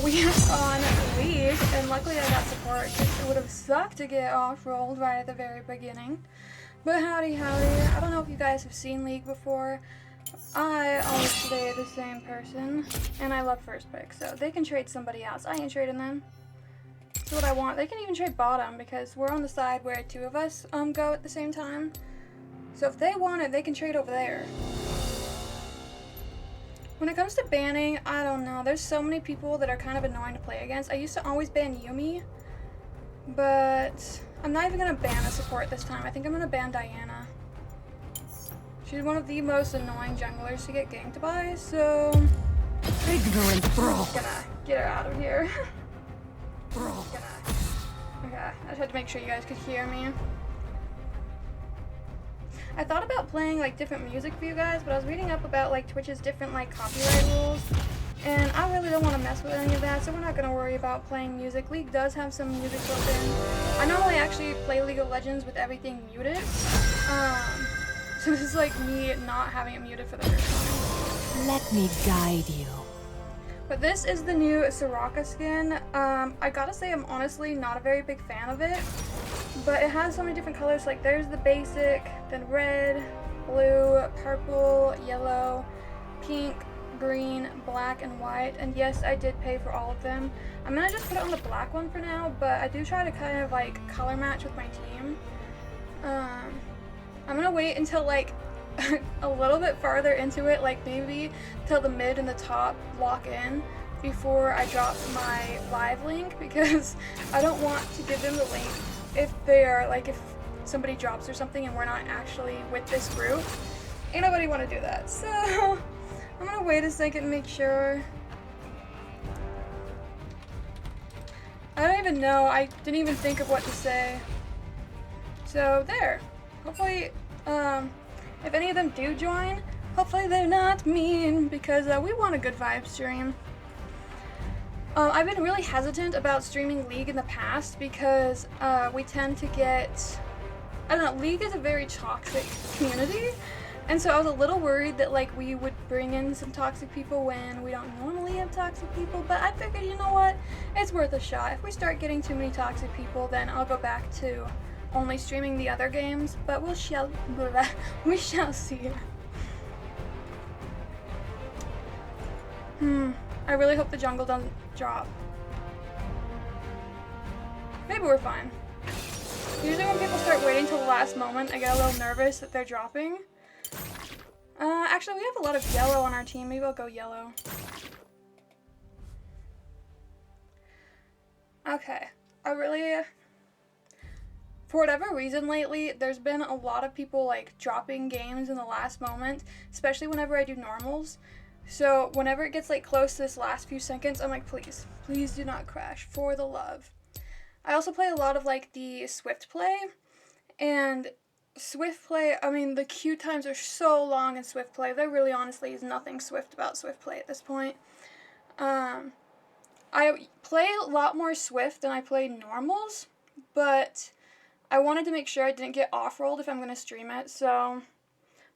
we are on League, and luckily I got support because it would have sucked to get off-rolled right at the very beginning. But howdy, I don't know if you guys have seen League before. I always stay the same person, and I love first pick, so they can trade somebody else. I ain't trading them. That's what I want. They can even trade bottom because we're on the side where two of us go at the same time. So if they want it, they can trade over there. When it comes to banning, I don't know. There's so many people that are kind of annoying to play against. I used to always ban Yumi, but I'm not even going to ban a support this time. I think I'm going to ban Diana. She's one of the most annoying junglers to get ganked by, so... Ignorant bro. I'm just gonna get her out of here. Bro. Okay, I just had to make sure you guys could hear me. I thought about playing like different music for you guys, but I was reading up about like Twitch's different like copyright rules, and I really don't want to mess with any of that, so we're not going to worry about playing music. League does have some music built in. I normally actually play League of Legends with everything muted, so this is like me not having it muted for the first time. Let me guide you. But this is the new Soraka skin. I gotta say I'm honestly not a very big fan of it, but it has so many different colors. Like there's the basic, then red, blue, purple, yellow, pink, green, black, and white. And yes, I did pay for all of them. I'm gonna just put it on the black one for now, but I do try to kind of like color match with my team. I'm gonna wait until like a little bit farther into it, like maybe till the mid and the top lock in before I drop my live link, because I don't want to give them the link if they are like, if somebody drops or something and we're not actually with this group. Ain't nobody want to do that, so I'm gonna wait a second and make sure. I don't even know, I didn't even think of what to say. So there, hopefully if any of them do join, hopefully they're not mean, because we want a good vibe stream. I've been really hesitant about streaming League in the past because we tend to get, I don't know, League is a very toxic community, and so I was a little worried that like we would bring in some toxic people when we don't normally have toxic people, but I figured, you know what, it's worth a shot. If we start getting too many toxic people, then I'll go back to only streaming the other games, but we shall see. I really hope the jungle doesn't drop. Maybe we're fine. Usually when people start waiting till the last moment, I get a little nervous that they're dropping. Actually, we have a lot of yellow on our team. Maybe I'll go yellow. Okay, for whatever reason lately, there's been a lot of people like dropping games in the last moment, especially whenever I do normals. So whenever it gets like close to this last few seconds, I'm like, please do not crash, for the love. I also play a lot of like the Swift play, and Swift play, I mean, the queue times are so long in Swift play. There really honestly is nothing Swift about Swift play at this point. I play a lot more Swift than I play normals, but I wanted to make sure I didn't get off-rolled if I'm going to stream it, so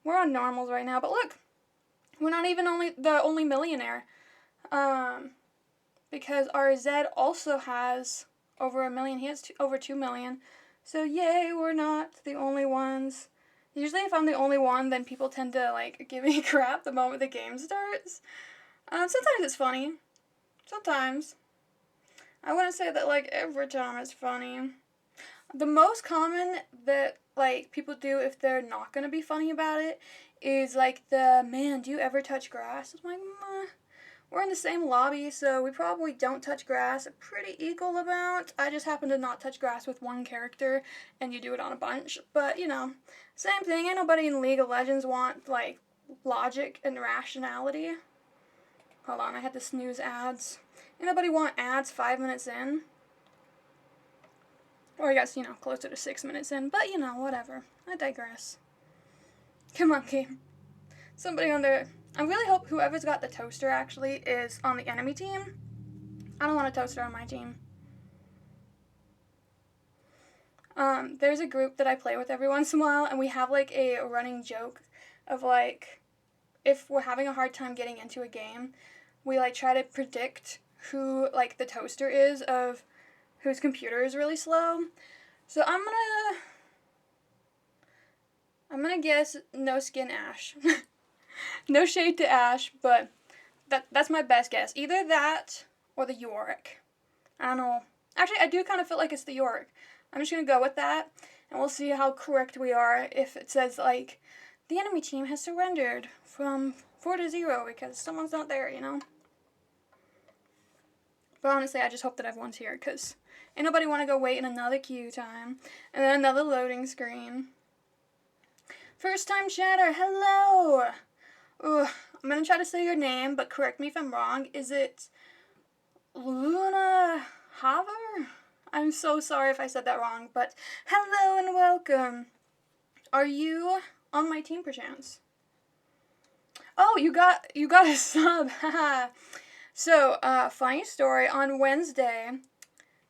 we're on normals right now. But look, we're not even the only millionaire, because our Zed also has over 1 million. He has over 2 million, so yay, we're not the only ones. Usually if I'm the only one, then people tend to like give me crap the moment the game starts. Sometimes it's funny. Sometimes. I wouldn't say that like every time it's funny. The most common that like people do if they're not gonna be funny about it is like the, man, do you ever touch grass? I'm like, we're in the same lobby, so we probably don't touch grass a pretty equal amount. I just happen to not touch grass with one character, and you do it on a bunch. But, you know, same thing. Ain't nobody in League of Legends want, like, logic and rationality. Hold on, I had to snooze ads. Ain't nobody want ads 5 minutes in. Or I guess, you know, closer to 6 minutes in. But, you know, whatever. I digress. Come on, game. Somebody on there. I really hope whoever's got the toaster actually is on the enemy team. I don't want a toaster on my team. There's a group that I play with every once in a while, and we have like a running joke of like, if we're having a hard time getting into a game, we like try to predict who, like, the toaster is of whose computer is really slow. So I'm gonna guess no skin Ash. No shade to Ash, but that's my best guess. Either that or the Yorick. I don't know. Actually, I do kind of feel like it's the Yorick. I'm just gonna go with that, and we'll see how correct we are if it says, like, the enemy team has surrendered from 4 to 0 because someone's not there, you know? But honestly, I just hope that everyone's here, because ain't nobody want to go wait in another queue time, and then another loading screen. First time chatter, hello! Ugh, I'm gonna try to say your name, but correct me if I'm wrong. Is it Luna Haver? I'm so sorry if I said that wrong, but hello and welcome. Are you on my team perchance? Oh, you got a sub. Haha. So, funny story, on Wednesday,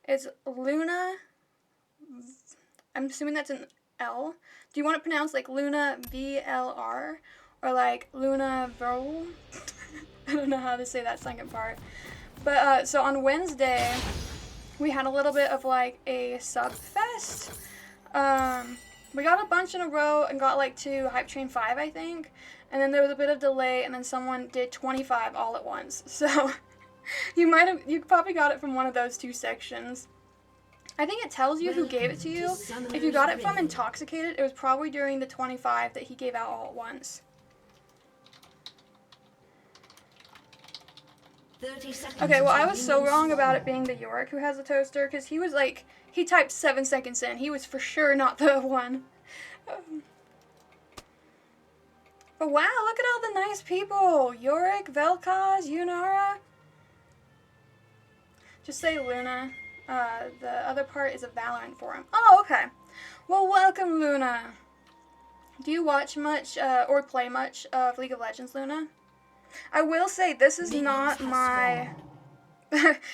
it's Luna, I'm assuming that's an L. Do you want to pronounce like Luna VLR or like Luna Vrol? I don't know how to say that second part. But, so on Wednesday, we had a little bit of like a sub fest. We got a bunch in a row and got like to Hype Train 5, I think. And then there was a bit of delay, and then someone did 25 all at once. So you probably got it from one of those two sections. I think it tells you who gave it to you. If you got it from Intoxicated, it was probably during the 25 that he gave out all at once. 30 seconds. Okay, well, I was so wrong about it being the Yorick who has the toaster, because he was like, he typed 7 seconds in. He was for sure not the one. But wow, look at all the nice people. Yorick, Vel'Koz, Yunara. Just say Luna. The other part is a Valorant forum. Oh, okay. Well, welcome, Luna. Do you watch much or play much of League of Legends, Luna? I will say this is not my...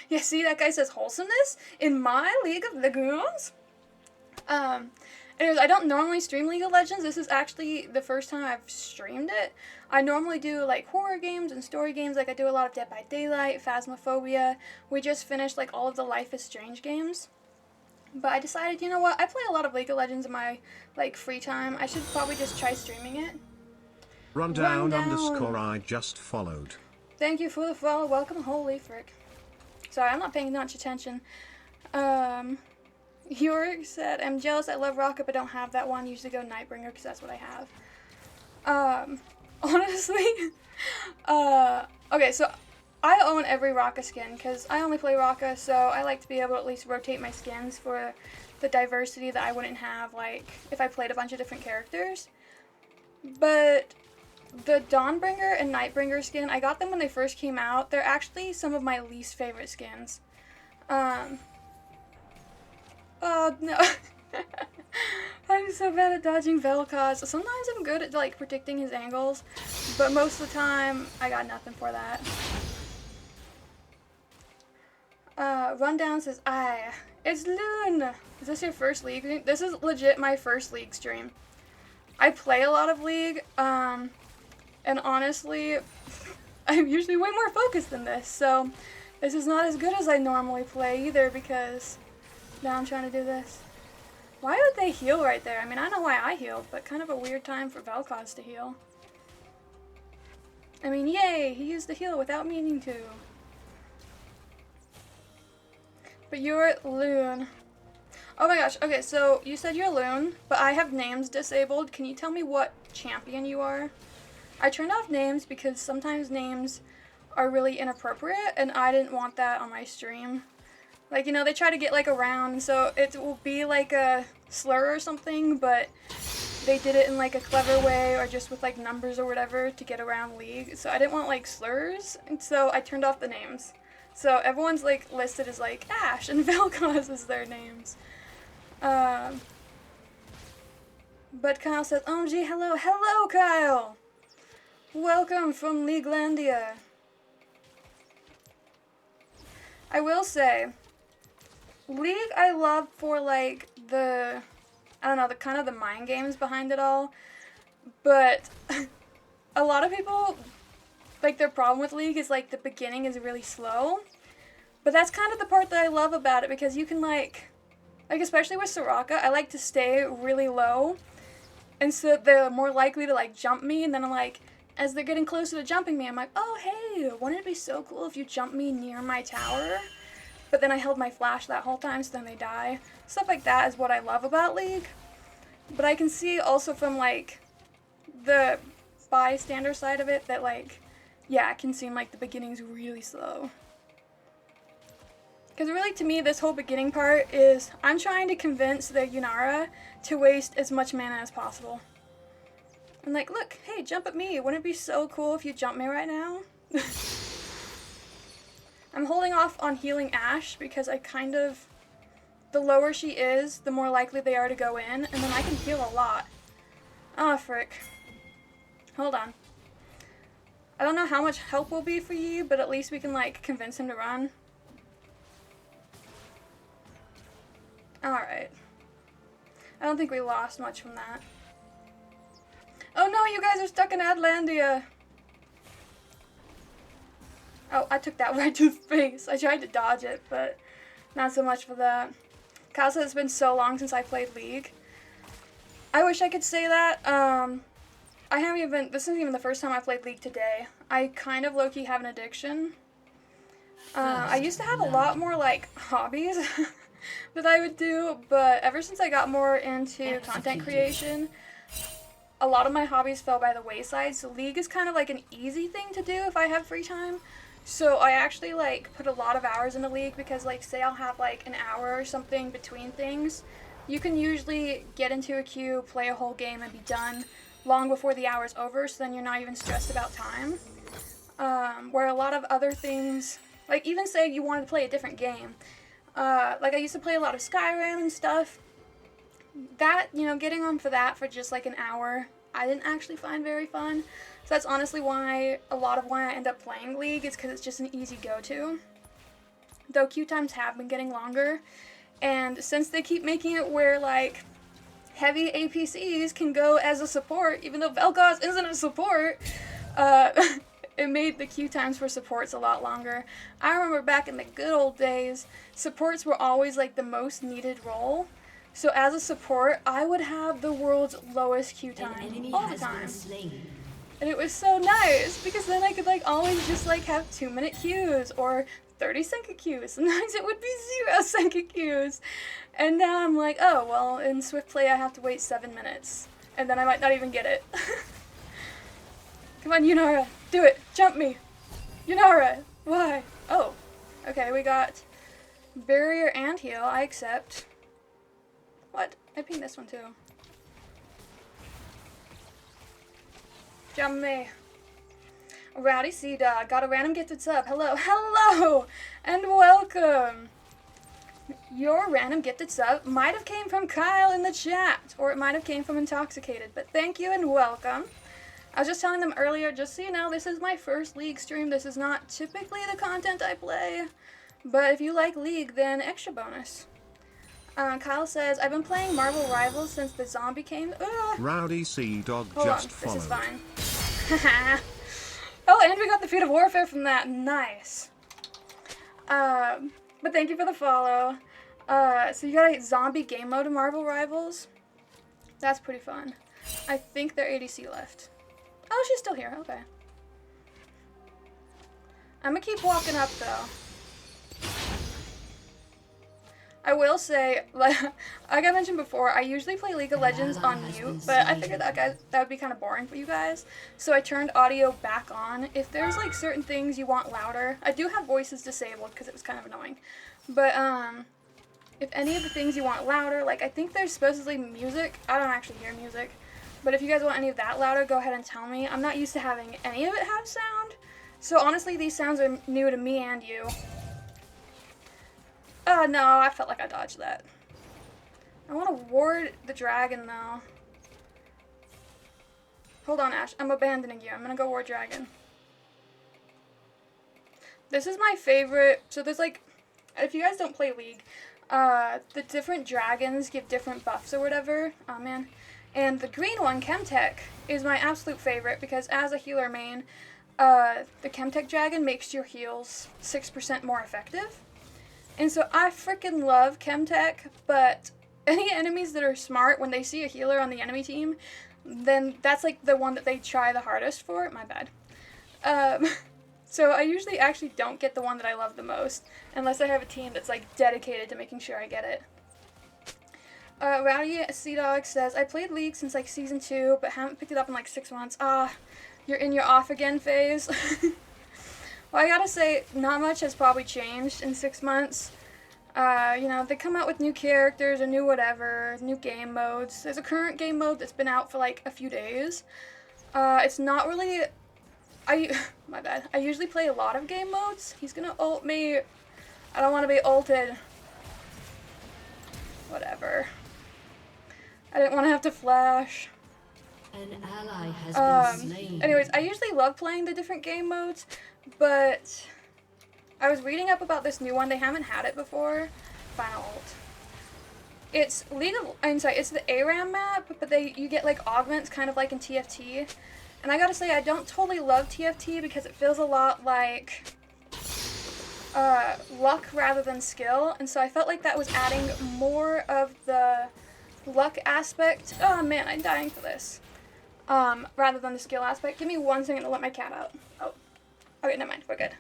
Yeah, see, that guy says wholesomeness in my League of Legends. Anyways, I don't normally stream League of Legends. This is actually the first time I've streamed it. I normally do like horror games and story games. Like I do a lot of Dead by Daylight, Phasmophobia. We just finished like all of the Life is Strange games. But I decided, you know what? I play a lot of League of Legends in my like free time. I should probably just try streaming it. Rundown underscore I just followed. Thank you for the follow. Welcome, holy frick. Sorry, I'm not paying much attention. Yorick said, I'm jealous, I love Rocket, but don't have that one. Usually go Nightbringer, because that's what I have. Honestly, okay, so I own every Raka skin, because I only play Raka, so I like to be able to at least rotate my skins for the diversity that I wouldn't have, like, if I played a bunch of different characters. But the Dawnbringer and Nightbringer skin, I got them when they first came out. They're actually some of my least favorite skins. Oh, no. I'm so bad at dodging Vel'Koz. Sometimes I'm good at, like, predicting his angles, but most of the time, I got nothing for that. Rundown says, it's Loon! Is this your first League? This is legit my first League stream. I play a lot of League, and honestly, I'm usually way more focused than this, so this is not as good as I normally play either, because now I'm trying to do this. Why would they heal right there? I mean, I know why I healed, but kind of a weird time for Vel'Koz to heal. I mean, yay, he used the heal without meaning to. But you're Loon. Oh my gosh, okay, so you said you're Loon, but I have names disabled. Can you tell me what champion you are? I turned off names because sometimes names are really inappropriate, and I didn't want that on my stream. Like, you know, they try to get, like, around, so it will be, like, a slur or something, but they did it in, like, a clever way or just with, like, numbers or whatever to get around League. So I didn't want, like, slurs, and so I turned off the names. So everyone's, like, listed as, like, Ash and Vel'Koz as their names. But Kyle says, OMG, hello. Hello, Kyle! Welcome from Leaguelandia. I will say, League I love for, like, the, I don't know, the kind of the mind games behind it all, but a lot of people, like, their problem with League is, like, the beginning is really slow, But that's kind of the part that I love about it, because you can like especially with Soraka, I like to stay really low, and so they're more likely to like jump me, and then I'm like, as they're getting closer to jumping me, I'm like, oh hey, wouldn't it be so cool if you jump me near my tower? But then I held my flash that whole time, so then they die. Stuff like that is what I love about League. But I can see also from like the bystander side of it that like, yeah, it can seem like the beginning's really slow. Because really, to me, this whole beginning part is I'm trying to convince the Yunara to waste as much mana as possible. I'm like, look, hey, jump at me. Wouldn't it be so cool if you jump me right now? I'm holding off on healing Ashe because I kind of, the lower she is, the more likely they are to go in, and then I can heal a lot. Oh, frick. Hold on. I don't know how much help will be for you, but at least we can, like, convince him to run. Alright. I don't think we lost much from that. Oh no, you guys are stuck in Atlantia! Oh, I took that right to the face. I tried to dodge it, but not so much for that. Kyle says it's been so long since I played League. I wish I could say that. I haven't even, this isn't even the first time I played League today. I kind of low-key have an addiction. I used to have a lot more, like, hobbies that I would do, but ever since I got more into content creation, a lot of my hobbies fell by the wayside, so League is kind of like an easy thing to do if I have free time. So I actually, like, put a lot of hours into League because, like, say I'll have, like, an hour or something between things. You can usually get into a queue, play a whole game, and be done long before the hour's over, so then you're not even stressed about time. Where a lot of other things, like, even say you wanted to play a different game. Like, I used to play a lot of Skyrim and stuff. That, you know, getting on for that for just, like, an hour, I didn't actually find very fun. So that's honestly why, a lot of why I end up playing League is because it's just an easy go-to. Though queue times have been getting longer, and since they keep making it where, like, heavy APCs can go as a support, even though Vel'Koz isn't a support, it made the queue times for supports a lot longer. I remember back in the good old days, supports were always, like, the most needed role. So as a support, I would have the world's lowest queue time all the time. And it was so nice, because then I could, like, always just, like, have 2-minute queues, or 30-second queues. Sometimes it would be 0-second queues. And now I'm like, oh, well, in Swift Play I have to wait 7 minutes. And then I might not even get it. Come on, Yunara, do it, jump me. Yunara, why? Oh, okay, we got barrier and heal, I accept. What? I pinged this one too. Jump me. Rowdy Sea Dog got a random gifted sub. Hello, hello, and welcome. Your random gifted sub might have came from Kyle in the chat, or it might have came from Intoxicated, but thank you and welcome. I was just telling them earlier, just so you know, this is my first League stream. This is not typically the content I play, but if you like League, then extra bonus. Kyle says, I've been playing Marvel Rivals since the zombie came. Rowdy Sea Dog Hold just on, followed. this is fine. Oh, and we got the Feat of Warfare from that. Nice. But thank you for the follow. So you got a zombie game mode in Marvel Rivals. That's pretty fun. I think they're ADC left. Oh, she's still here. Okay. I'm gonna keep walking up, though. I will say, like I mentioned before, I usually play League of Legends on mute, but I figured that would be kind of boring for you guys, so I turned audio back on. If there's, like, certain things you want louder, I do have voices disabled because it was kind of annoying, but, if any of the things you want louder, like, I think there's supposedly music. I don't actually hear music, but if you guys want any of that louder, go ahead and tell me. I'm not used to having any of it have sound, so honestly, these sounds are new to me and you. Oh, no, I felt like I dodged that. I want to ward the dragon, though. Hold on, Ashe. I'm abandoning you. I'm going to go ward dragon. This is my favorite. So there's, like, if you guys don't play League, the different dragons give different buffs or whatever. Oh, man. And the green one, Chemtech, is my absolute favorite because as a healer main, the Chemtech dragon makes your heals 6% more effective. And so I freaking love Chemtech, but any enemies that are smart, when they see a healer on the enemy team, then that's like the one that they try the hardest for. My bad. So I usually actually don't get the one that I love the most, unless I have a team that's like dedicated to making sure I get it. Rowdy Sea Dog says, I played League since like season 2, but haven't picked it up in like 6 months. Ah, you're in your off again phase. Well, I gotta say, not much has probably changed in 6 months. You know, they come out with new characters or new whatever, new game modes. There's a current game mode that's been out for like a few days. It's not really... my bad. I usually play a lot of game modes. He's gonna ult me. I don't want to be ulted. Whatever. I didn't want to have to flash. An ally has been slain. Anyways, I usually love playing the different game modes, but I was reading up about this new one. They haven't had it before. Final ult. It's it's the ARAM map, but you get like augments kind of like in TFT. And I gotta say, I don't totally love TFT because it feels a lot like luck rather than skill. And so I felt like that was adding more of the luck aspect. Oh man, I'm dying for this. Rather than the skill aspect. Give me 1 second to let my cat out. Oh. Okay, never mind. We're good.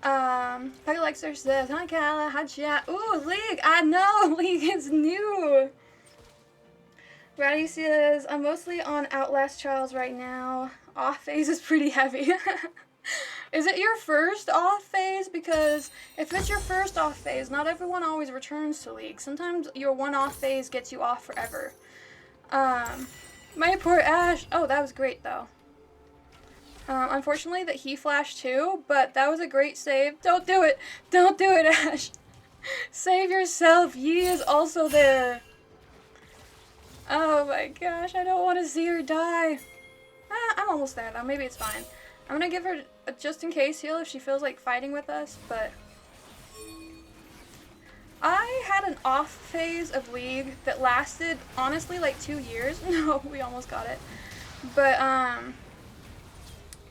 Alexer says, hi Kala, hi chat. Ooh, League! I know! League is new! Ratty says, I'm mostly on Outlast Trials right now. Off phase is pretty heavy. Is it your first off phase? Because if it's your first off phase, not everyone always returns to League. Sometimes your one off phase gets you off forever. My poor Ash. Oh, that was great though. Unfortunately that he flashed too, but that was a great save. Don't do it! Don't do it, Ash! Save yourself! Yi is also there! Oh my gosh, I don't want to see her die. I'm almost there though, maybe it's fine. I'm gonna give her a just in case heal if she feels like fighting with us, but... I had an off phase of League that lasted, honestly, like 2 years. No, we almost got it. But,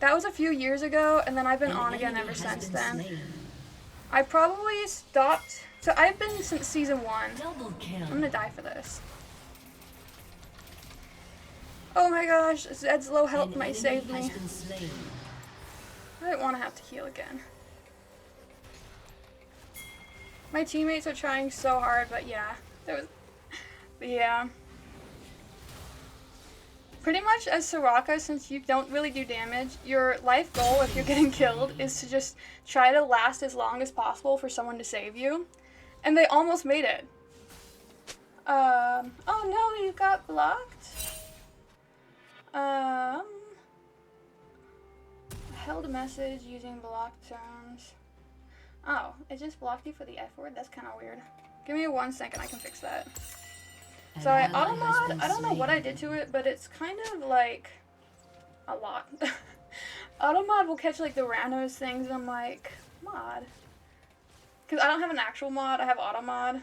that was a few years ago, and then I've been on again ever since then. I probably stopped... So I've been since season 1. I'm gonna die for this. Oh my gosh, Zed's low health might save me. I didn't want to have to heal again. My teammates are trying so hard, but yeah. Yeah. Pretty much as Soraka, since you don't really do damage, your life goal if you're getting killed is to just try to last as long as possible for someone to save you. And they almost made it. Oh no, you got blocked? Held a message using blocked terms. Oh, it just blocked you for the F word? That's kind of weird. Give me 1 second, I can fix that. So I automod, I don't know what I did to it, but it's kind of like a lot. Automod will catch like the randomest things and I'm like, mod. Because I don't have an actual mod, I have automod.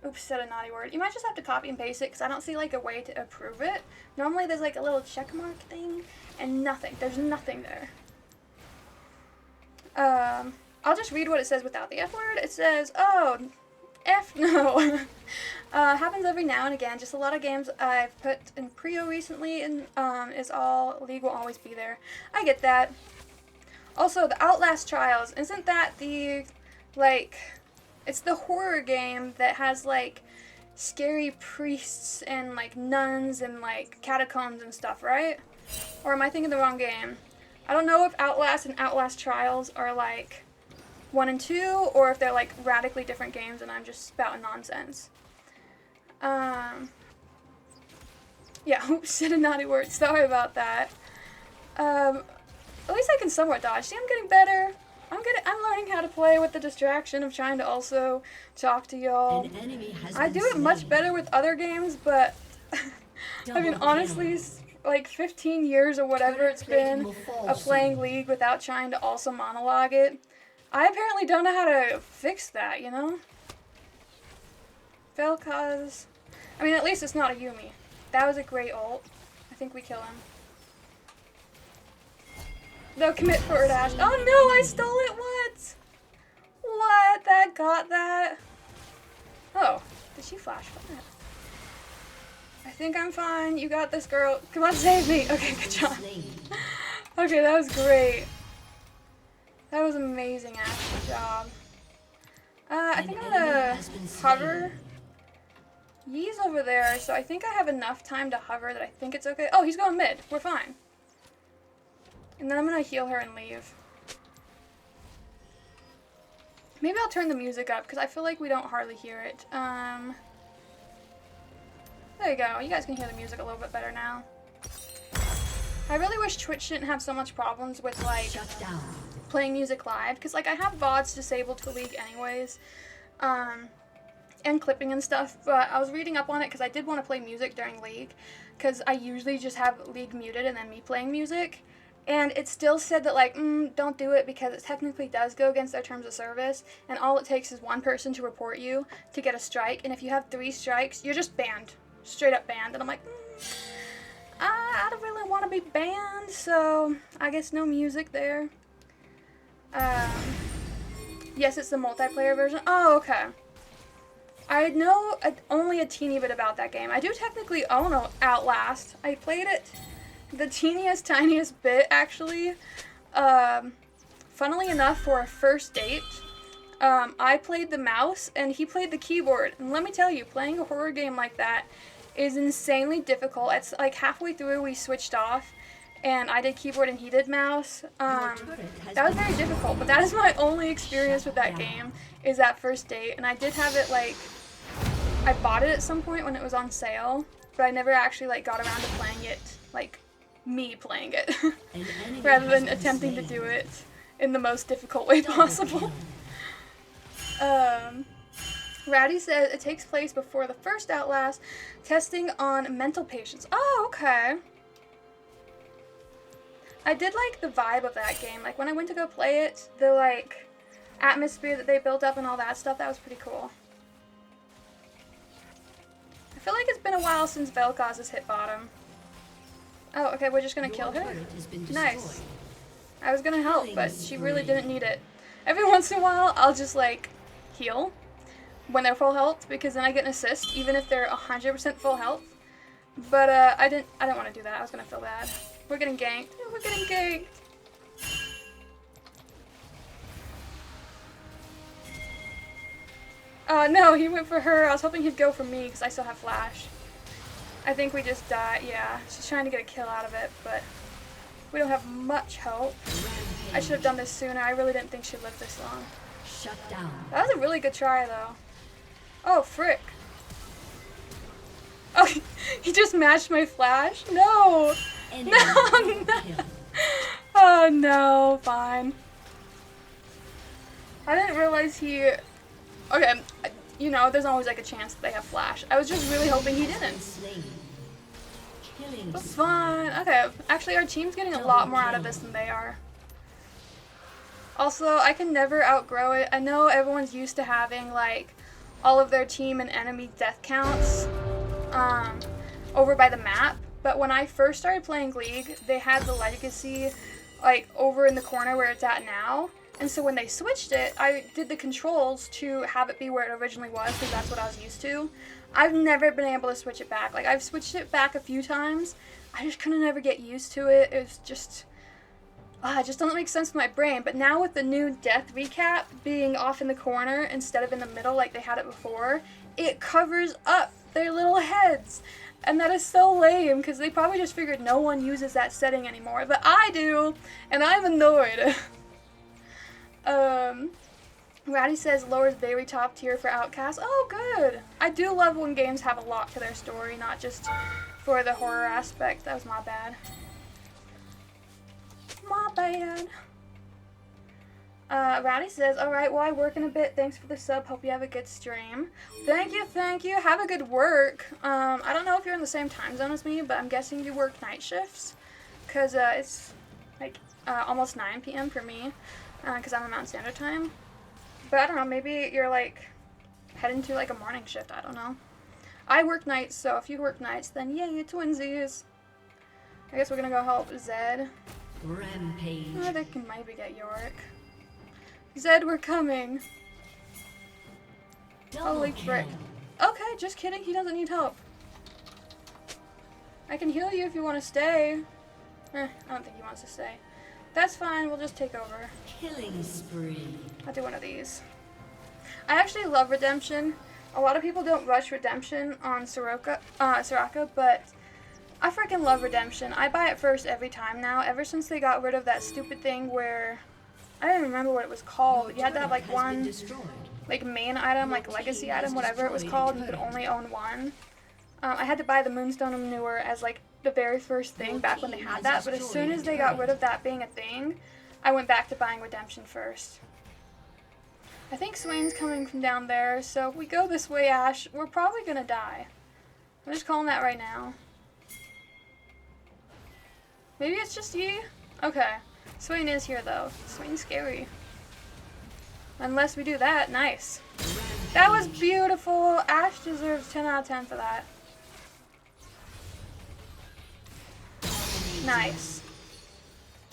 Oops, said a naughty word. You might just have to copy and paste it because I don't see like a way to approve it. Normally there's like a little check mark thing and nothing. There's nothing there. I'll just read what it says without the F word. It says, oh, F no. Happens every now and again. Just a lot of games I've put in Prio recently and is all League will always be there. I get that. Also, the Outlast Trials, isn't that the, like... It's the horror game that has, like, scary priests and, like, nuns and, like, catacombs and stuff, right? Or am I thinking the wrong game? I don't know if Outlast and Outlast Trials are, like, 1 and 2, or if they're, like, radically different games and I'm just spouting nonsense. Yeah, oops, said a naughty word. Sorry about that. At least I can somewhat dodge. See, I'm getting better. I'm learning how to play with the distraction of trying to also talk to y'all. I do it much better with other games, but I mean, honestly, like 15 years or whatever it's been of playing League without trying to also monologue it. I apparently don't know how to fix that, you know? Fail cause... I mean, at least it's not a Yumi. That was a great ult. I think we kill him. No, commit forward dash. Oh no, I stole it! What? What? That got that. Oh, did she flash fire? I think I'm fine. You got this, girl. Come on, save me. Okay, good job. Okay, that was great. That was amazing, Ash. Good job. I think I'm gonna hover. Yee's over there, so I think I have enough time to hover that I think it's okay. Oh, he's going mid. We're fine. And then I'm gonna heal her and leave. Maybe I'll turn the music up because I feel like we don't hardly hear it. There you go. You guys can hear the music a little bit better now. I really wish Twitch didn't have so much problems with like playing music live because like I have VODs disabled for League anyways, and clipping and stuff. But I was reading up on it because I did want to play music during League because I usually just have League muted and then me playing music. And it still said that, like, don't do it because it technically does go against their terms of service. And all it takes is one person to report you to get a strike. And if you have 3 strikes, you're just banned. Straight up banned. And I'm like, I don't really want to be banned. So I guess no music there. Yes, it's the multiplayer version. Oh, okay. I know only a teeny bit about that game. I do technically own Outlast. I played it the teeniest, tiniest bit, actually. Funnily enough, for a first date, I played the mouse and he played the keyboard. And let me tell you, playing a horror game like that is insanely difficult. It's like halfway through we switched off and I did keyboard and he did mouse. That was very difficult, but that is my only experience with that game, is that first date. And I did have it, like, I bought it at some point when it was on sale, but I never actually, like, got around to playing it, like, me playing it, rather than attempting to do it in the most difficult way possible. Rowdy says it takes place before the first Outlast, testing on mental patients. Oh, okay. I did like the vibe of that game. Like when I went to go play it, the like atmosphere that they built up and all that stuff, that was pretty cool. I feel like it's been a while since Vel'Koz has hit bottom. Oh, okay, we're just gonna kill her? Nice. I was gonna help, but she really didn't need it. Every once in a while, I'll just, like, heal when they're full health, because then I get an assist, even if they're 100% full health. But, I didn't want to do that. I was gonna feel bad. We're getting ganked. We're getting ganked. No, he went for her. I was hoping he'd go for me, because I still have flash. I think we just died. Yeah, she's trying to get a kill out of it, but we don't have much hope. I should have done this sooner. I really didn't think she'd live this long. Shut down. That was a really good try, though. Oh, frick. Oh, he just matched my flash? No! No! Oh, no. Fine. I didn't realize he... Okay, you know, there's always like a chance that they have flash. I was just really hoping he didn't. That's fine. Okay, actually our team's getting a lot more out of this than they are. Also, I can never outgrow it. I know everyone's used to having like all of their team and enemy death counts over by the map, but when I first started playing League, they had the legacy like over in the corner where it's at now. And so when they switched it, I did the controls to have it be where it originally was, because that's what I was used to. I've never been able to switch it back. Like, I've switched it back a few times. I just couldn't ever get used to it. It was just... it just doesn't make sense with my brain. But now with the new death recap being off in the corner instead of in the middle like they had it before, it covers up their little heads. And that is so lame, because they probably just figured no one uses that setting anymore. But I do, and I'm annoyed. Ratty says lowers very top tier for Outcast. Oh, good. I do love when games have a lot to their story, not just for the horror aspect. That was my bad. My bad. Ratty says, alright, well, I work in a bit. Thanks for the sub. Hope you have a good stream. Thank you, thank you. Have a good work. I don't know if you're in the same time zone as me, but I'm guessing you work night shifts. Because it's like almost 9 p.m. for me. Because I'm on Mountain Standard Time. But I don't know, maybe you're like heading to like a morning shift, I don't know. I work nights, so if you work nights, then yay, twinsies. I guess we're gonna go help Zed. Rampage. Oh, they can maybe get Yorick. Zed, we're coming. Holy frick. Okay, just kidding. He doesn't need help. I can heal you if you want to stay. I don't think he wants to stay. That's fine. We'll just take over. Killing spree. I'll do one of these. I actually love redemption. A lot of people don't rush redemption on Soraka, but I freaking love redemption. I buy it first every time now. Ever since they got rid of that stupid thing where I don't even remember what it was called. You had to have like one like main item, like legacy item, whatever it was called. You could only own one. I had to buy the Moonstone of Manure as like the very first thing back when they had that, but as soon as they got rid of that being a thing, I went back to buying redemption first. I think Swain's coming from down there, so if we go this way, Ash, we're probably gonna die. I'm just calling that right now. Maybe it's just ye? Okay. Swain is here though. Swain's scary. Unless we do that, nice. That was beautiful. Ash deserves 10 out of 10 for that. Nice.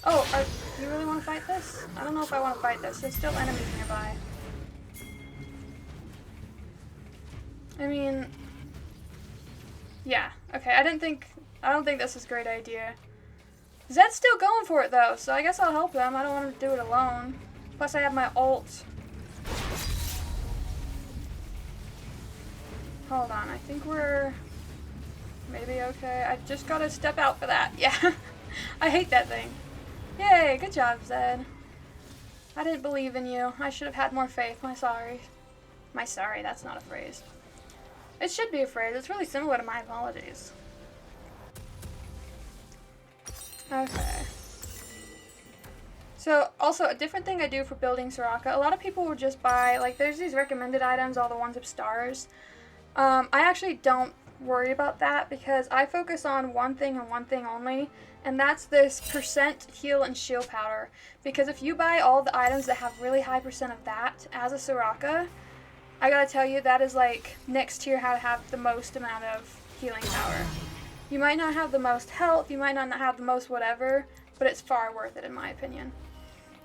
Oh, you really want to fight this? I don't know if I want to fight this. There's still enemies nearby. I mean, yeah. Okay, I don't think this is a great idea. Zed's still going for it though, so I guess I'll help him. I don't want him to do it alone. Plus I have my ult. Hold on, I think we're maybe okay. I just gotta step out for that. Yeah. I hate that thing. Yay, good job, Zed. I didn't believe in you. I should have had more faith. My sorry. My sorry, that's not a phrase. It should be a phrase. It's really similar to my apologies. Okay. So, also, a different thing I do for building Soraka, a lot of people will just buy, like, there's these recommended items, all the ones with stars. I actually don't worry about that because I focus on one thing and one thing only, and that's this percent heal and shield powder. Because if you buy all the items that have really high percent of that as a Soraka, I gotta tell you, that is like next tier how to have the most amount of healing power. You might not have the most health, you might not have the most whatever, but it's far worth it in my opinion.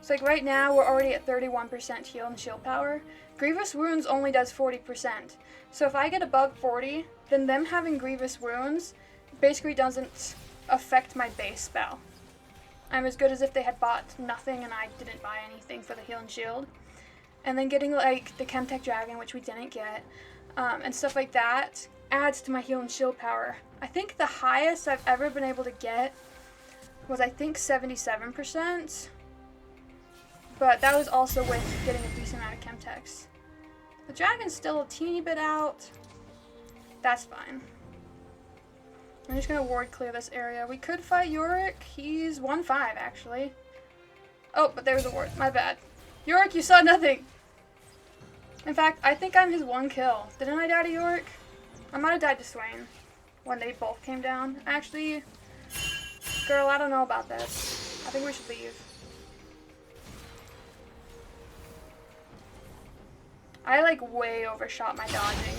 So like right now, we're already at 31% heal and shield power. Grievous Wounds only does 40%. So if I get above 40, then them having Grievous Wounds basically doesn't affect my base spell. I'm as good as if they had bought nothing and I didn't buy anything for the heal and shield. And then getting like the Chemtech Dragon, which we didn't get, and stuff like that, adds to my heal and shield power. I think the highest I've ever been able to get was I think 77%. But that was also with getting a decent amount of Chemtechs. The dragon's still a teeny bit out. That's fine. I'm just gonna ward clear this area. We could fight Yorick. He's 1-5 actually. Oh, but there was a ward. My bad. Yorick, you saw nothing. In fact, I think I'm his one kill. Didn't I die to Yorick? I might have died to Swain when they both came down. Actually, girl, I don't know about this. I think we should leave. I like way overshot my dodging.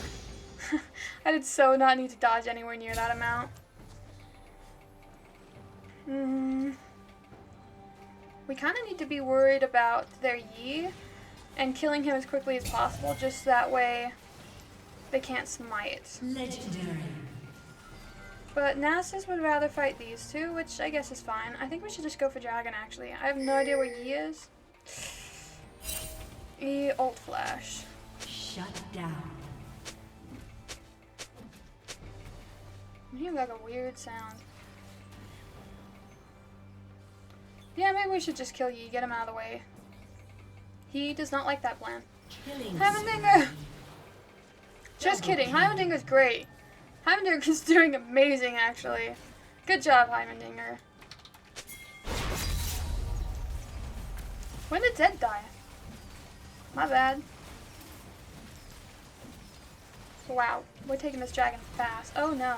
I did so not need to dodge anywhere near that amount. We kind of need to be worried about their Yi and killing him as quickly as possible, just that way they can't smite. Legendary. But Nasus would rather fight these two, which I guess is fine. I think we should just go for Dragon, actually. I have no idea where Yi is. E ult flash. Shut down. I'm hearing like a weird sound. Yeah, maybe we should just kill Yi, get him out of the way. He does not like that plan. Heimendinger! Just kidding, Heimendinger's great. Heimendinger's doing amazing, actually. Good job, Heimendinger. When did Zed die? My bad. Wow, we're taking this dragon fast. Oh no.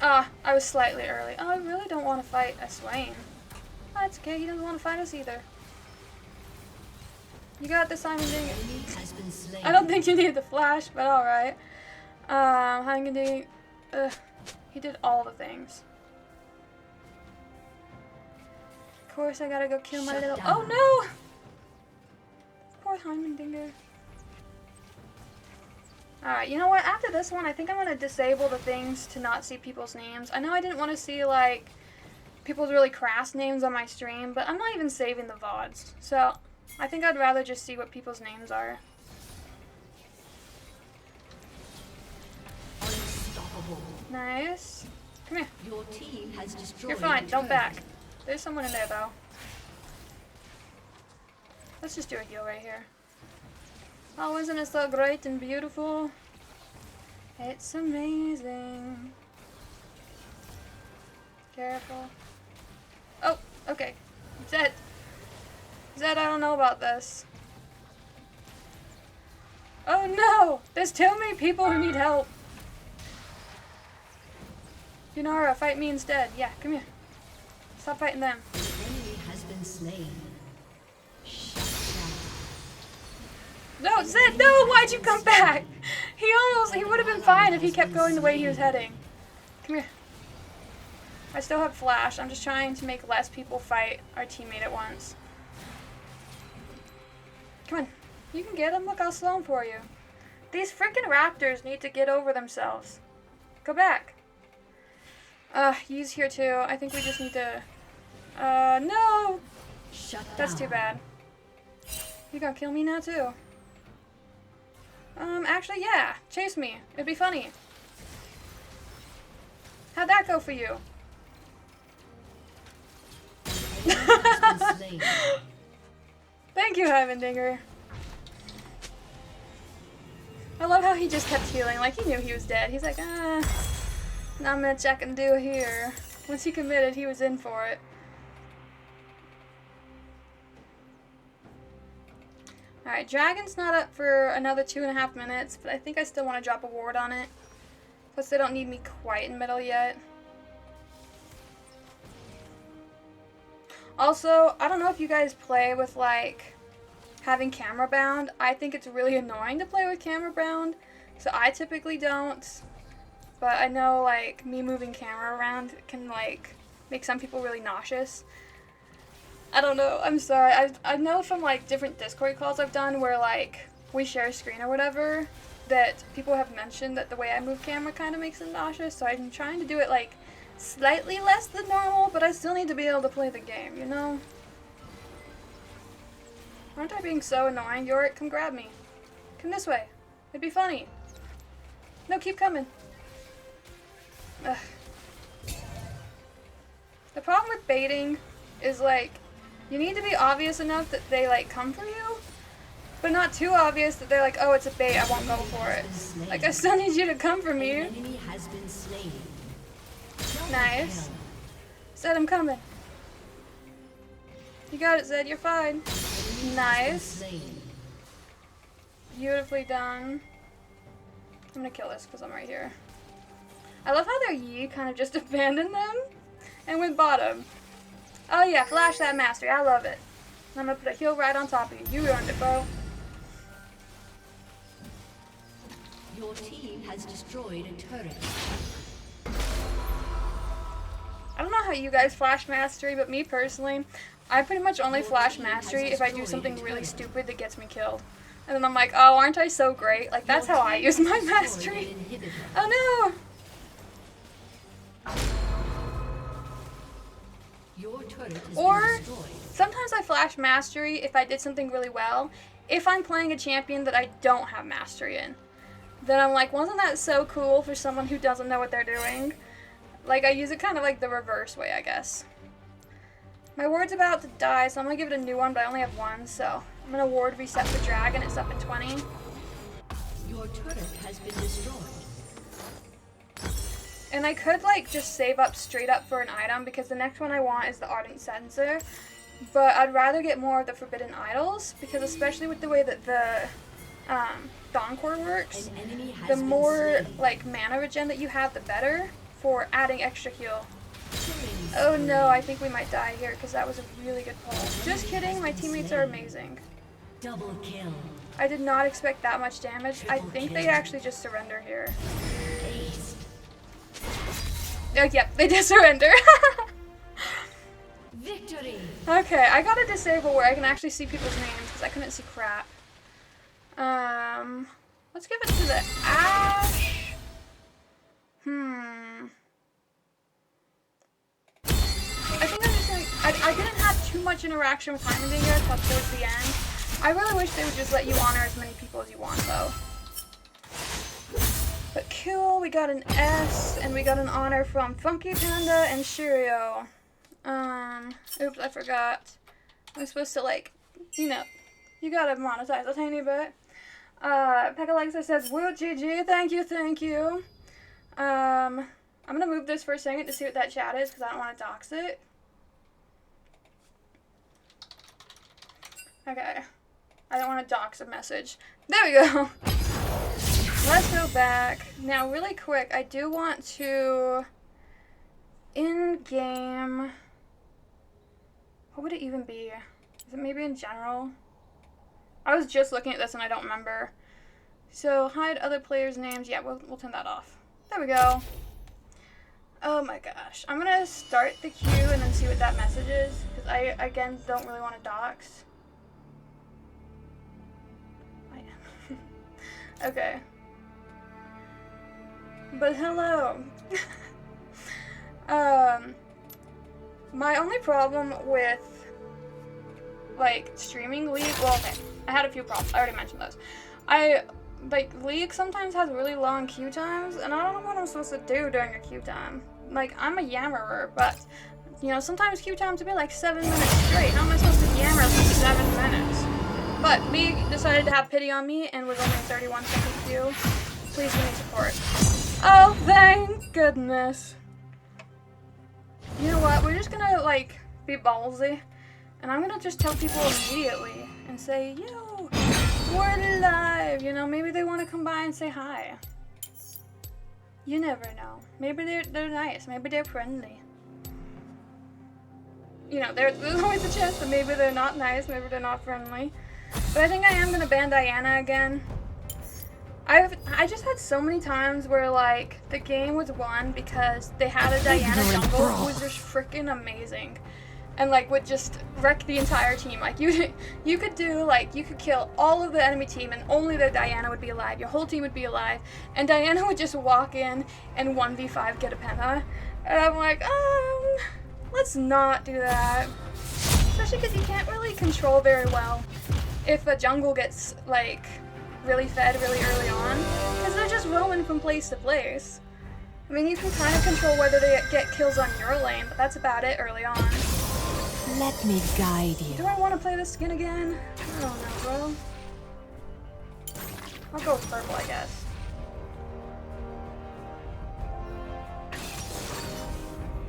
Ah, I was slightly early. Oh, I really don't want to fight a Swain. Oh, that's okay, he doesn't want to fight us either. You got this, Heimendinger. I don't think you needed the flash, but alright. Heimendinger, he did all the things. Of course, I gotta go kill my little. Oh no! Heimendinger. Alright, you know what? After this one, I think I'm going to disable the things to not see people's names. I know I didn't want to see, like, people's really crass names on my stream, but I'm not even saving the VODs. So, I think I'd rather just see what people's names are. Unstoppable. Nice. Come here. Your team has destroyed. You're fine. Don't back. There's someone in there, though. Let's just do a heal right here. Oh, isn't it so great and beautiful? It's amazing. Careful. Oh, okay. Zed. Zed, I don't know about this. Oh no! There's too many people who need help. Yunara, fight me instead. Yeah, come here. Stop fighting them. The enemy has been slain. Shut down. No, Zed, no! Why'd you come back? He would have been fine if he kept going the way he was heading. Come here. I still have flash. I'm just trying to make less people fight our teammate at once. Come on. You can get him. Look, I'll slow him for you. These freaking raptors need to get over themselves. Go back. He's here too. I think we just need to... no! Shut down. That's too bad. You gonna kill me now too? Actually, yeah. Chase me. It'd be funny. How'd that go for you? The enemy has been slain. Thank you, Heimendinger. I love how he just kept healing, like he knew he was dead. He's like, not much I can do here. Once he committed, he was in for it. Alright, Dragon's not up for another 2.5 minutes, but I think I still want to drop a ward on it. Plus, they don't need me quite in middle yet. Also, I don't know if you guys play with, like, having camera bound. I think it's really annoying to play with camera bound, so I typically don't. But I know, like, me moving camera around can, like, make some people really nauseous. I don't know, I'm sorry. I know from, like, different Discord calls I've done where, like, we share a screen or whatever, that people have mentioned that the way I move camera kind of makes them nauseous, so I'm trying to do it, like, slightly less than normal, but I still need to be able to play the game, you know? Aren't I being so annoying? Yorick, come grab me. Come this way. It'd be funny. No, keep coming. Ugh. The problem with baiting is, like, you need to be obvious enough that they, like, come for you, but not too obvious that they're like, oh, it's a bait, I won't go for it. Like, I still need you to come for me. An enemy has been slain. Nice. Zed, I'm coming. You got it, Zed, you're fine. Nice. Beautifully done. I'm gonna kill this because I'm right here. I love how their Yi kind of just abandoned them and went bottom. Oh yeah, flash that mastery. I love it. I'm gonna put a heal right on top of you. You earned it, bro. Your team has destroyed a turret. I don't know how you guys flash mastery, but me personally, I pretty much only flash mastery if I do something really stupid that gets me killed. And then I'm like, oh, aren't I so great? Like, that's how I use my mastery. Oh no! Your turret has Or been destroyed. sometimes I flash mastery if I did something really well. If I'm playing a champion that I don't have mastery in, then I'm like, wasn't that so cool for someone who doesn't know what they're doing? Like, I use it kind of like the reverse way, I guess. My ward's about to die, so I'm gonna give it a new one, but I only have one, so I'm gonna ward reset for Dragon. It's up in 20. Your turret has been destroyed. And I could, like, just save up straight up for an item, because the next one I want is the Ardent Censer. But I'd rather get more of the Forbidden Idols, because especially with the way that the Dawn Core works, An enemy has the been more, slain. like, mana regen that you have, the better for adding extra heal. Killing Oh spree. no, I think we might die here, because that was a really good pull. Just kidding, my teammates are amazing. Double kill. I did not expect that much damage. I Triple think they kill. actually just surrender here. Aced. Oh, yep, they did surrender. Victory. Okay, I got a disable where I can actually see people's names because I couldn't see crap. Let's give it to the Ash. I think I'm just gonna, I didn't have too much interaction with Heimerdinger until towards the end. I really wish they would just let you honor as many people as you want, though. But cool, we got an S, and we got an honor from Funky Panda and Shirio. Oops, I forgot. I'm supposed to, like, you know, you gotta monetize a tiny bit. Pekalexa says, woo, GG, thank you, thank you. I'm gonna move this for a second to see what that chat is, because I don't want to dox it. Okay. I don't want to dox a message. There we go. Let's go back. Now, really quick, I do want to... In-game... What would it even be? Is it maybe in general? I was just looking at this and I don't remember. So, hide other players' names. Yeah, we'll turn that off. There we go. Oh my gosh. I'm gonna start the queue and then see what that message is. Because I, again, don't really want to dox. I am. Okay. But hello. My only problem with, like, streaming League, well, okay, I had a few problems. I already mentioned those. League sometimes has really long queue times, and I don't know what I'm supposed to do during a queue time. Like, I'm a yammerer, but, you know, sometimes queue times will be like 7 minutes straight. How am I supposed to yammer for 7 minutes? But League decided to have pity on me and was only 31 second queue. Please give me support. Oh, thank goodness. You know what? We're just gonna, like, be ballsy. And I'm gonna just tell people immediately and say, yo, we're live. You know, maybe they want to come by and say hi. You never know. Maybe they're nice. Maybe they're friendly. You know, there's always a chance that maybe they're not nice. Maybe they're not friendly. But I think I am gonna ban Diana again. I just had so many times where, like, the game was won because they had a Diana jungle who was just freaking amazing. And, like, would just wreck the entire team. Like, you could do, like, you could kill all of the enemy team and only the Diana would be alive. Your whole team would be alive. And Diana would just walk in and 1v5 get a penta. And I'm like, let's not do that. Especially because you can't really control very well if a jungle gets, like, really fed really early on, because they're just roaming from place to place. I mean, you can kind of control whether they get kills on your lane, but that's about it early on. Let me guide you. Do I want to play this skin again? I don't know, bro. I'll go with purple, I guess.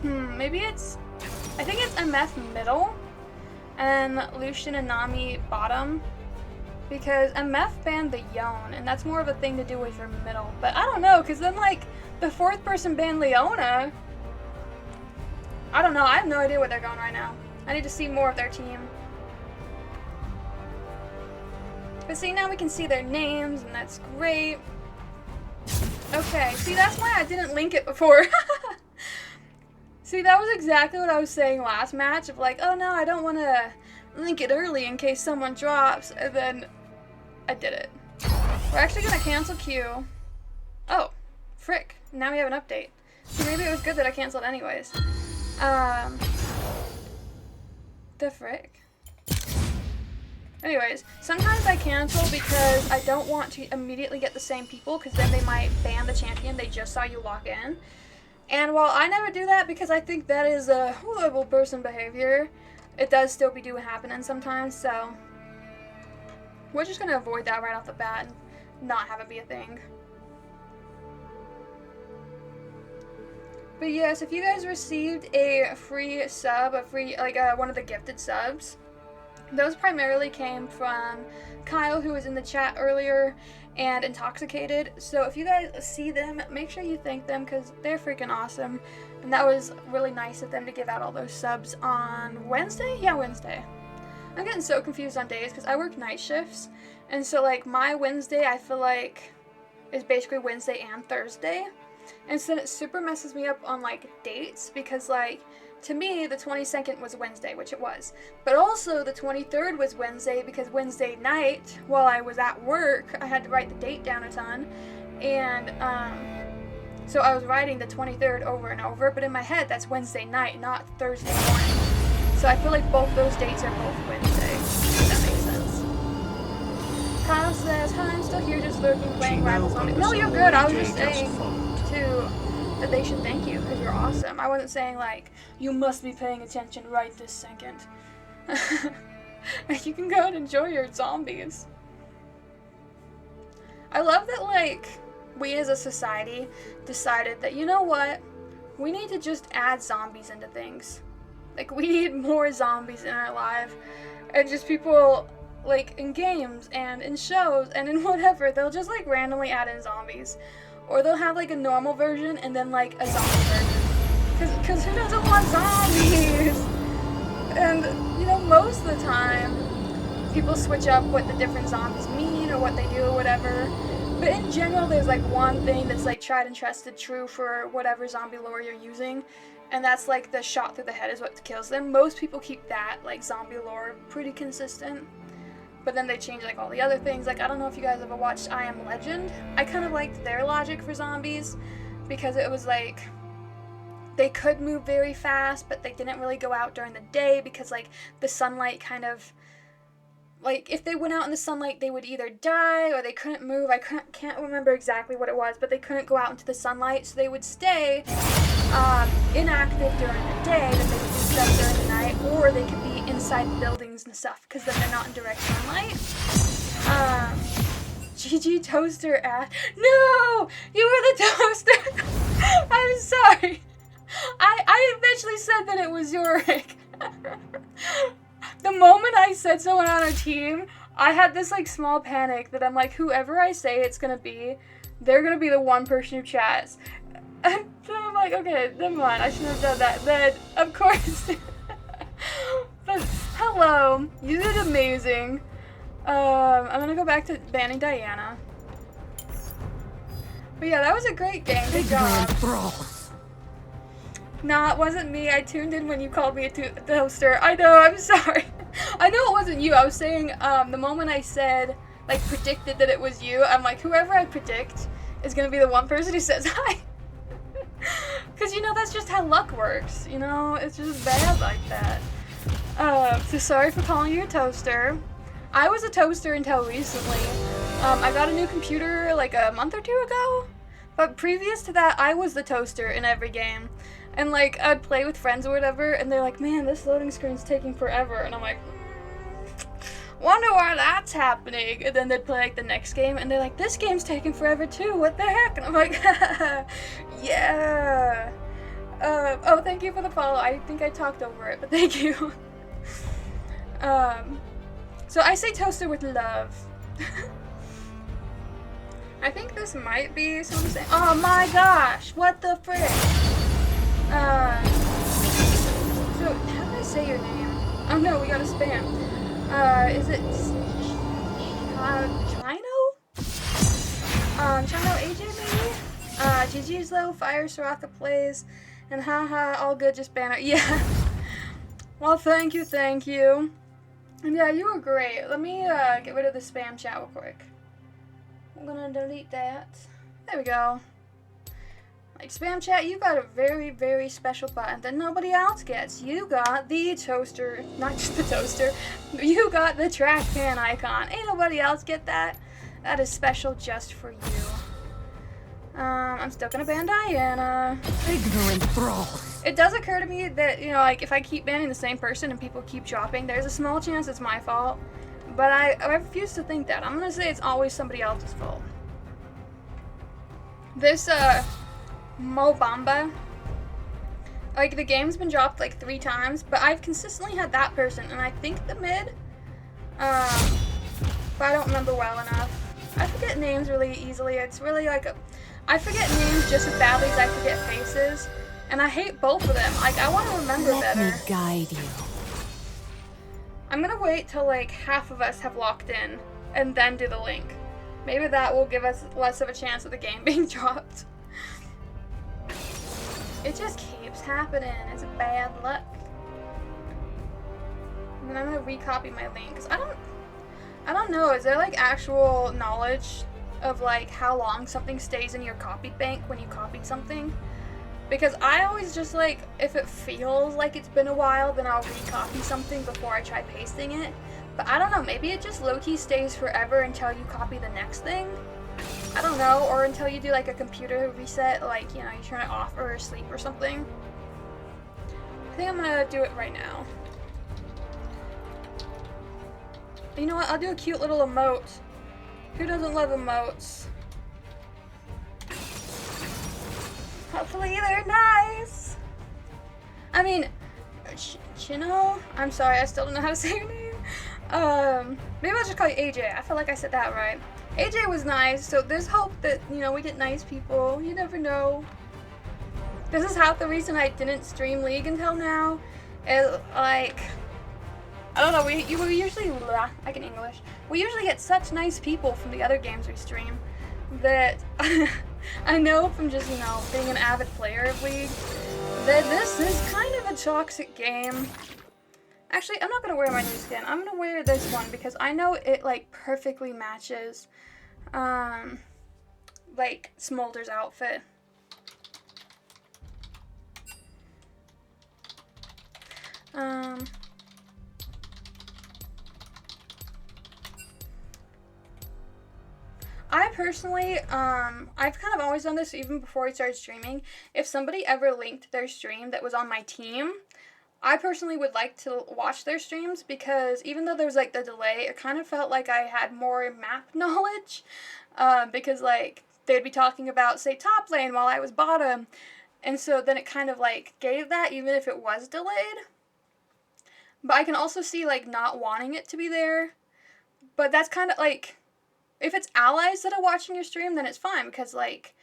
Maybe it's... I think it's MF middle, and Lucian and Nami bottom. Because MF banned the Yone, and that's more of a thing to do with your middle. But I don't know, because then, like, the fourth person banned Leona. I don't know, I have no idea where they're going right now. I need to see more of their team. But see, now we can see their names, and that's great. Okay, see, that's why I didn't link it before. See, that was exactly what I was saying last match, of like, oh no, I don't want to link it early in case someone drops, and then I did it. We're actually going to cancel queue. Oh, frick. Now we have an update. So maybe it was good that I canceled anyways. The frick. Anyways, sometimes I cancel because I don't want to immediately get the same people, because then they might ban the champion they just saw you lock in. And while I never do that because I think that is a horrible person behavior, it does still be happening sometimes, so we're just gonna avoid that right off the bat and not have it be a thing. But yes, if you guys received a free sub, one of the gifted subs, those primarily came from Kyle, who was in the chat earlier, and Intoxicated. So if you guys see them, make sure you thank them because they're freaking awesome. And that was really nice of them to give out all those subs on Wednesday? Yeah, Wednesday. I'm getting so confused on days because I work night shifts. And so, like, my Wednesday, I feel like, is basically Wednesday and Thursday. And so it super messes me up on, like, dates because, like, to me, the 22nd was Wednesday, which it was. But also, the 23rd was Wednesday because Wednesday night, while I was at work, I had to write the date down a ton. And, so I was writing the 23rd over and over, but in my head, that's Wednesday night, not Thursday morning. So I feel like both those dates are both Wednesday, if that makes sense. Kyle says, hi, I'm still here just lurking, playing Rivals on it. No, you're good. I was just saying, too, that they should thank you, because you're awesome. I wasn't saying, like, you must be paying attention right this second. You can go and enjoy your zombies. I love that, like, we as a society decided that, you know what, we need to just add zombies into things. Like, we need more zombies in our life, and just people, like, in games, and in shows, and in whatever, they'll just, like, randomly add in zombies. Or they'll have, like, a normal version, and then, like, a zombie version. Because who doesn't want zombies? And, you know, most of the time, people switch up what the different zombies mean, or what they do, or whatever. But in general, there's, like, one thing that's, like, tried and trusted true for whatever zombie lore you're using. And that's, like, the shot through the head is what kills them. Most people keep that, like, zombie lore pretty consistent. But then they change, like, all the other things. Like, I don't know if you guys ever watched I Am Legend. I kind of liked their logic for zombies. Because it was, like, they could move very fast, but they didn't really go out during the day. Because, like, the sunlight kind of... Like, if they went out in the sunlight, they would either die or they couldn't move. I can't remember exactly what it was, but they couldn't go out into the sunlight, so they would stay inactive during the day, then they would do stuff during the night, or they could be inside buildings and stuff, because then they're not in direct sunlight. GG Toaster asked, no! You were the toaster! I'm sorry. I eventually said that it was Yorick. The moment I said someone on our team, I had this, like, small panic that I'm like, whoever I say it's gonna be, they're gonna be the one person who chats. And so I'm like, okay, never mind, I shouldn't have done that. Then, of course. But, hello, you did amazing. I'm gonna go back to banning Diana. But yeah, that was a great game, good job. Nah, it wasn't me. I tuned in when you called me a toaster. I know, I'm sorry. I know it wasn't you. I was saying, the moment I said, like, predicted that it was you, I'm like, whoever I predict is gonna be the one person who says hi. Because, you know, that's just how luck works, you know? It's just bad like that. So sorry for calling you a toaster. I was a toaster until recently. I got a new computer, like, a month or two ago. But previous to that, I was the toaster in every game. And, like, I'd play with friends or whatever, and they're like, man, this loading screen's taking forever. And I'm like, wonder why that's happening. And then they'd play, like, the next game, and they're like, this game's taking forever, too. What the heck? And I'm like, yeah. Oh, thank you for the follow. I think I talked over it, but thank you. So I say toaster with love. I think this might be someone saying, oh my gosh, what the frick? So, how do I say your name? Oh no, we got a spam. Is it Chino? Chino AJ maybe? GG's though, Fire Soraka plays, and haha, all good, just banner. Yeah. Well, thank you. And yeah, you were great. Let me get rid of the spam chat real quick. I'm gonna delete that. There we go. Like, spam chat, you got a very, very special button that nobody else gets. You got the toaster, not just the toaster, you got the trash can icon. Ain't nobody else get that. That is special just for you. I'm still gonna ban Diana. Ignorant thralls. It does occur to me that, you know, like, if I keep banning the same person and people keep dropping, there's a small chance it's my fault. But I refuse to think that. I'm gonna say it's always somebody else's fault. This, Mobamba, like, the game's been dropped like 3 times, but I've consistently had that person, and I think the mid, but I don't remember well enough. I forget names really easily. It's really like I forget names just as badly as I forget faces, and I hate both of them. Like, I want to remember better. Let me guide you. I'm gonna wait till like half of us have locked in, and then do the link. Maybe that will give us less of a chance of the game being dropped. It just keeps keeps happening. It's bad luck. And then I'm gonna recopy my link, 'cause I don't know, is there like actual knowledge of like how long something stays in your copy bank when you copied something? Because I always just like, if it feels like it's been a while, then I'll recopy something before I try pasting it. But I don't know, maybe it just low-key stays forever until you copy the next thing. I don't know, or until you do like a computer reset, like, you know, you turn it off or sleep or something. I think I'm gonna do it right now. You know what, I'll do a cute little emote. Who doesn't love emotes? Hopefully they're nice. I mean, Chino? I'm sorry, I still don't know how to say your name. Maybe I'll just call you AJ. I feel like I said that right. AJ was nice, so there's hope that, you know, we get nice people. You never know. This is half the reason I didn't stream League until now. Is like, I don't know, we usually, I can English. We usually get such nice people from the other games we stream that I know from just, you know, being an avid player of League that this is kind of a toxic game. Actually, I'm not going to wear my new skin. I'm going to wear this one because I know it, like, perfectly matches, like, Smolder's outfit. I personally, I've kind of always done this even before I started streaming. If somebody ever linked their stream that was on my team, I personally would like to watch their streams because even though there's like the delay, it kind of felt like I had more map knowledge, because like they'd be talking about, say, top lane while I was bottom, and so then it kind of like gave that even if it was delayed. But I can also see like not wanting it to be there, but that's kind of like, if it's allies that are watching your stream, then it's fine because like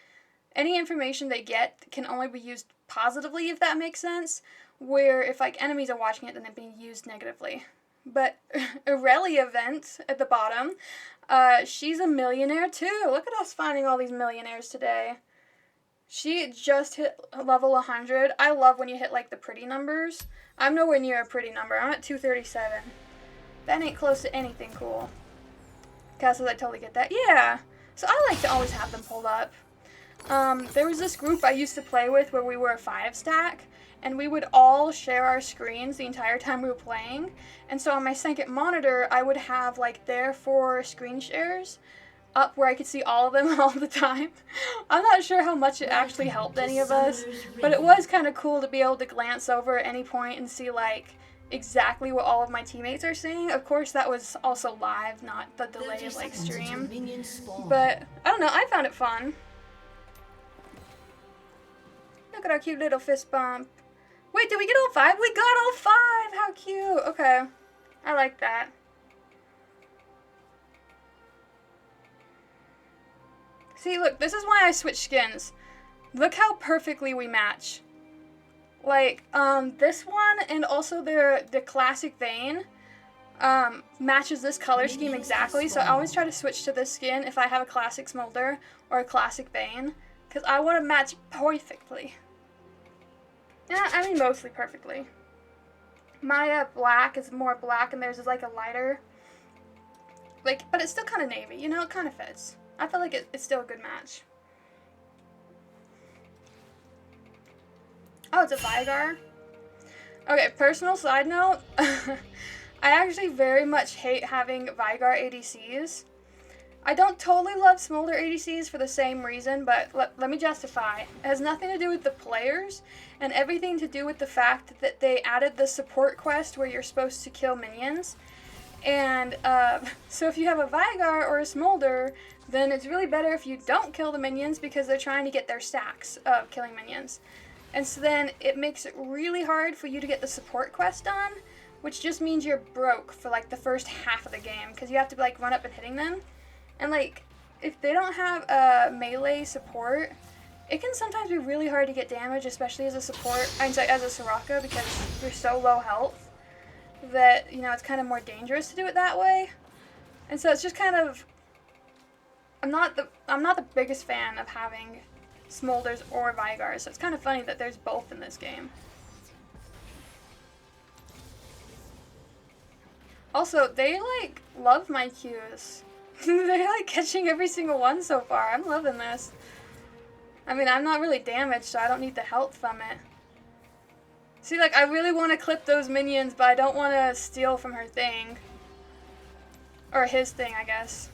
any information they get can only be used positively, if that makes sense. Where if like enemies are watching it, then they're being used negatively. But Aurelia event at the bottom, she's a millionaire too. Look at us finding all these millionaires today. She just hit level 100. I love when you hit like the pretty numbers. I'm nowhere near a pretty number. I'm at 237. That ain't close to anything cool. Cassie, I totally get that. Yeah. So I like to always have them pulled up. There was this group I used to play with where we were a 5-stack, and we would all share our screens the entire time we were playing. And so on my second monitor, I would have like their 4 screen shares up where I could see all of them all the time. I'm not sure how much it actually helped any of us, but it was kind of cool to be able to glance over at any point and see like exactly what all of my teammates are seeing. Of course, that was also live, not the delayed like stream. But I don't know, I found it fun. Look at our cute little fist bump. Wait, did we get all 5? We got all 5! How cute! Okay. I like that. See, look, this is why I switch skins. Look how perfectly we match. Like, this one and also the classic Vayne matches this color scheme exactly, so I always try to switch to this skin if I have a classic Smolder or a classic Vayne, because I want to match perfectly. Yeah, I mean mostly perfectly. My black is more black and theirs is like a lighter. Like, but it's still kind of navy, you know, it kind of fits. I feel like it's still a good match. Oh, it's a Vigar? Okay, personal side note. I actually very much hate having Vigar ADCs. I don't totally love Smolder ADCs for the same reason, but let me justify. It has nothing to do with the players, and everything to do with the fact that they added the support quest where you're supposed to kill minions. And, so if you have a Vigar or a Smolder, then it's really better if you don't kill the minions because they're trying to get their stacks of killing minions. And so then it makes it really hard for you to get the support quest done, which just means you're broke for like the first half of the game because you have to like run up and hitting them. And like, if they don't have a melee support, it can sometimes be really hard to get damage, especially as a support, as a Soraka, because you're so low health that, you know, it's kind of more dangerous to do it that way. And so it's just kind of, I'm not the biggest fan of having Smolders or Vigars. So it's kind of funny that there's both in this game. Also, they like love my Qs. They're like catching every single one so far. I'm loving this. I mean, I'm not really damaged, so I don't need the health from it. See, like, I really want to clip those minions, but I don't want to steal from her thing. Or his thing, I guess.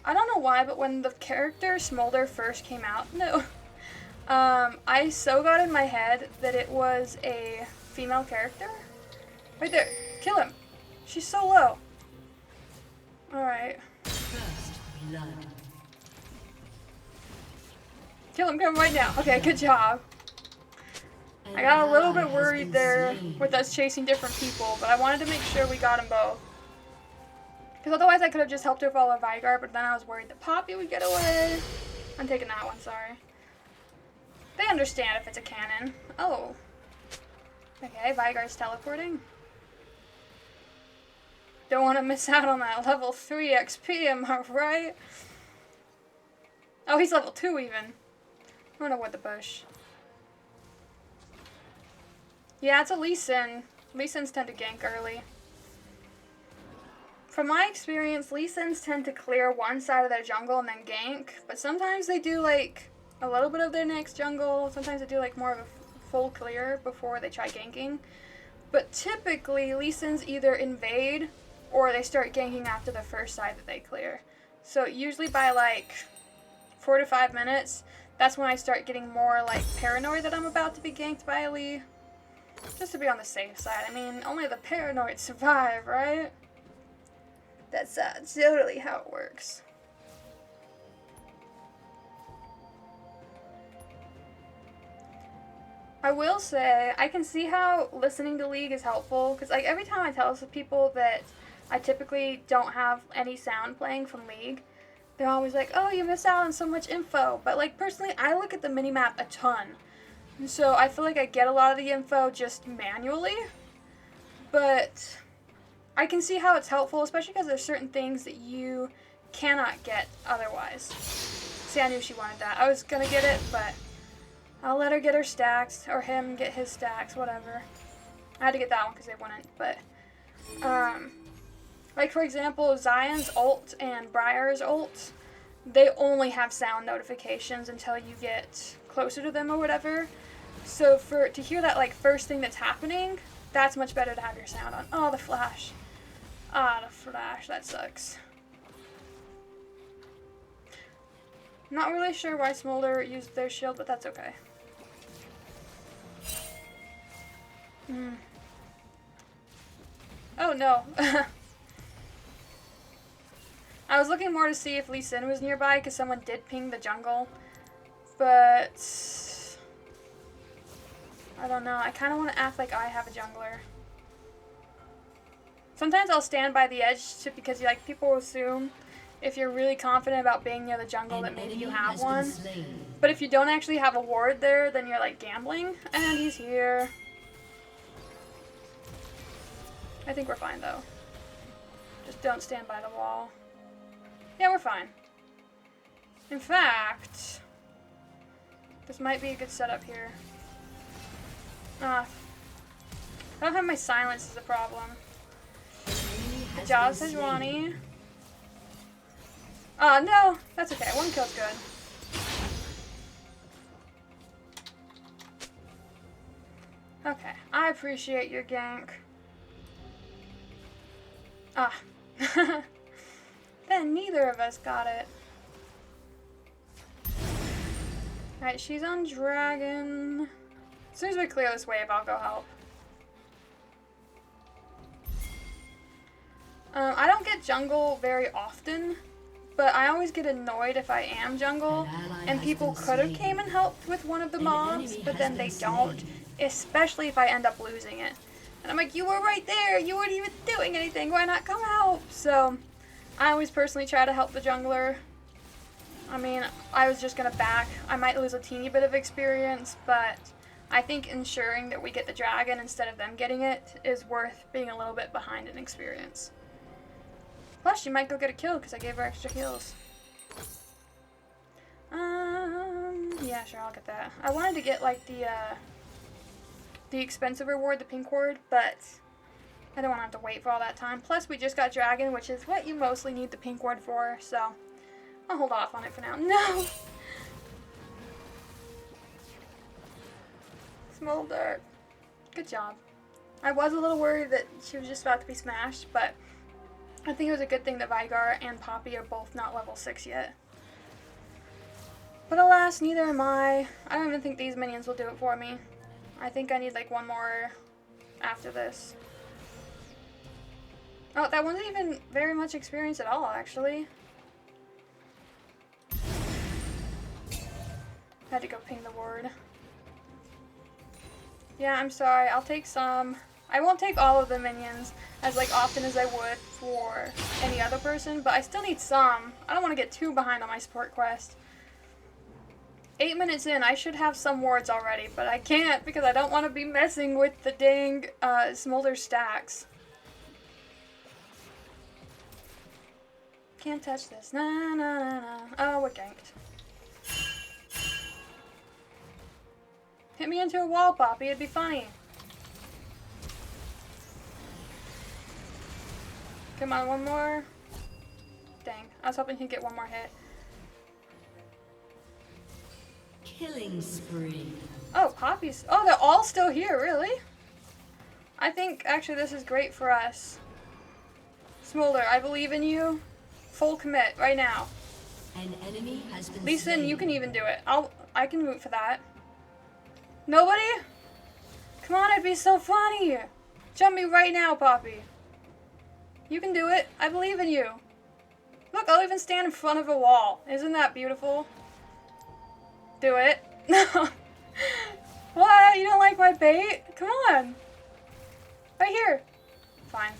I don't know why, but when the character Smolder first came out, I so got in my head that it was a female character. Right there. Kill him. She's so low. Alright. First blood. Kill him right now. Okay, good job. I got a little bit worried there with us chasing different people, but I wanted to make sure we got them both. Because otherwise I could have just helped her follow Vigar, but then I was worried that Poppy would get away. I'm taking that one, sorry. They understand if it's a cannon. Oh. Okay, Vigar's teleporting. Don't want to miss out on that level 3 XP, am I right? Oh, he's level 2 even. Run away the bush. Yeah, it's a Lee Sin. Lee Sins tend to gank early. From my experience, Lee Sins tend to clear one side of their jungle and then gank. But sometimes they do like a little bit of their next jungle. Sometimes they do like more of a full clear before they try ganking. But typically, Lee Sins either invade or they start ganking after the first side that they clear. So usually by like 4 to 5 minutes, that's when I start getting more like paranoid that I'm about to be ganked by a Lee. Just to be on the safe side. I mean, only the paranoid survive, right? That's totally how it works. I will say, I can see how listening to League is helpful, because like every time I tell people that I typically don't have any sound playing from League, they're always like, oh, you miss out on so much info. But like personally, I look at the minimap a ton. And so I feel like I get a lot of the info just manually. But I can see how it's helpful, especially because there's certain things that you cannot get otherwise. See, I knew she wanted that. I was going to get it, but I'll let her get her stacks, or him get his stacks, whatever. I had to get that one because they wouldn't, but like for example, Zion's ult and Briar's ult, they only have sound notifications until you get closer to them or whatever. So to hear that like first thing that's happening, that's much better to have your sound on. Oh, the flash. Ah, the flash, that sucks. Not really sure why Smolder used their shield, but that's okay. Oh no. I was looking more to see if Lee Sin was nearby because someone did ping the jungle. But I don't know. I kind of want to act like I have a jungler. Sometimes I'll stand by the edge because like people assume if you're really confident about being near the jungle that maybe you have one. But if you don't actually have a ward there, then you're like gambling. And he's here. I think we're fine though. Just don't stand by the wall. Yeah, we're fine. In fact, this might be a good setup here. I don't have my silence is a problem. Good job, Sejuani. No, that's okay. One kill's good. Okay, I appreciate your gank. Then neither of us got it. Alright, she's on dragon. As soon as we clear this wave, I'll go help. I don't get jungle very often, but I always get annoyed if I am jungle, and people could have came and helped with one of the mobs, but then they don't, especially if I end up losing it. And I'm like, you were right there, you weren't even doing anything, why not come help? So, I always personally try to help the jungler. I mean, I was just gonna back. I might lose a teeny bit of experience, but I think ensuring that we get the dragon instead of them getting it is worth being a little bit behind in experience. Plus, she might go get a kill because I gave her extra heals. Yeah, sure, I'll get that. I wanted to get like the expensive reward, the pink ward, but I don't want to have to wait for all that time. Plus, we just got dragon, which is what you mostly need the pink ward for, so I'll hold off on it for now. No! Smolder. Good job. I was a little worried that she was just about to be smashed, but I think it was a good thing that Vigar and Poppy are both not level 6 yet. But alas, neither am I. I don't even think these minions will do it for me. I think I need like one more after this. Oh, that wasn't even very much experience at all, actually. Had to go ping the ward. Yeah, I'm sorry. I'll take some. I won't take all of the minions as like often as I would for any other person, but I still need some. I don't want to get too behind on my support quest. 8 minutes in, I should have some wards already, but I can't because I don't want to be messing with the dang smolder stacks. Can't touch this. Nah, nah, nah, nah. Oh, we're ganked. Hit me into a wall, Poppy. It'd be funny. Come on, one more. Dang. I was hoping he'd get one more hit. Killing spree. Oh, Poppy's... Oh, they're all still here, really? I think, actually, this is great for us. Smolder, I believe in you. Full commit, right now. An enemy has been Lee Sin, slain. you can even do it. I can root for that. Nobody? Come on, it'd be so funny. Jump me right now, Poppy. You can do it. I believe in you. Look, I'll even stand in front of a wall. Isn't that beautiful? Do it. What? You don't like my bait? Come on. Right here. Fine.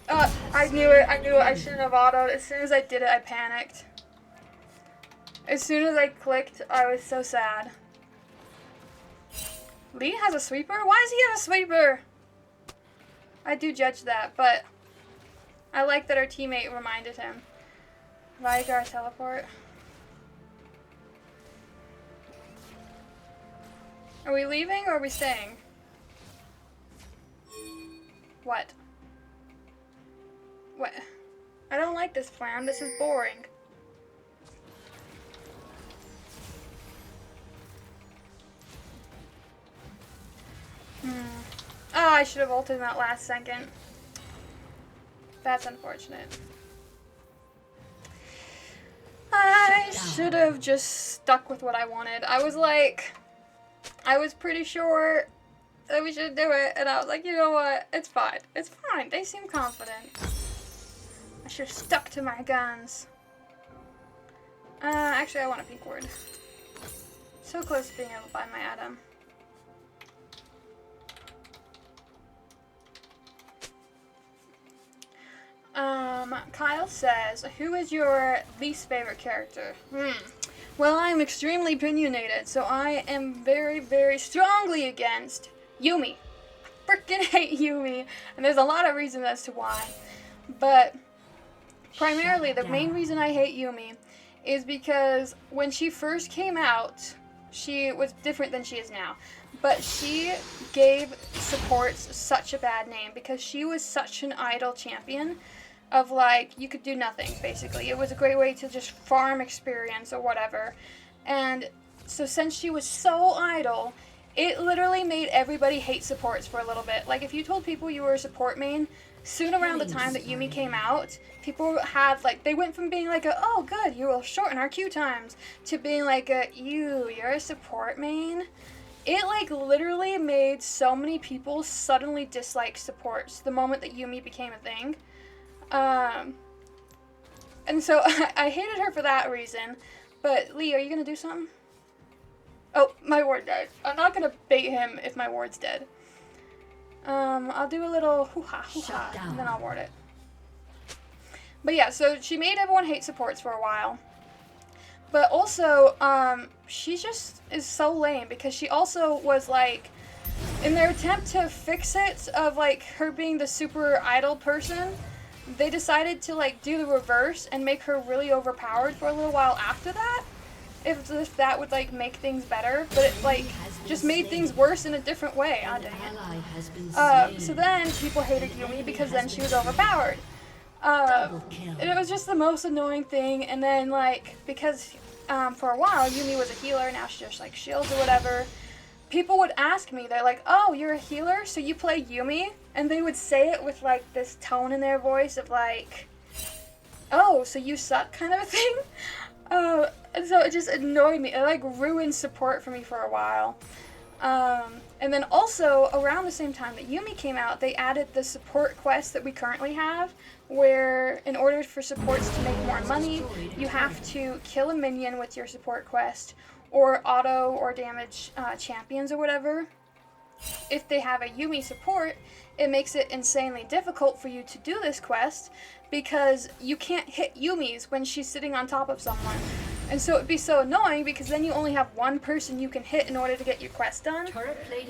I knew it. I knew it. I shouldn't have autoed. As soon as I did it, I panicked. As soon as I clicked, I was so sad. Lee has a sweeper? Why does he have a sweeper? I do judge that, but I like that our teammate reminded him. Vigar teleport. Are we leaving or are we staying? What? What? I don't like this plan. This is boring. Oh, I should have ulted in that last second. That's unfortunate. I should have just stuck with what I wanted. I was pretty sure that we should do it, and I was like, you know what? It's fine. It's fine. They seem confident. I should have stuck to my guns. Actually, I want a pink word. So close to being able to buy my item. Kyle says, who is your least favorite character? Well, I'm extremely opinionated, so I am very, very strongly against Yuumi. I freaking hate Yuumi, and there's a lot of reasons as to why. But primarily, the main reason I hate Yuumi is because when she first came out, she was different than she is now. But she gave supports such a bad name because she was such an idle champion of like, you could do nothing, basically. It was a great way to just farm experience or whatever. And so since she was so idle, it literally made everybody hate supports for a little bit. Like, if you told people you were a support main, soon around the time that Yuumi came out, people had, like, they went from being like, oh, good, you will shorten our queue times, to being like, you're a support main? It, like, literally made so many people suddenly dislike supports the moment that Yuumi became a thing. And so I hated her for that reason. But, Lee, are you gonna do something? Oh, my ward died. I'm not gonna bait him if my ward's dead. I'll do a little hoo-ha, and then I'll ward it. But yeah, so she made everyone hate supports for a while. But also, she just is so lame because she also was like, in their attempt to fix it of like her being the super idle person, they decided to like do the reverse and make her really overpowered for a little while after that. If that would like make things better, but it like just made things worse in a different way. Ah, dang it. So then people hated Yumi because then she was overpowered. And it was just the most annoying thing. And then like because for a while Yumi was a healer, now she just like shields or whatever. People would ask me, they're like, "Oh, you're a healer, so you play Yumi?" And they would say it with like this tone in their voice of like, "Oh, so you suck," kind of a thing. And so it just annoyed me. It like ruined support for me for a while. And then also around the same time that Yumi came out, they added the support quest that we currently have, where in order for supports to make more money, you have to kill a minion with your support quest, or auto or damage champions or whatever. If they have a Yumi support, it makes it insanely difficult for you to do this quest because you can't hit Yumi's when she's sitting on top of someone. And so it'd be so annoying because then you only have one person you can hit in order to get your quest done.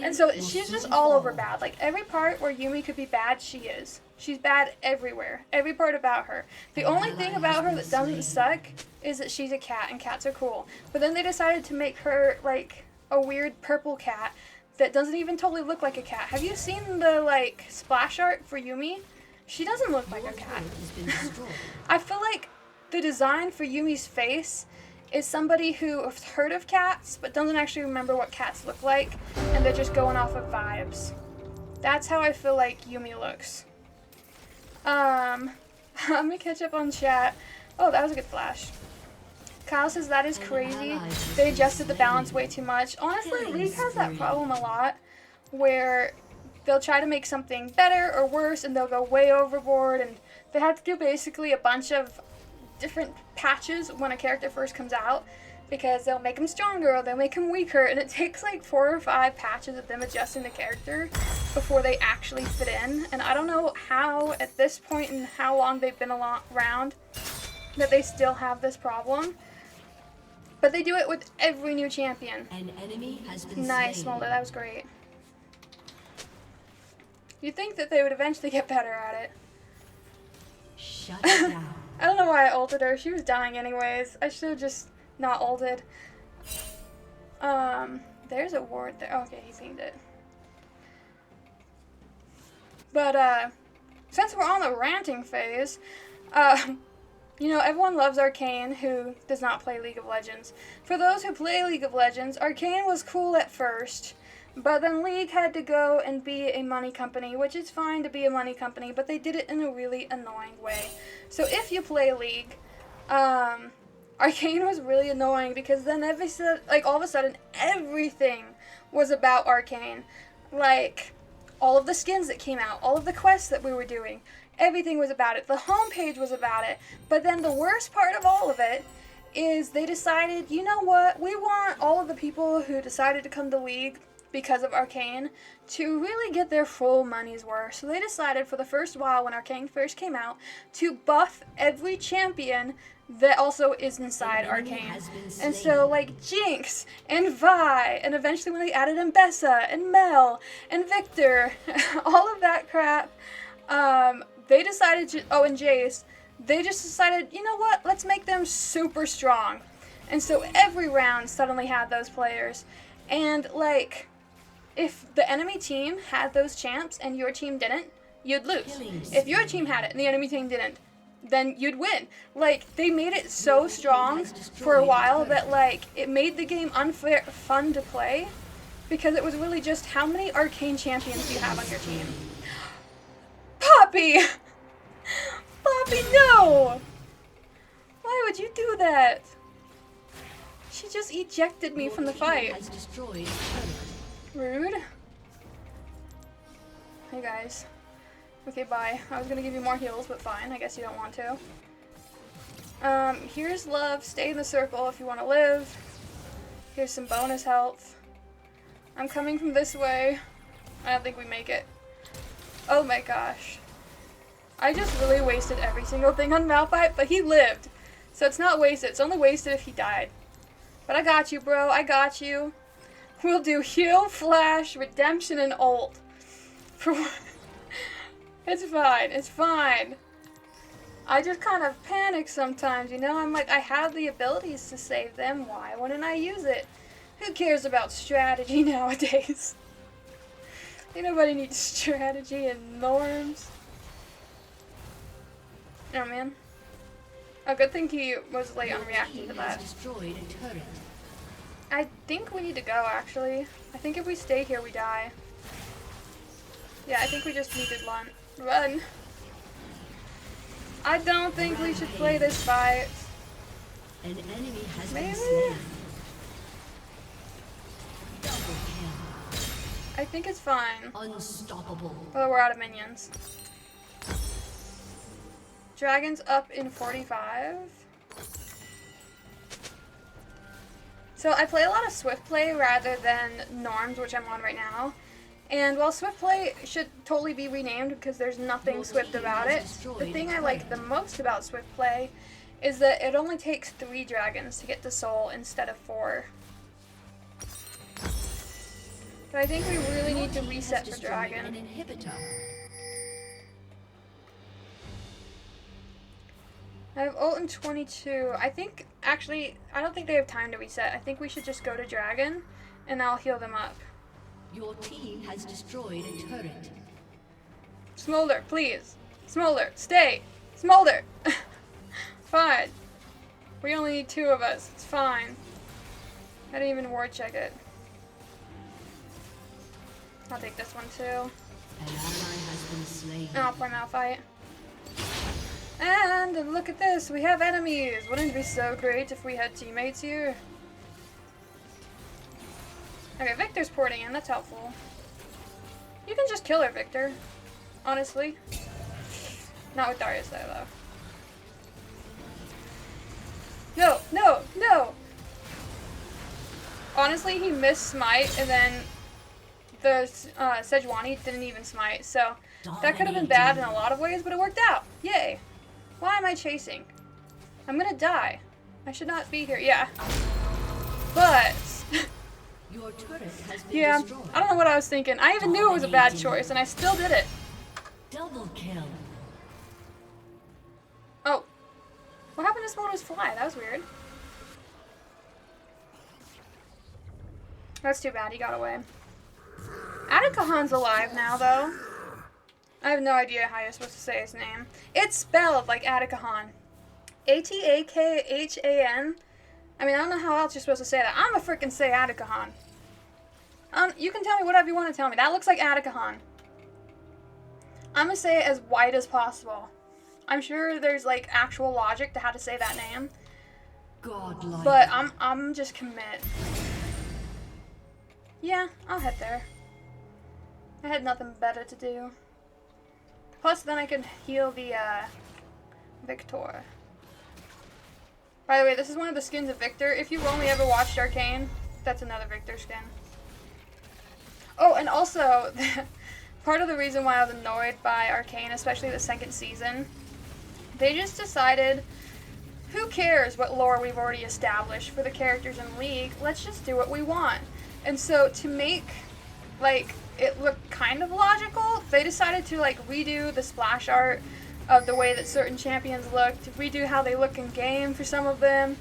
And so she's just all over bad. Like every part where Yumi could be bad, she is. She's bad everywhere. Every part about her. The only thing about her that doesn't suck is that she's a cat, and cats are cool. But then they decided to make her like a weird purple cat that doesn't even totally look like a cat. Have you seen the like splash art for Yumi? She doesn't look like a cat. I feel like the design for Yumi's face is somebody who has heard of cats but doesn't actually remember what cats look like, and they're just going off of vibes. That's how I feel like Yumi looks. Let me catch up on chat. Oh, that was a good flash. Kyle says that is crazy. They adjusted the balance way too much. Honestly, League has that problem a lot, where they'll try to make something better or worse, and they'll go way overboard, and they have to do basically a bunch of different patches when a character first comes out, because they'll make him stronger or they'll make him weaker, and it takes like 4 or 5 patches of them adjusting the character before they actually fit in. And I don't know how at this point and how long they've been around that they still have this problem, but they do it with every new champion. An enemy has been Nice, slain. Mulder, that was great. You'd think that they would eventually get better at it. Shut down. I don't know why I ulted her. She was dying anyways. I should have just not ulted. There's a ward there. Okay, he pinged it. But, since we're on the ranting phase, you know, everyone loves Arcane who does not play League of Legends. For those who play League of Legends, Arcane was cool at first, but then League had to go and be a money company, which is fine to be a money company, but they did it in a really annoying way. So if you play League, Arcane was really annoying because then all of a sudden everything was about Arcane. Like, all of the skins that came out, all of the quests that we were doing, everything was about it. The homepage was about it. But then the worst part of all of it is they decided, you know what, we want all of the people who decided to come to League because of Arcane to really get their full money's worth. So they decided for the first while when Arcane first came out to buff every champion that also is inside Arcane. And so like Jinx and Vi, and eventually when they added Mbessa and Mel and Victor, all of that crap, they decided to, oh, and Jace, they just decided, you know what, let's make them super strong. And so every round suddenly had those players. And like, if the enemy team had those champs and your team didn't, you'd lose. If your team had it and the enemy team didn't, then you'd win. Like, they made it so strong for a while that like it made the game unfair fun to play, because it was really just how many Arcane champions do you have on your team. Poppy! Poppy, no! Why would you do that? She just ejected me from the fight. Rude. Hey guys. Okay, bye. I was gonna give you more heals, but fine. I guess you don't want to. Here's love. Stay in the circle if you want to live. Here's some bonus health. I'm coming from this way. I don't think we make it. Oh my gosh. I just really wasted every single thing on Malphite, but he lived. So it's not wasted. It's only wasted if he died. But I got you, bro. I got you. We'll do heal, flash, redemption, and ult. It's fine. It's fine. I just kind of panic sometimes, you know? I'm like, I have the abilities to save them. Why wouldn't I use it? Who cares about strategy nowadays? Ain't nobody needs strategy and norms. Oh, man. A good thing he was late on reacting to that. Destroyed a turret. I think we need to go, actually. I think if we stay here, we die. Yeah, I think we just need to run. I don't think we should play this fight. An enemy has Maybe? been slain. Double kill. I think it's fine. Unstoppable. Well, we're out of minions. Dragon's up in 45. So I play a lot of Swift Play rather than Norms, which I'm on right now. And while Swift Play should totally be renamed because there's nothing Swift about it, the thing I like the most about Swift Play is that it only takes 3 dragons to get to Soul instead of 4. But I think we really need to reset for Dragon. An inhibitor. I have ult in 22. I think, actually, I don't think they have time to reset. I think we should just go to Dragon, and I'll heal them up. Your team has destroyed a turret. Smolder, please. Smolder, stay. Smolder. Fine. We only need 2 of us. It's fine. I didn't even ward check it. I'll take this one too. An ally has been slain. And I'll play Malphite. And look at this, we have enemies. Wouldn't it be so great if we had teammates here? Okay, Victor's porting in, that's helpful. You can just kill her, Victor. Honestly. Not with Darius though. No, no, no! Honestly, he missed smite, and then the Sejuani didn't even smite, so that could have been bad in a lot of ways, but it worked out. Yay! Why am I chasing? I'm gonna die. I should not be here. Yeah. But Your turret has been yeah, destroyed. I don't know what I was thinking. I even knew it was a bad choice, and I still did it. Double kill. Oh. What happened to Smolder's fly? That was weird. That's too bad. He got away. Atakahan's alive now, though. I have no idea how you're supposed to say his name. It's spelled like Atakahan. Atakhan. I mean, I don't know how else you're supposed to say that. I'ma frickin' say Atakahan. You can tell me whatever you want to tell me. That looks like Atakahan. I'm gonna say it as white as possible. I'm sure there's like actual logic to how to say that name. Godlike. But I'm just commit. Yeah, I'll head there. I had nothing better to do. Plus, then I can heal the Victor. By the way, this is one of the skins of Victor. If you've only ever watched Arcane, that's another Victor skin. Oh, and also, part of the reason why I was annoyed by Arcane, especially the 2nd season, they just decided, who cares what lore we've already established for the characters in League? Let's just do what we want. And so, to make, like, it looked kind of logical, they decided to, like, redo the splash art of the way that certain champions looked, redo how they look in game for some of them,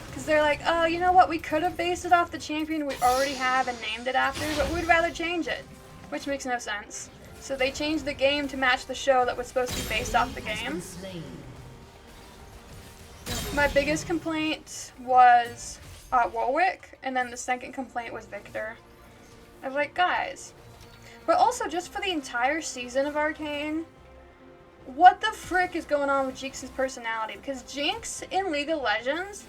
because they're like, oh, you know what, we could have based it off the champion we already have and named it after, but we'd rather change it, which makes no sense. So they changed the game to match the show that was supposed to be based off the game. My biggest complaint was Warwick, and then the second complaint was Victor. I was like, guys. But also, just for the entire season of Arcane, what the frick is going on with Jinx's personality? Because Jinx in League of Legends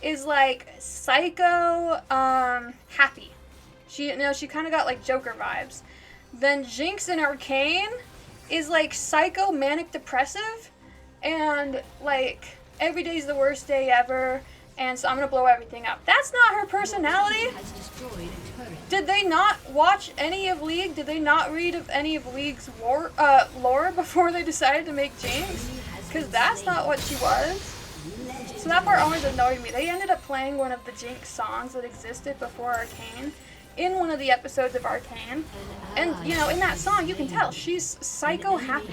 is like psycho happy. She kind of got like Joker vibes. Then Jinx in Arcane is like psycho manic depressive and like every day's the worst day ever and so I'm gonna blow everything up. That's not her personality. Did they not watch any of League? Did they not read of any of League's lore before they decided to make Jinx? Because that's not what she was. So that part always annoyed me. They ended up playing one of the Jinx songs that existed before Arcane, in one of the episodes of Arcane. And, you know, in that song, you can tell she's psycho happy.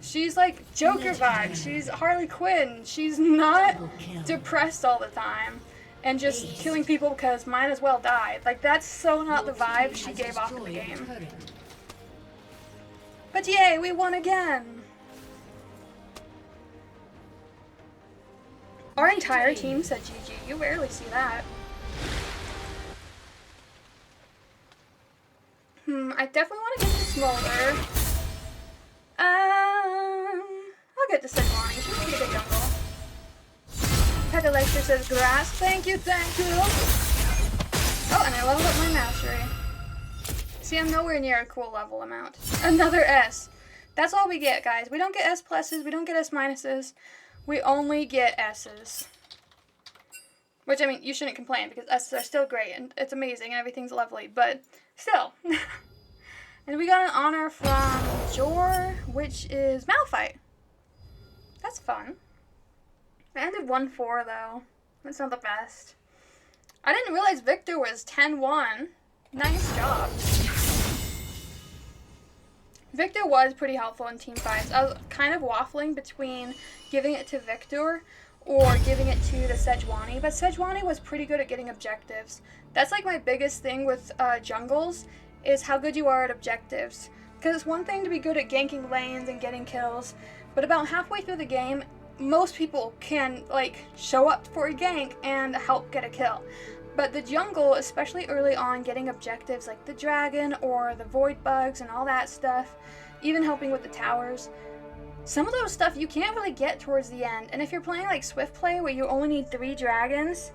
She's like Joker vibe. She's Harley Quinn. She's not depressed all the time and just killing people because might as well die. Like, that's so not the vibe she gave off in the game. But yay, we won again! Our entire team said GG. You rarely see that. I definitely want to get to Smolder. I'll get to Sedwani. She's a pretty good jungle. Pekka Lecter says grass. Thank you, thank you! Oh, and I leveled up my mastery. See, I'm nowhere near a cool level amount. Another S. That's all we get, guys. We don't get S pluses, we don't get S minuses. We only get S's. Which, I mean, you shouldn't complain because S's are still great and it's amazing and everything's lovely, but still. And we got an honor from Jor, which is Malphite. That's fun. I ended 1-4 though. That's not the best. I didn't realize Victor was 10-1. Nice job. Victor was pretty helpful in team fights. I was kind of waffling between giving it to Victor or giving it to the Sejuani, but Sejuani was pretty good at getting objectives. That's like my biggest thing with jungles, is how good you are at objectives. Because it's one thing to be good at ganking lanes and getting kills, but about halfway through the game, most people can like show up for a gank and help get a kill. But the jungle, especially early on, getting objectives like the dragon or the void bugs and all that stuff, even helping with the towers, some of those stuff you can't really get towards the end. And if you're playing like Swift play where you only need 3 dragons,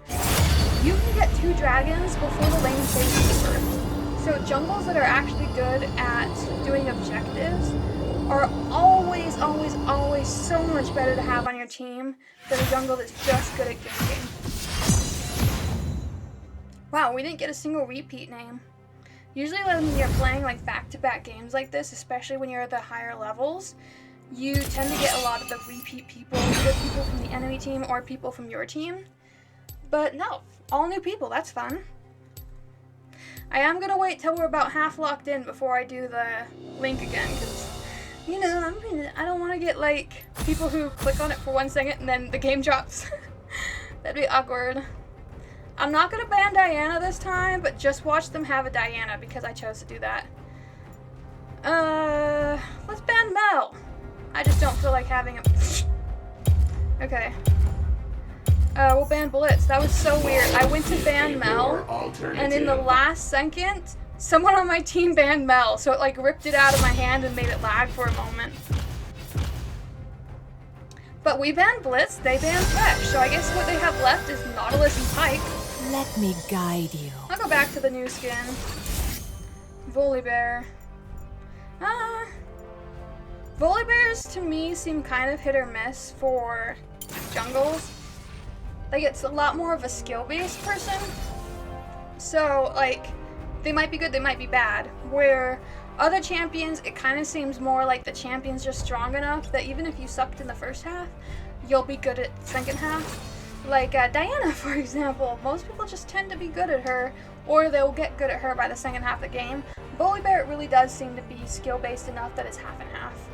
you can get 2 dragons before the lane stays first. So jungles that are actually good at doing objectives are always, always, always so much better to have on your team than a jungle that's just good at ganking. Wow, we didn't get a single repeat name. Usually when you're playing like back-to-back games like this, especially when you're at the higher levels, you tend to get a lot of the repeat people, either people from the enemy team or people from your team. But no, all new people, that's fun. I am gonna wait till we're about half locked in before I do the link again, because, you know, I don't want to get like people who click on it for 1 second and then the game drops. That'd be awkward. I'm not gonna ban Diana this time, but just watch them have a Diana because I chose to do that. Let's ban Mel. I just don't feel like having a... Okay. We'll ban Blitz. That was so weird. I went to ban Mel, and in the last second, someone on my team banned Mel, so it like ripped it out of my hand and made it lag for a moment. But we banned Blitz, they banned Thresh, so I guess what they have left is Nautilus and Pike. Let me guide you. I'll go back to the new skin. Volibear. Volibears to me seem kind of hit or miss for jungles. Like, it's a lot more of a skill-based person. So, like, they might be good, they might be bad. Where other champions, it kind of seems more like the champion's just strong enough that even if you sucked in the first half, you'll be good at the second half. Like Diana, for example, most people just tend to be good at her, or they'll get good at her by the second half of the game. Volibear, it really does seem to be skill-based enough that it's half and half.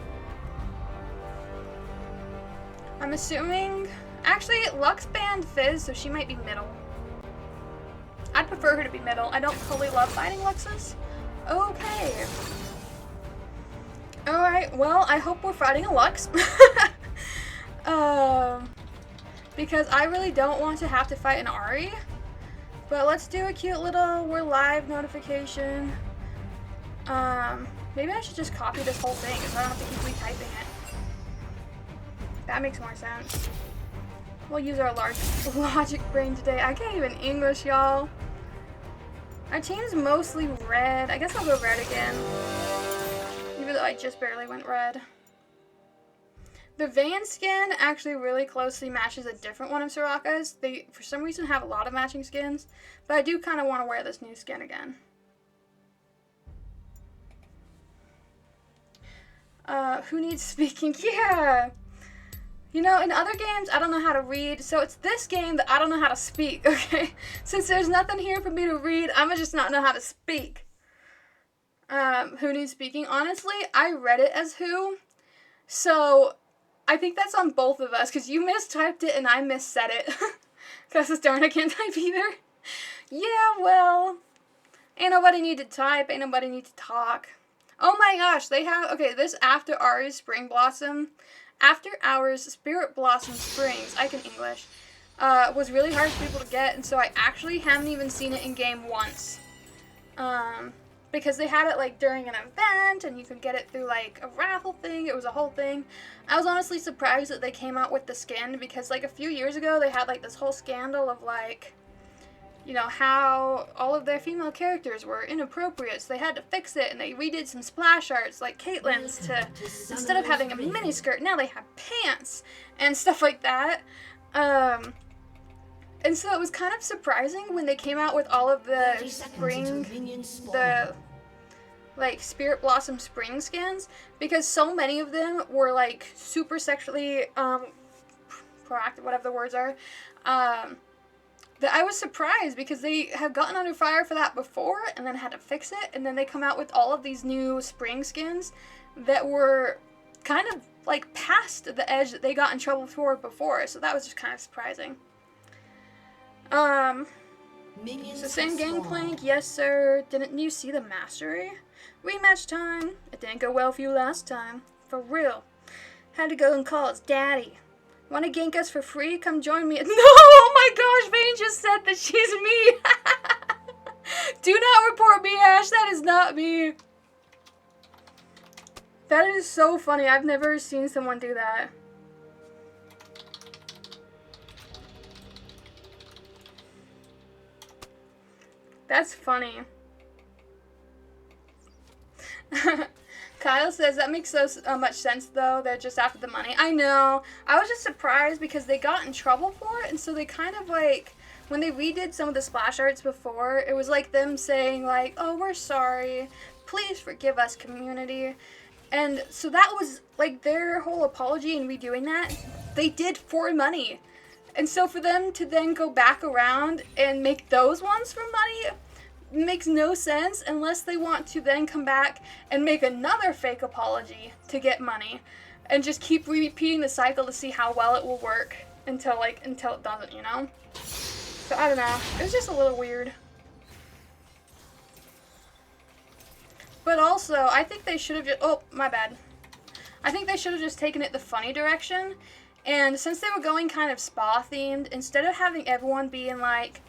I'm assuming... Actually, Lux banned Fizz, so she might be middle. I'd prefer her to be middle. I don't fully love fighting Luxes. Okay. Alright, well, I hope we're fighting a Lux. Because I really don't want to have to fight an Ahri. But let's do a cute little we're live notification. Maybe I should just copy this whole thing so I don't have to keep retyping it. That makes more sense. We'll use our large logic brain today. I can't even English, y'all. Our team's mostly red. I guess I'll go red again. Even though I just barely went red. The Vayne skin actually really closely matches a different one of Soraka's. They, for some reason, have a lot of matching skins. But I do kind of want to wear this new skin again. Who needs speaking? Yeah! You know, in other games, I don't know how to read, so it's this game that I don't know how to speak, okay? Since there's nothing here for me to read, I'm gonna just not know how to speak. Who needs speaking? Honestly, I read it as who, so I think that's on both of us, because you mistyped it and I missaid it. Because darn, I can't type either. Yeah, well, ain't nobody need to type, ain't nobody need to talk. Oh my gosh, they have, okay, this After Hours Spring Blossom, After Hours Spirit Blossom Springs, I can English, was really hard for people to get, and so I actually haven't even seen it in game once. Because they had it like during an event, and you could get it through like a raffle thing, it was a whole thing. I was honestly surprised that they came out with the skin, because like a few years ago they had like this whole scandal of like, you know, how all of their female characters were inappropriate, so they had to fix it, and they redid some splash arts, like Caitlyn's, to instead of having a miniskirt, now they have pants, and stuff like that. And so it was kind of surprising when they came out with all of the like, Spirit Blossom Spring skins, because so many of them were, like, super sexually, proactive, whatever the words are, that I was surprised, because they have gotten under fire for that before, and then had to fix it, and then they come out with all of these new spring skins that were kind of, like, past the edge that they got in trouble for before, so that was just kind of surprising. So same Gangplank, yes sir. Didn't you see the mastery? Rematch time. It didn't go well for you last time. For real. Had to go and call his daddy. Wanna gank us for free? Come join me. No! Oh my gosh, Vane just said that she's me! Do not report me, Ash. That is not me. That is so funny. I've never seen someone do that. That's funny. Kyle says, that makes so much sense, though. They're just after the money. I know. I was just surprised because they got in trouble for it, and so they kind of, like, when they redid some of the splash arts before, it was like them saying, like, oh, we're sorry. Please forgive us, community. And so that was, like, their whole apology in redoing that. They did for money. And so for them to then go back around and make those ones for money makes no sense unless they want to then come back and make another fake apology to get money and just keep repeating the cycle to see how well it will work until it doesn't, you know? So I don't know. It was just a little weird. But also, I think they should have just, oh, my bad. I think they should have just taken it the funny direction. And since they were going kind of spa-themed, instead of having everyone be in, like,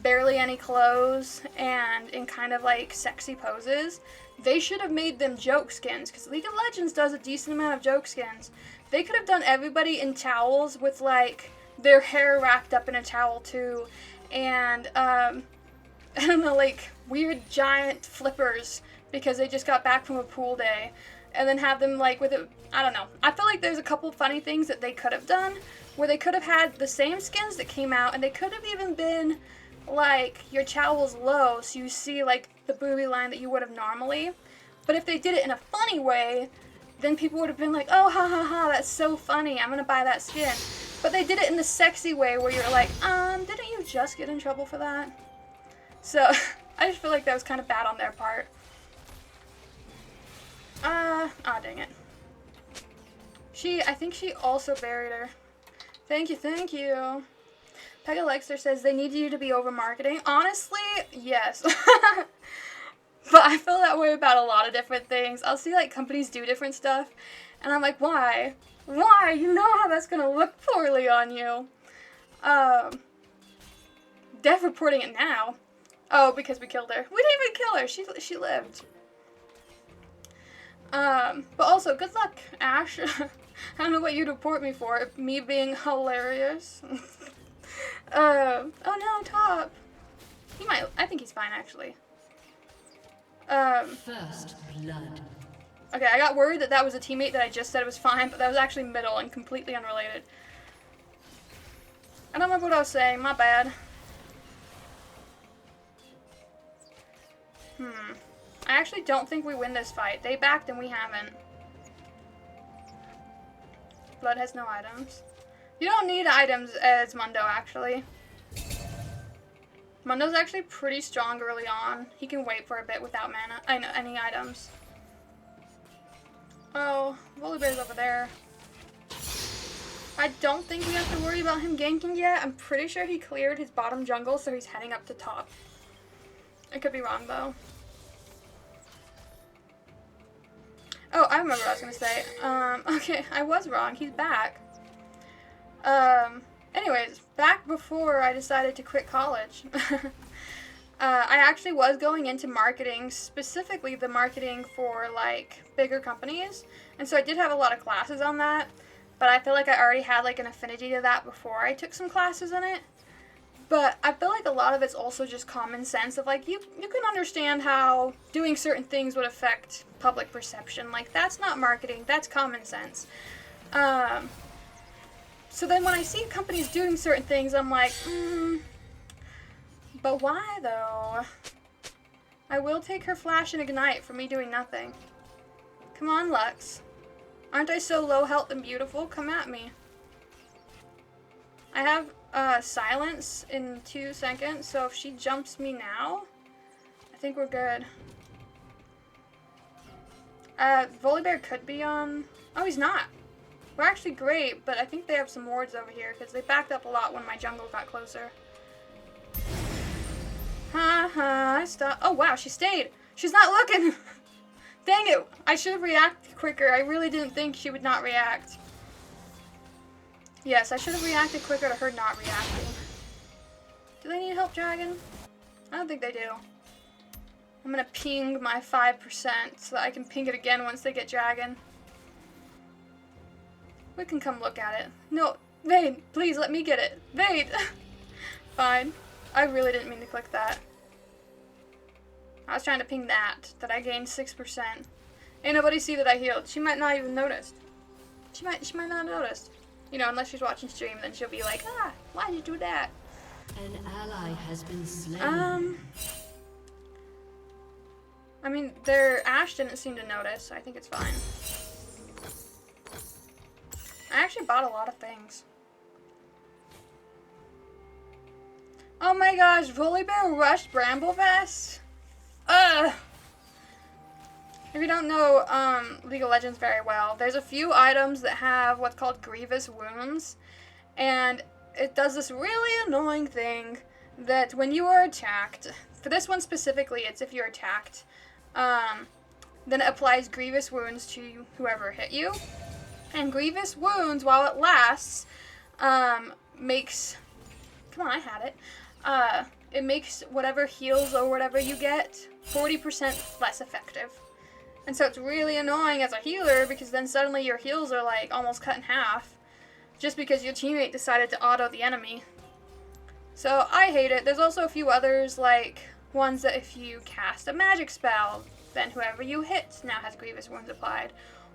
barely any clothes and in kind of, like, sexy poses, they should have made them joke skins, because League of Legends does a decent amount of joke skins. They could have done everybody in towels with, like, their hair wrapped up in a towel, too, and, I don't know, like, weird giant flippers, because they just got back from a pool day, and then have them, like, with a, I don't know. I feel like there's a couple funny things that they could have done, where they could have had the same skins that came out, and they could have even been, like, your towel's low, so you see, like, the booby line that you would have normally. But if they did it in a funny way, then people would have been like, oh, ha, ha, ha, that's so funny, I'm gonna buy that skin. But they did it in the sexy way, where you're like, didn't you just get in trouble for that? So, I just feel like that was kind of bad on their part. Dang it. I think she also buried her. Thank you, thank you. Pega Lexter says, they need you to be over marketing. Honestly, yes. But I feel that way about a lot of different things. I'll see, like, companies do different stuff, and I'm like, why? Why? You know how that's gonna look poorly on you. Dev reporting it now. Oh, because we killed her. We didn't even kill her. She lived. But also, good luck, Ash. I don't know what you'd report me for. Me being hilarious. Oh no, Top. He might, I think he's fine, actually. First blood. Okay, I got worried that that was a teammate that I just said was fine, but that was actually middle and completely unrelated. I don't remember what I was saying, my bad. I actually don't think we win this fight. They backed and we haven't. Blood has no items. You don't need items as Mundo, actually. Mundo's actually pretty strong early on. He can wait for a bit without mana, any items. Oh, Volibear's over there. I don't think we have to worry about him ganking yet. I'm pretty sure he cleared his bottom jungle, so he's heading up to top. I could be wrong, though. Oh, I remember what I was going to say. Okay, I was wrong. He's back. Anyways, back before I decided to quit college. I actually was going into marketing, specifically the marketing for, like, bigger companies. And so I did have a lot of classes on that. But I feel like I already had, like, an affinity to that before I took some classes in it. But I feel like a lot of it's also just common sense of, like, you can understand how doing certain things would affect public perception. Like, that's not marketing, that's common sense. So then when I see companies doing certain things, I'm like, but why, though? I will take her flash and ignite for me doing nothing. Come on, Lux. Aren't I so low health and beautiful? Come at me. I have silence in 2 seconds, so if she jumps me now, I think we're good. Volibear could be on... Oh, he's not. We're actually great, but I think they have some wards over here, because they backed up a lot when my jungle got closer. I stopped. Oh, wow, she stayed. She's not looking. Dang it. I should have reacted quicker. I really didn't think she would not react. Yes, I should have reacted quicker to her not reacting. Do they need help, Dragon? I don't think they do. I'm gonna ping my 5% so that I can ping it again once they get Dragon. We can come look at it. No, Vade, please let me get it. Vade! Fine. I really didn't mean to click that. I was trying to ping that I gained 6%. Ain't nobody see that I healed. She might not even notice. She might not notice. You know, unless she's watching stream, then she'll be like, ah, why'd you do that? An ally has been slain. I mean, their Ashe didn't seem to notice, so I think it's fine. I actually bought a lot of things. Oh my gosh, Volibear rushed Bramblevest? Ugh! If you don't know League of Legends very well, there's a few items that have what's called grievous wounds, and it does this really annoying thing that when you are attacked, for this one specifically, it's if you're attacked, then it applies grievous wounds to whoever hit you. And grievous wounds, while it lasts, makes... Come on, I had it. It makes whatever heals or whatever you get 40% less effective. And so it's really annoying as a healer because then suddenly your heals are like almost cut in half just because your teammate decided to auto the enemy. So I hate it. There's also a few others, like ones that if you cast a magic spell, then whoever you hit now has grievous wounds applied.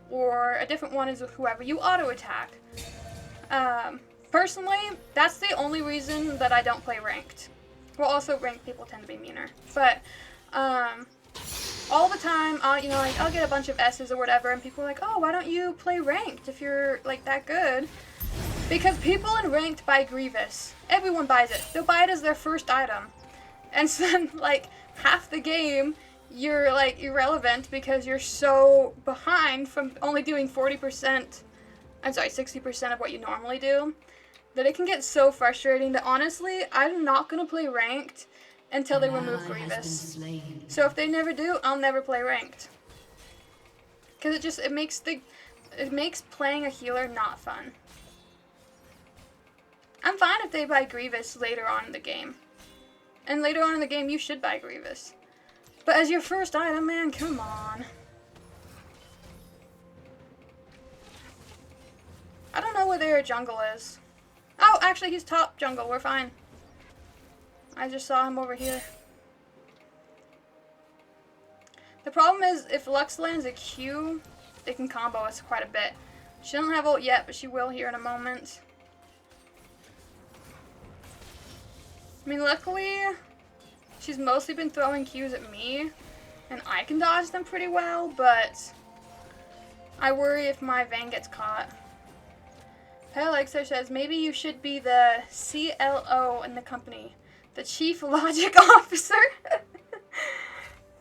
Or a different one is whoever you auto attack. Personally, that's the only reason that I don't play ranked. Well, also ranked people tend to be meaner. But all the time, you know, like I'll get a bunch of S's or whatever, and people are like, "Oh, why don't you play ranked if you're like that good?" Because people in ranked buy Grievous. Everyone buys it. They'll buy it as their first item, and so then like half the game you're like irrelevant because you're so behind from only doing 40%. I'm sorry, 60% of what you normally do. That it can get so frustrating that honestly, I'm not gonna play ranked until they remove Grievous. So if they never do, I'll never play ranked. Cause it makes playing a healer not fun. I'm fine if they buy Grievous later on in the game. And later on in the game, you should buy Grievous. But as your first item, man, come on. I don't know where their jungle is. Oh, actually, he's top jungle. We're fine. I just saw him over here. The problem is, if Lux lands a Q, they can combo us quite a bit. She doesn't have ult yet, but she will here in a moment. I mean, luckily, she's mostly been throwing Qs at me, and I can dodge them pretty well, but I worry if my Vayne gets caught. Palexer says, maybe you should be the CLO in the company. The Chief Logic Officer.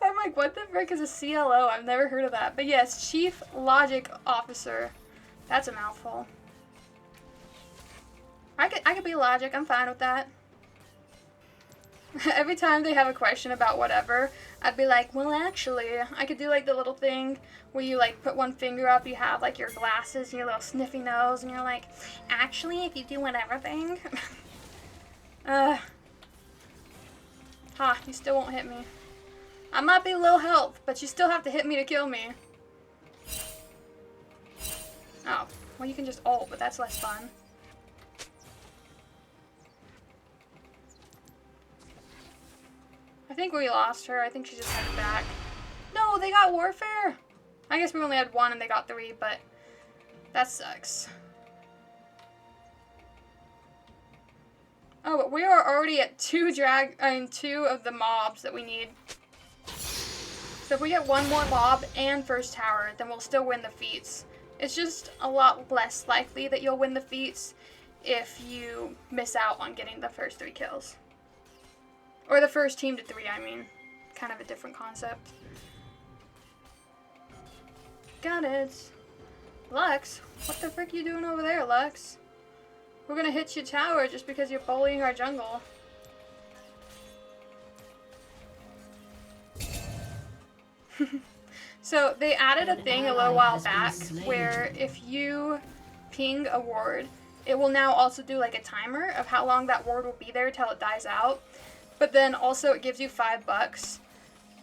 I'm like, what the frick is a CLO? I've never heard of that. But yes, Chief Logic Officer. That's a mouthful. I could be Logic. I'm fine with that. Every time they have a question about whatever, I'd be like, well, actually, I could do like the little thing where you like put one finger up, you have like your glasses and your little sniffy nose, and you're like, actually, if you do whatever thing. You still won't hit me. I might be low health, but you still have to hit me to kill me. Oh, well, you can just ult, but that's less fun. I think we lost her. I think she just headed back. No, they got Warfare! I guess we only had 1 and they got 3, but that sucks. Oh, but we are already at 2 of the mobs that we need. So if we get 1 more mob and first tower, then we'll still win the feats. It's just a lot less likely that you'll win the feats if you miss out on getting the first 3 kills. Or the first team to 3, I mean. Kind of a different concept. Got it. Lux, what the frick are you doing over there, Lux? We're gonna hit your tower just because you're bullying our jungle. So they added a thing a little while back where if you ping a ward, it will now also do like a timer of how long that ward will be there till it dies out. But then also it gives you $5.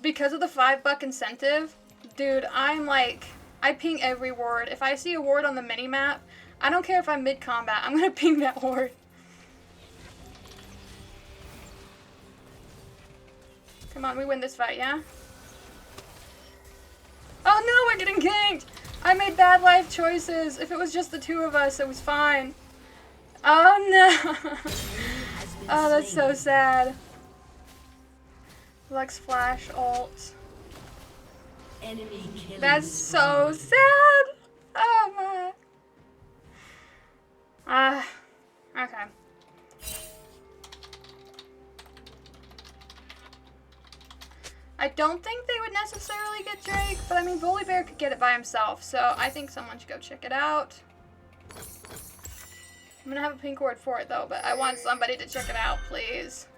Because of the $5 incentive, dude, I'm like, I ping every ward. If I see a ward on the mini-map, I don't care if I'm mid-combat, I'm gonna ping that ward. Come on, we win this fight, yeah? Oh no, we're getting ganked! I made bad life choices. If it was just the 2 of us, it was fine. Oh no! Oh, that's so sad. Lux flash ult. Enemy killing. That's so sad! Oh my. Okay. I don't think they would necessarily get Drake, but I mean, Volibear could get it by himself, so I think someone should go check it out. I'm gonna have a pink ward for it though, but I want somebody to check it out, please.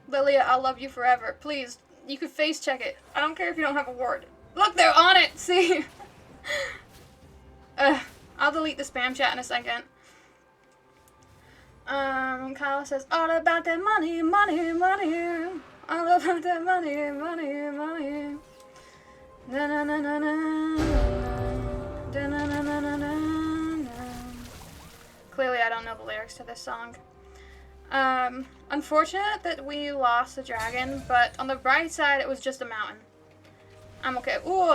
Lilia, I'll love you forever. Please, you could face check it. I don't care if you don't have a ward. Look, they're on it! See? I'll delete the spam chat in a second. Kyle says, all about that money, money, money. All about that money, money, money. Na na na na na na na na na na na. Clearly, I don't know the lyrics to this song. Unfortunate that we lost the dragon, but on the bright side, it was just a mountain. I'm okay. Ooh,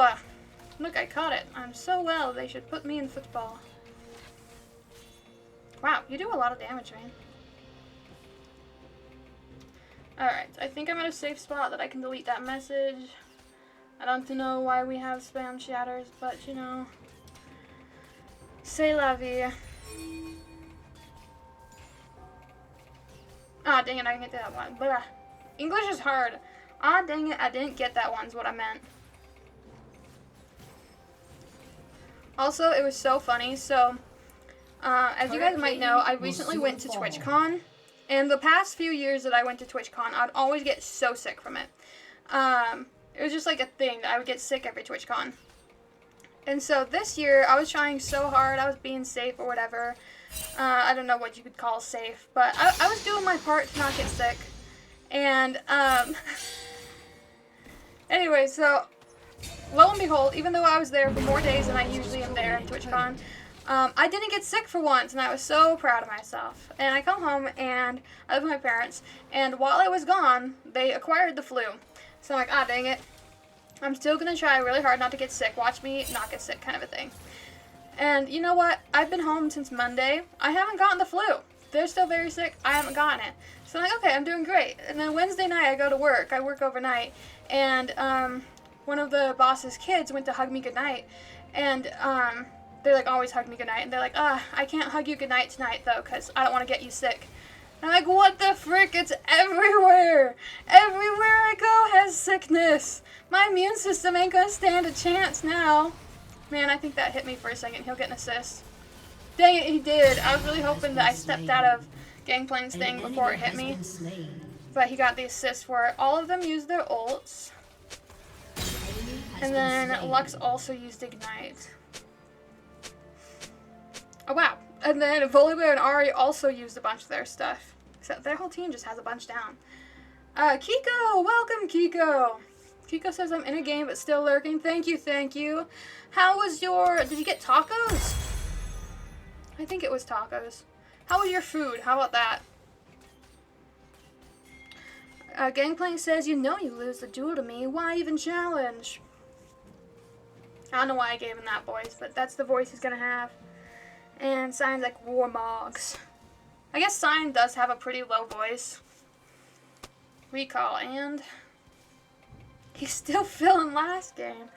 look, I caught it. I'm so well. They should put me in football. Wow, you do a lot of damage, man. Alright, I think I'm at a safe spot that I can delete that message. I don't know why we have spam shatters, but you know. C'est la vie. Ah, dang it, I didn't get that one. Blah. English is hard. Ah, dang it, I didn't get that one is what I meant. Also, it was so funny. So, as you guys might know, I recently went to TwitchCon. And the past few years that I went to TwitchCon, I'd always get so sick from it. It was just like a thing that I would get sick every TwitchCon. And so this year, I was trying so hard. I was being safe or whatever. I don't know what you could call safe, but I was doing my part to not get sick. And, anyway, so, lo and behold, even though I was there for more days than I usually am there at TwitchCon, I didn't get sick for once, and I was so proud of myself. And I come home, and I live with my parents, and while I was gone, they acquired the flu. So I'm like, ah, dang it. I'm still going to try really hard not to get sick. Watch me not get sick, kind of a thing. And you know what? I've been home since Monday. I haven't gotten the flu. They're still very sick. I haven't gotten it. So I'm like, okay, I'm doing great. And then Wednesday night, I go to work. I work overnight. And one of the boss's kids went to hug me goodnight. And They like always hug me goodnight, and they're like, I can't hug you goodnight tonight though, because I don't want to get you sick. And I'm like, what the frick? It's everywhere. Everywhere I go has sickness. My immune system ain't gonna stand a chance now. Man, I think that hit me for a second. He'll get an assist. Dang it, he did. I was really hoping that I stepped out of Gangplank's thing before it hit me. But he got the assist for it. All of them used their ults. And then Lux also used Ignite. Oh wow. And then Volibear and Ari also used a bunch of their stuff. Except their whole team just has a bunch down. Kiko! Welcome, Kiko! Kiko says I'm in a game but still lurking. Thank you, thank you. How was your... Did you get tacos? I think it was tacos. How was your food? How about that? Gangplank says, you know you lose the duel to me. Why even challenge? I don't know why I gave him that voice, but that's the voice he's gonna have. And Sign's like Warmogs. I guess Sign does have a pretty low voice. Recall, and he's still feeling last game.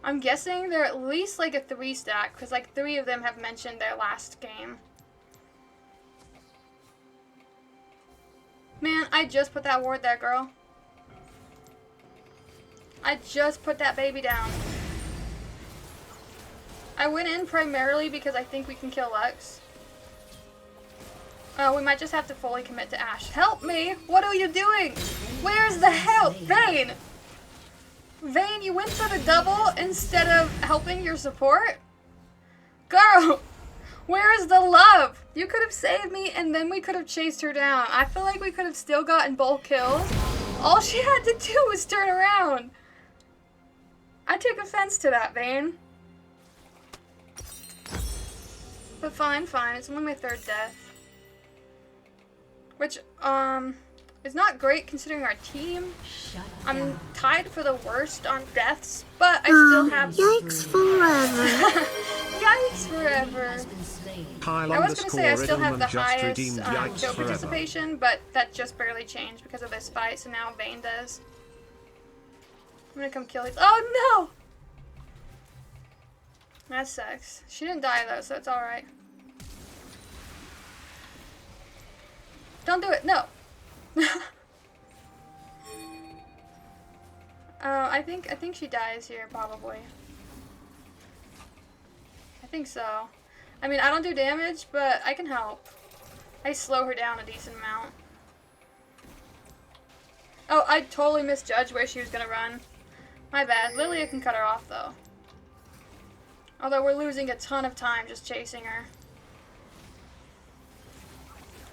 I'm guessing they're at least like a 3-stack, because like 3 of them have mentioned their last game. Man, I just put that ward there, girl. I just put that baby down. I went in primarily because I think we can kill Lux. Oh, we might just have to fully commit to Ashe. Help me! What are you doing? Where's the help? Vayne! Vayne, you went for the double instead of helping your support? Girl! Where is the love? You could have saved me and then we could have chased her down. I feel like we could have still gotten both kills. All she had to do was turn around. I take offense to that, Vayne. But fine, fine. It's only my 3rd death. Which, is not great considering our team. I'm tied for the worst on deaths, but I still have... Yikes forever. Yikes forever. I was going to say I still have the highest kill forever. participation, but that just barely changed because of this fight, so now Vayne does. I'm going to come kill these... Oh, no! That sucks. She didn't die, though, so it's alright. Don't do it. No. I think she dies here, probably. I think so. I mean, I don't do damage, but I can help. I slow her down a decent amount. Oh, I totally misjudged where she was gonna run. My bad. Lilia can cut her off, though. Although we're losing a ton of time just chasing her.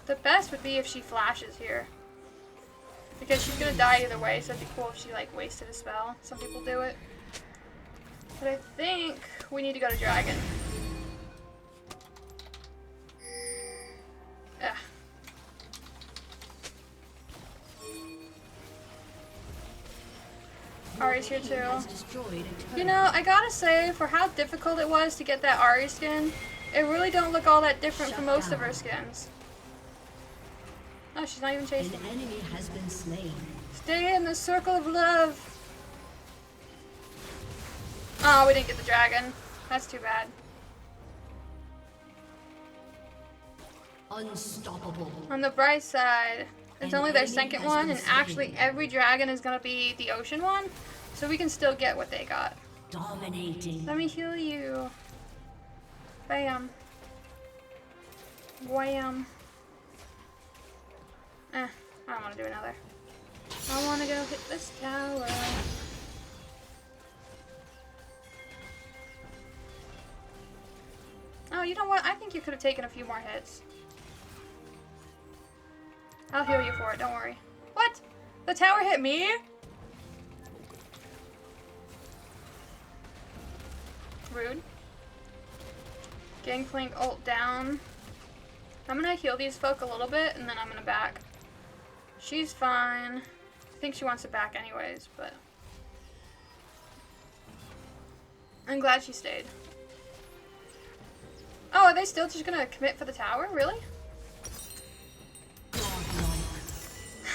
The best would be if she flashes here. Because she's gonna die either way, so it'd be cool if she, like, wasted a spell. Some people do it. But I think we need to go to Dragon. Ugh. Ari's here too. You know, I gotta say, for how difficult it was to get that Ari skin, it really don't look all that different from most of her skins. Oh, she's not even chasing. An enemy has been slain. Stay in the circle of love. Oh, we didn't get the dragon. That's too bad. Unstoppable. On the bright side, it's only their second one, and actually every dragon is gonna be the ocean one, so we can still get what they got. Dominating. Let me heal you. Bam. Wham. I don't want to do another. I want to go hit this tower. Oh, you know what? I think you could have taken a few more hits. I'll heal you for it, don't worry. What? The tower hit me? Rude. Gangplank ult down. I'm gonna heal these folk a little bit, and then I'm gonna back. She's fine. I think she wants to back anyways, but... I'm glad she stayed. Oh, are they still just gonna commit for the tower? Really?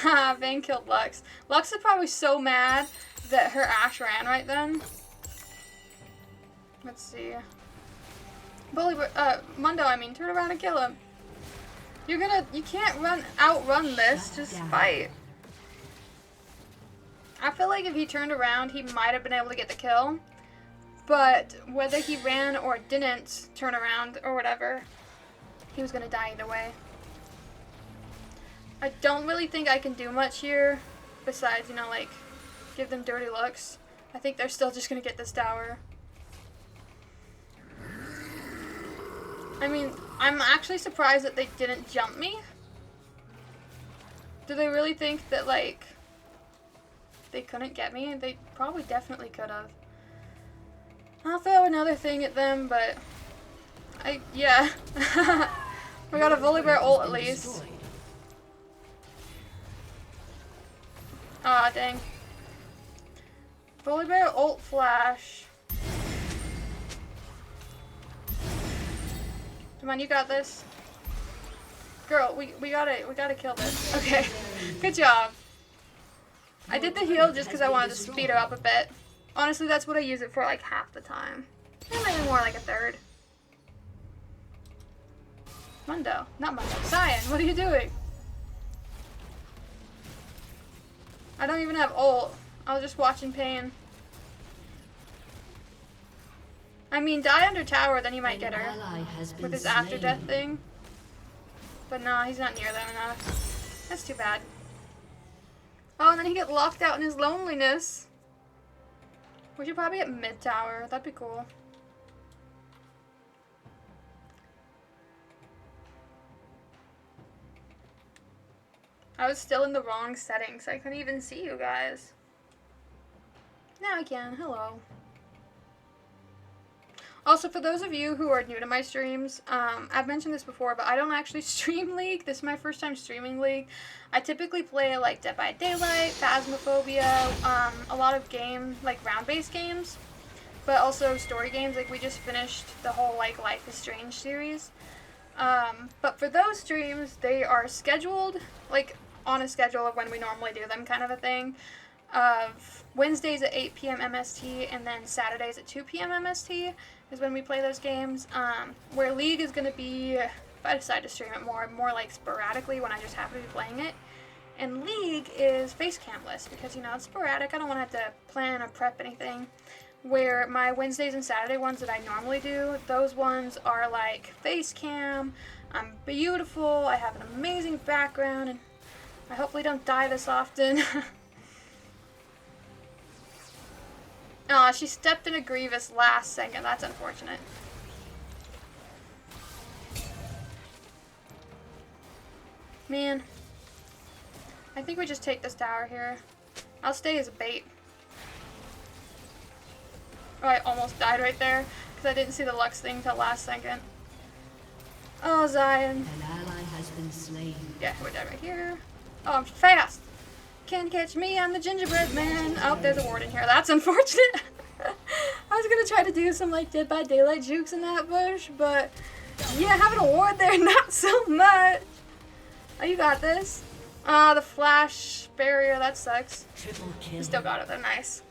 Haha, Vayne killed Lux. Lux is probably so mad that her Ashe ran right then. Let's see. Mundo, I mean, turn around and kill him. You can't outrun this, just fight. I feel like if he turned around, he might have been able to get the kill. But whether he ran or didn't turn around or whatever, he was gonna die either way. I don't really think I can do much here, besides, you know, like, give them dirty looks. I think they're still just gonna get this tower. I mean, I'm actually surprised that they didn't jump me. Do they really think that, like, they couldn't get me? They probably definitely could have. I'll throw another thing at them, but yeah. We got a Volibear ult at least. Aw, dang. Volibear ult flash. Come on, you got this. Girl, we gotta kill this. Okay. Good job. I did the heal just because I wanted to speed her up a bit. Honestly, that's what I use it for like half the time. Or maybe more like a third. Mundo. Not Mundo. Cyan, what are you doing? I don't even have ult. I was just watching pain. I mean, die under tower, then you might get her. With his after death thing. But no, he's not near them enough. That's too bad. Oh, and then he get locked out in his loneliness. We should probably get mid tower. That'd be cool. I was still in the wrong settings. I couldn't even see you guys. Now I can. Hello. Also, for those of you who are new to my streams, I've mentioned this before, but I don't actually stream League. This is my first time streaming League. I typically play like Dead by Daylight, Phasmophobia, a lot of like round-based games, but also story games. Like we just finished the whole like Life is Strange series. But for those streams, they are scheduled like on a schedule of when we normally do them, kind of a thing. Of Wednesdays at 8 p.m. MST and then Saturdays at 2 p.m. MST is when we play those games. Where League is going to be, if I decide to stream it more like sporadically when I just happen to be playing it. And League is FACECAM-less because, you know, it's sporadic. I don't want to have to plan or prep anything. Where my Wednesdays and Saturday ones that I normally do, those ones are like FaceCam, I'm beautiful, I have an amazing background, and I hopefully don't die this often. Aw, she stepped in a Grievous last second. That's unfortunate. Man. I think we just take this tower here. I'll stay as a bait. Oh, I almost died right there because I didn't see the Lux thing till last second. Oh, Zion. An ally has been slain. Yeah, we die right here. Oh, I'm fast. Can't catch me, I'm the gingerbread man. Oh, there's a ward in here. That's unfortunate. I was gonna try to do some like Dead by Daylight jukes in that bush, but yeah, having a ward there, not so much. Oh, you got this. The flash barrier, that sucks. Triple kill. You still got it, they're nice.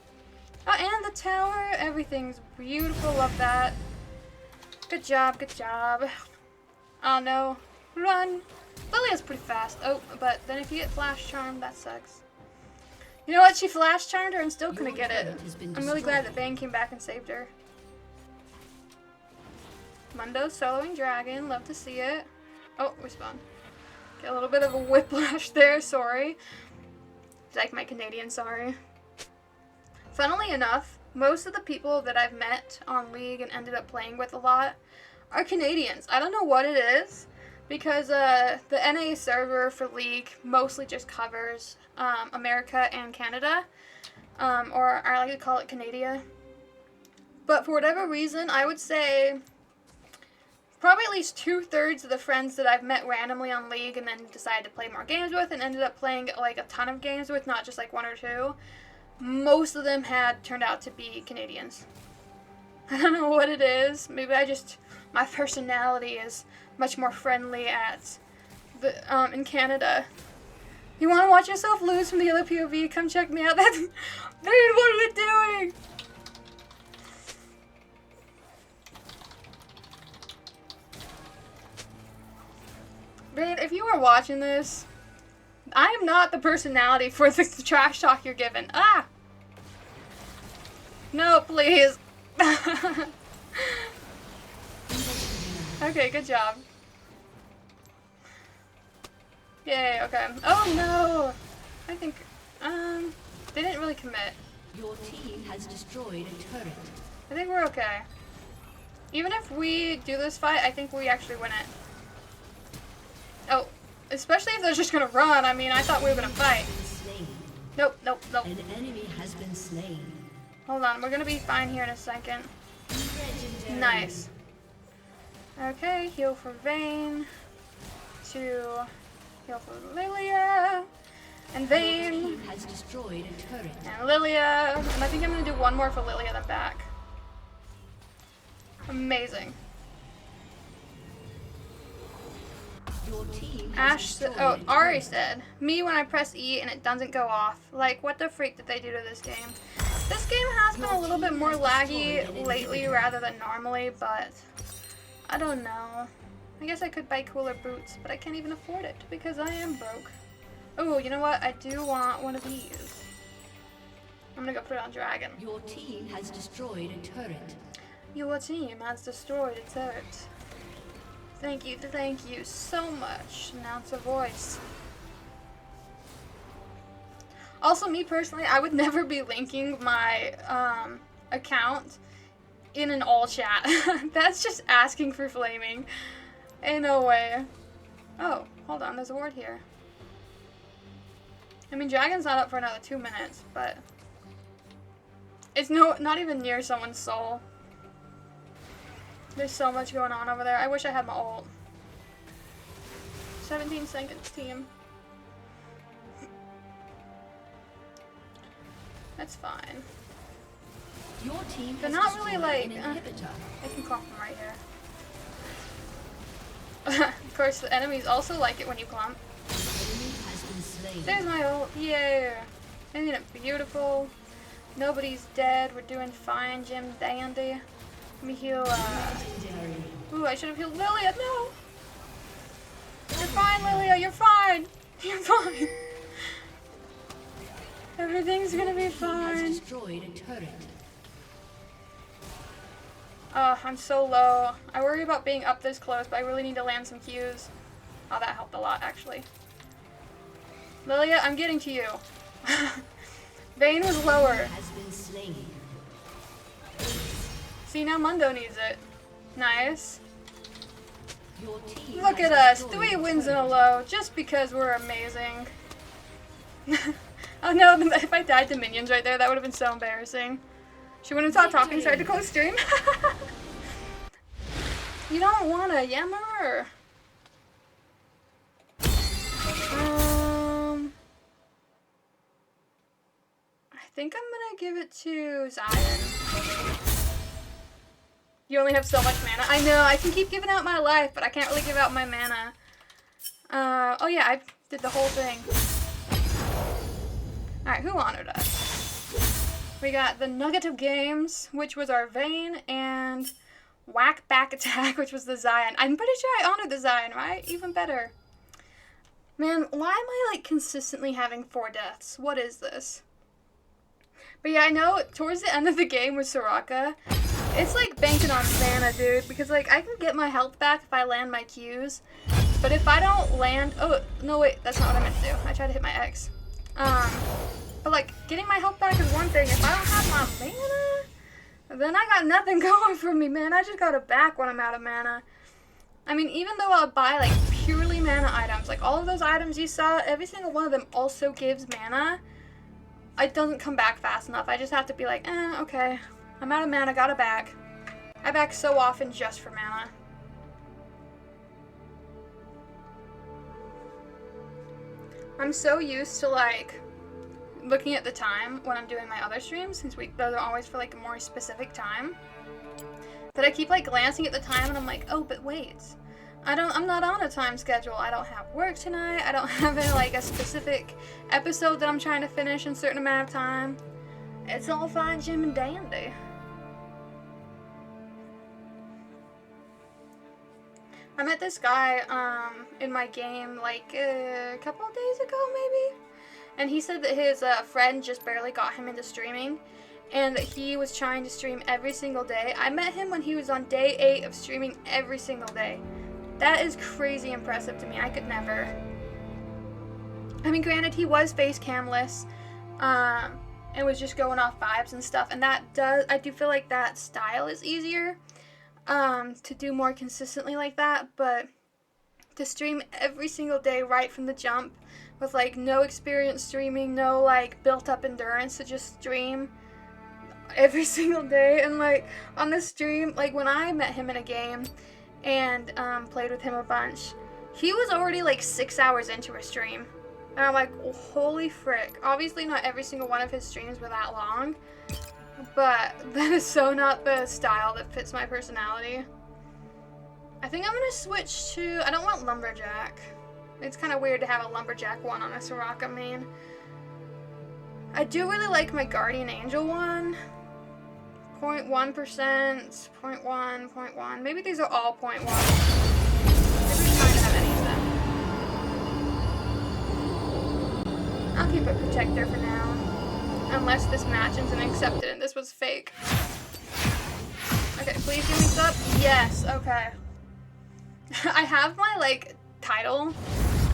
Oh, and the tower, everything's beautiful, love that. Good job, good job. Oh no, run. Lilia's pretty fast. Oh, but then if you get flash charmed, that sucks. You know what? She flash charmed her and still couldn't get it. I'm really glad that Bane came back and saved her. Mundo soloing dragon. Love to see it. Oh, respawn. Get a little bit of a whiplash there. Sorry. Like my Canadian sorry. Funnily enough, most of the people that I've met on League and ended up playing with a lot are Canadians. I don't know what it is. Because the NA server for League mostly just covers America and Canada, or I like to call it Canada. But for whatever reason, I would say probably at least 2/3 of the friends that I've met randomly on League and then decided to play more games with and ended up playing like a ton of games with, not just like one or two, most of them had turned out to be Canadians. I don't know what it is. Maybe my personality is much more friendly at the in Canada. You want to watch yourself lose from the other POV? Come check me out. That's dude, what are we doing? are watching this, I am not the personality for the trash talk you're given. Ah! No, please. Okay, good job. Yay, okay. Oh no! I think, they didn't really commit. Your team has destroyed a turret. I think we're okay. Even if we do this fight, I think we actually win it. Oh, especially if they're just gonna run. I mean, I thought we were gonna fight. Nope, nope, nope. An enemy has been slain. Hold on, we're gonna be fine here in a second. Legendary. Nice. Okay, heal for Vayne. To heal for Lilia. And Your Vayne. team has destroyed a turret. And Lilia. And I think I'm gonna do one more for Lilia, then back. Amazing. Your team has Ash said, destroyed oh, a Ari turret. said, me when I press E and it doesn't go off. Like, what the freak did they do to this game? This game has been a little bit more laggy lately rather than normally, but I don't know. I guess I could buy cooler boots, but I can't even afford it because I am broke. Oh, you know what? I do want one of these. I'm gonna go put it on Dragon. Your team has destroyed a turret. Your team has destroyed a turret. Thank you so much. Announcer voice. Also, me personally, I would never be linking my account in an all chat. That's just asking for flaming. Ain't no way. Oh, hold on, there's a ward here. I mean, Dragon's not up for another 2 minutes, but it's not even near someone's soul. There's so much going on over there. I wish I had my ult. 17 seconds, team. That's fine. Your team They're has not really destroyed like. an inhibitor. I can clump them right here. Of course, the enemies also like it when you clump. An enemy has been slain. There's my ult. Yeah. Isn't it beautiful? Nobody's dead. We're doing fine, Jim Dandy. Let me heal. Legendary. Ooh, I should have healed Lilia. No. You're fine, Lilia. You're fine. You're fine. Everything's gonna be Your team has fine. destroyed a turret. I'm so low. I worry about being up this close, but I really need to land some Qs. Oh, that helped a lot, actually. Lilia, I'm getting to you. Vayne was lower. Has been slain. See, now Mundo needs it. Nice. Your team Look has at us. destroyed 3 wins in a turret. low, just because we're amazing. Oh no, if I died to minions right there, that would have been so embarrassing. She wouldn't have stopped talking, so I had to close stream. You don't want to yammer. I think I'm gonna give it to Zion. You only have so much mana. I know, I can keep giving out my life, but I can't really give out my mana. Oh yeah, I did the whole thing. Alright, who honored us? We got the Nugget of Games, which was our Vayne, and Whack Back Attack, which was the Zion. I'm pretty sure I honored the Zion, right? Even better. Man, why am I like consistently having 4 deaths? What is this? But yeah, I know towards the end of the game with Soraka, it's like banking on mana, dude, because like I can get my health back if I land my Qs, but if I don't land, oh no wait, that's not what I meant to do. I tried to hit my X. But like getting my health back is one thing. If I don't have my mana, then I got nothing going for me, man. I just got it back when I'm out of mana. I mean, even though I'll buy like purely mana items, like all of those items you saw, every single one of them also gives mana. It doesn't come back fast enough. I just have to be like, okay. I'm out of mana, got it back. I back so often just for mana. I'm so used to like looking at the time when I'm doing my other streams, since those are always for like a more specific time, that I keep like glancing at the time and I'm like, oh, but wait. I'm not on a time schedule. I don't have work tonight. I don't have like a specific episode that I'm trying to finish in a certain amount of time. It's all fine, Jim and dandy. I met this guy in my game like a couple of days ago maybe, and he said that his friend just barely got him into streaming, and that he was trying to stream every single day. I met him when he was on day 8 of streaming every single day. That is crazy impressive to me. I could never. I mean, granted, he was face camless, and was just going off vibes and stuff, and I do feel like that style is easier to do more consistently like that, but to stream every single day right from the jump with like no experience streaming, no like built up endurance, to just stream every single day. And like on the stream, like when I met him in a game and played with him a bunch, he was already like 6 hours into a stream, and I'm like, holy frick. Obviously not every single one of his streams were that long, but that is so not the style that fits my personality. I think I'm gonna switch to, I don't want Lumberjack. It's kind of weird to have a Lumberjack one on a Soraka main. I do really like my Guardian Angel one. 0.1%, 0.1, 0.1. Maybe these are all 0.1. Maybe it's fine to have any of them. I'll keep a Protector for now. Unless this match isn't accepted and this was fake. Okay, please give me sub. Yes, okay. I have my, like, title,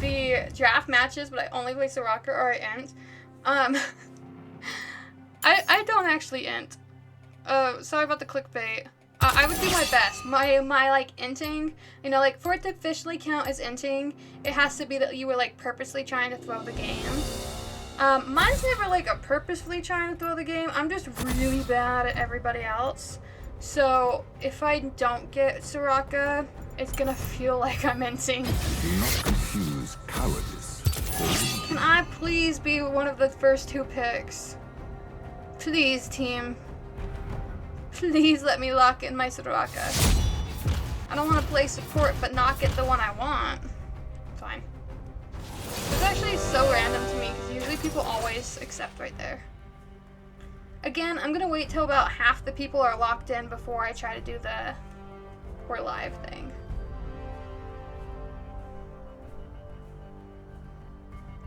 the draft matches, but I only play Soraka or I int. I don't actually int. Sorry about the clickbait. I would do my best. My like, inting, you know, like, for it to officially count as inting, it has to be that you were, like, purposely trying to throw the game. Mine's never like a purposefully trying to throw the game. I'm just really bad at everybody else. So if I don't get Soraka, it's gonna feel like I'm inting. Do not confuse cowardice. Can I please be one of the first 2 picks? Please, team. Please let me lock in my Soraka. I don't want to play support but not get the one I want. Fine. It's actually so random to me because usually people always accept right there. Again, I'm gonna wait till about half the people are locked in before I try to do the we're live thing.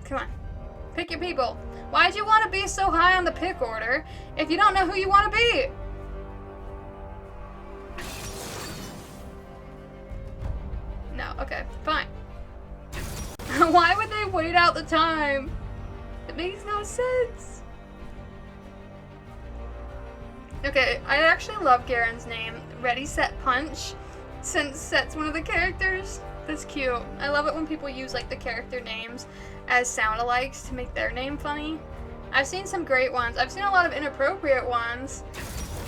Come on. Pick your people. Why'd you want to be so high on the pick order if you don't know who you want to be? No, okay, fine. Why would they wait out the time? It makes no sense. Okay, I actually love Garen's name. Ready, Set, Punch. Since Set's one of the characters. That's cute. I love it when people use like the character names as sound-alikes to make their name funny. I've seen some great ones. I've seen a lot of inappropriate ones.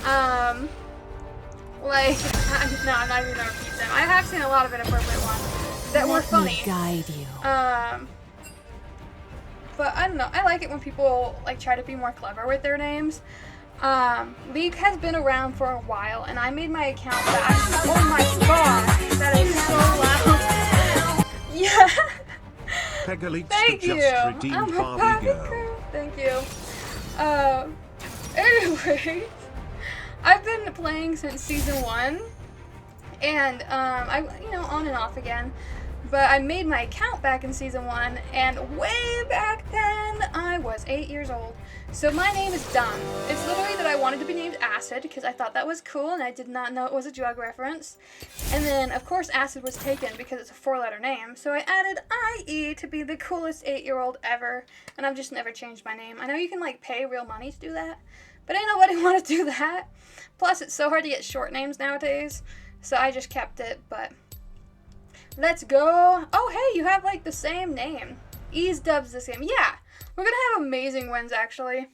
Like, no, I'm not even gonna repeat them. I have seen a lot of inappropriate ones that were funny. Let me guide you. But I don't know. I like it when people like try to be more clever with their names. League has been around for a while, and I made my account back. Oh my god, that is so loud. Yeah. Thank you. I'm a Barbie girl. Thank you. Anyway, I've been playing since season 1, and on and off again. But I made my account back in season 1, and way back then, I was 8 years old. So my name is dumb. It's literally that I wanted to be named Acid, because I thought that was cool, and I did not know it was a drug reference. And then, of course, Acid was taken, because it's a 4-letter name. So I added IE to be the coolest 8-year-old ever, and I've just never changed my name. I know you can, like, pay real money to do that, but ain't nobody want to do that. Plus, it's so hard to get short names nowadays, so I just kept it, but... Let's go. Oh, hey, you have, like, the same name. Ease dubs the same. Yeah, we're gonna have amazing wins, actually.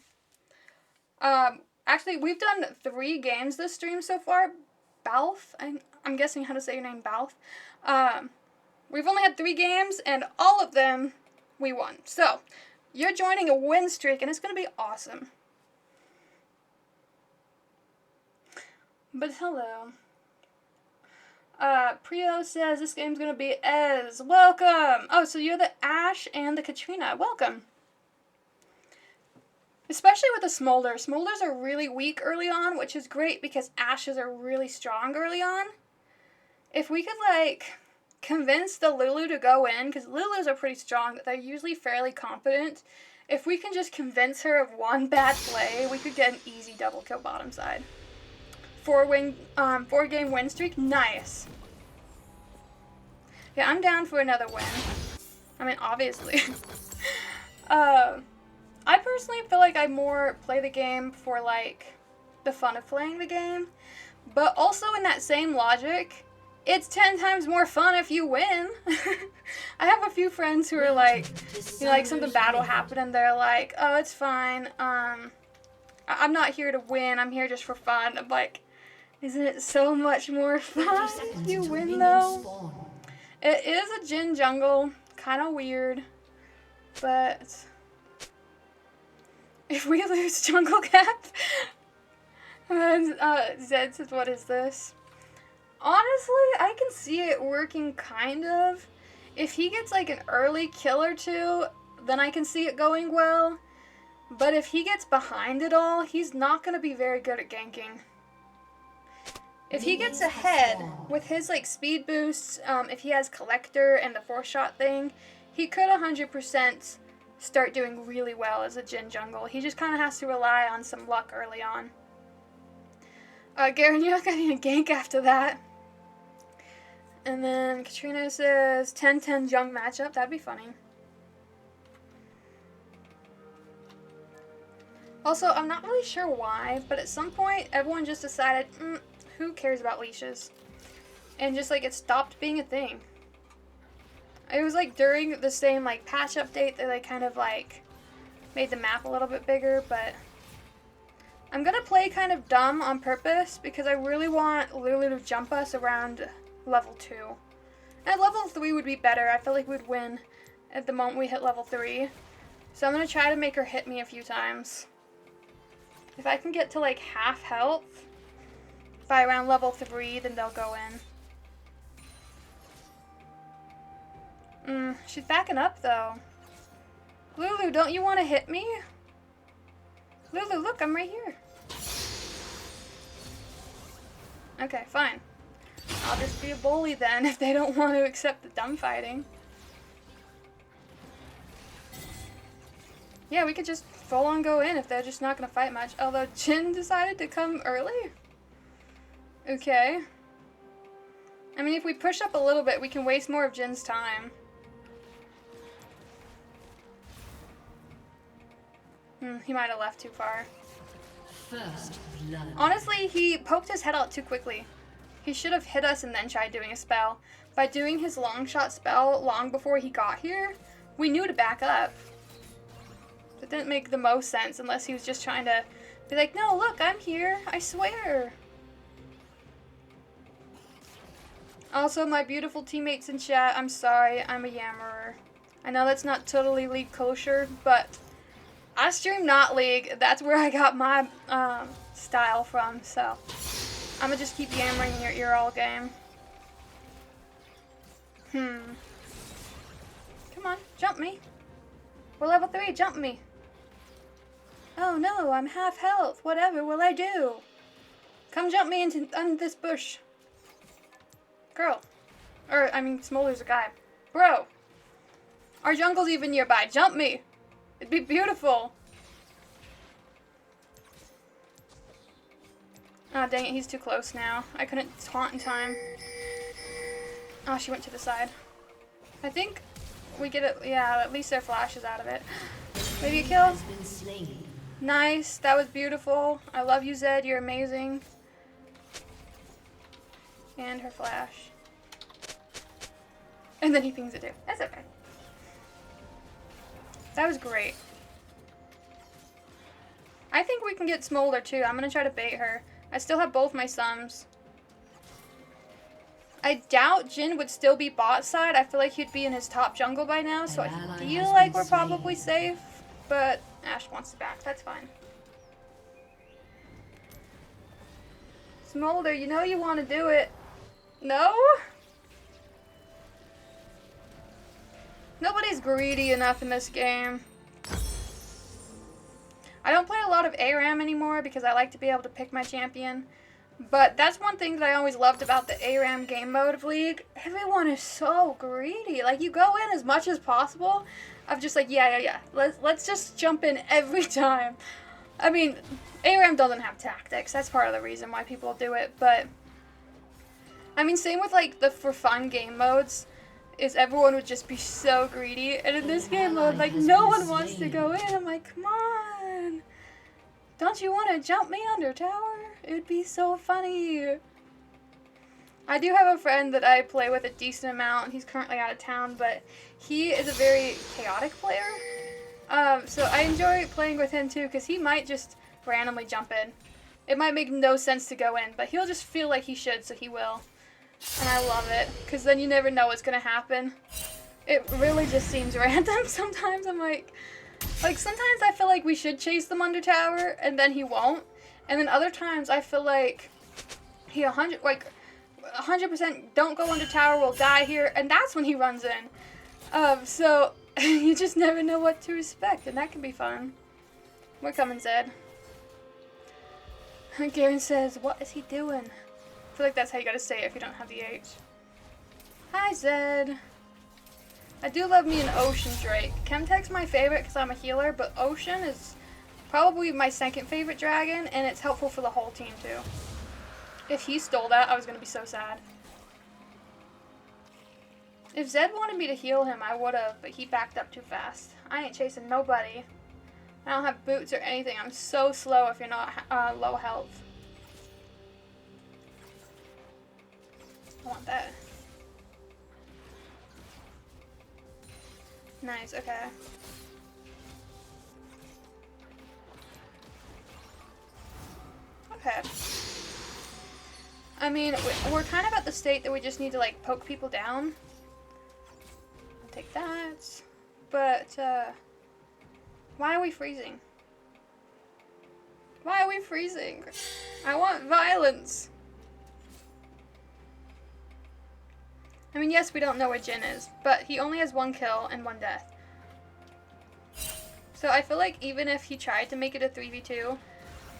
Actually, we've done 3 games this stream so far. Balf? I'm guessing how to say your name, Balf. We've only had 3 games, and all of them we won. So, you're joining a win streak, and it's gonna be awesome. But hello. Prio says this game's gonna be Ez. Welcome! Oh, so you're the Ash and the Katrina. Welcome. Especially with the Smolder. Smolders are really weak early on, which is great because Ashes are really strong early on. If we could, like, convince the Lulu to go in, because Lulus are pretty strong, they're usually fairly competent. If we can just convince her of one bad play, we could get an easy double kill bottom side. 4-game win streak, nice. Yeah, I'm down for another win. I mean, obviously. I personally feel like I more play the game for, like, the fun of playing the game. But also in that same logic, it's 10 times more fun if you win. I have a few friends who are like, you know, like something bad will happen and they're like, oh, it's fine. I'm not here to win. I'm here just for fun. I'm like, isn't it so much more fun if you win, though? It is a Jhin jungle. Kind of weird. But if we lose jungle cap, and Zed says, what is this? Honestly, I can see it working kind of. If he gets like an early kill or two, then I can see it going well. But if he gets behind it all, he's not going to be very good at ganking. If he gets ahead with his like speed boosts, if he has collector and the 4-shot thing, he could 100% start doing really well as a Jhin jungle. He just kind of has to rely on some luck early on. Garen, you're not going to need a gank after that. And then Katrina says 10-10 jung matchup. That'd be funny. Also, I'm not really sure why, but at some point everyone just decided, who cares about leashes? And just like it stopped being a thing. It was like during the same like patch update that they kind of like made the map a little bit bigger, but I'm gonna play kind of dumb on purpose because I really want Lulu to jump us around level 2. And level 3 would be better. I feel like we'd win at the moment we hit level 3. So I'm gonna try to make her hit me a few times. If I can get to like half health by around level 3, then they'll go in. She's backing up though. Lulu, don't you want to hit me? Lulu, look, I'm right here. Okay, fine. I'll just be a bully then if they don't want to accept the dumb fighting. Yeah, we could just full on go in if they're just not going to fight much. Although Jhin decided to come early? Okay. I mean, if we push up a little bit, we can waste more of Jin's time. He might have left too far. First blood. Honestly, he poked his head out too quickly. He should have hit us and then tried doing a spell. By doing his long shot spell long before he got here, we knew to back up. That didn't make the most sense unless he was just trying to be like, no, look, I'm here, I swear. Also, my beautiful teammates in chat, I'm sorry, I'm a yammerer. I know that's not totally League kosher, but I stream not League. That's where I got my style from, so I'm gonna just keep yammering in your ear all game. Come on, jump me. We're level 3, jump me. Oh no, I'm half health. Whatever will I do? Come jump me into this bush. Girl. Or, I mean, Smolder's a guy. Bro. Our jungle's even nearby. Jump me. It'd be beautiful. Oh, dang it. He's too close now. I couldn't taunt in time. Oh, she went to the side. I think we get it. Yeah, at least their flash is out of it. Maybe a kill? Nice. That was beautiful. I love you, Zed. You're amazing. And her flash. And then he pings it too. That's okay. That was great. I think we can get Smolder too. I'm going to try to bait her. I still have both my sums. I doubt Jhin would still be bot side. I feel like he'd be in his top jungle by now. So I feel like we're probably safe. But Ashe wants to back. That's fine. Smolder, you know you want to do it. No? Nobody's greedy enough in this game. I don't play a lot of ARAM anymore because I like to be able to pick my champion. But that's one thing that I always loved about the ARAM game mode of League. Everyone is so greedy. Like, you go in as much as possible. I'm just like, yeah. Let's just jump in every time. I mean, ARAM doesn't have tactics. That's part of the reason why people do it. But, I mean, same with, like, the for fun game modes. Is everyone would just be so greedy. And in this game mode, like, no one wants to go in. I'm like, come on. Don't you want to jump me under tower? It would be so funny. I do have a friend that I play with a decent amount. He's currently out of town, but he is a very chaotic player. So I enjoy playing with him too, because he might just randomly jump in. It might make no sense to go in, but he'll just feel like he should, so he will. And I love it, because then you never know what's going to happen. It really just seems random sometimes. I'm like, sometimes I feel like we should chase them under tower, and then he won't. And then other times I feel like he 100% don't go under tower, will die here, and that's when he runs in. So you just never know what to expect, and that can be fun. We're coming, Zed. Garen says, what is he doing? I feel like that's how you gotta say it if you don't have the H. Hi, Zed. I do love me an Ocean Drake. Chemtech's my favorite because I'm a healer, but Ocean is probably my second favorite dragon, and it's helpful for the whole team too. If he stole that, I was gonna be so sad. If Zed wanted me to heal him, I would've, but he backed up too fast. I ain't chasing nobody. I don't have boots or anything. I'm so slow if you're not low health. I want that. Nice, okay. Okay. I mean, we're kind of at the state that we just need to, like, poke people down. I'll take that. But, why are we freezing? Why are we freezing? I want violence. I mean, yes, we don't know where Jin is, but he only has 1 kill and 1 death. So I feel like even if he tried to make it a 3v2,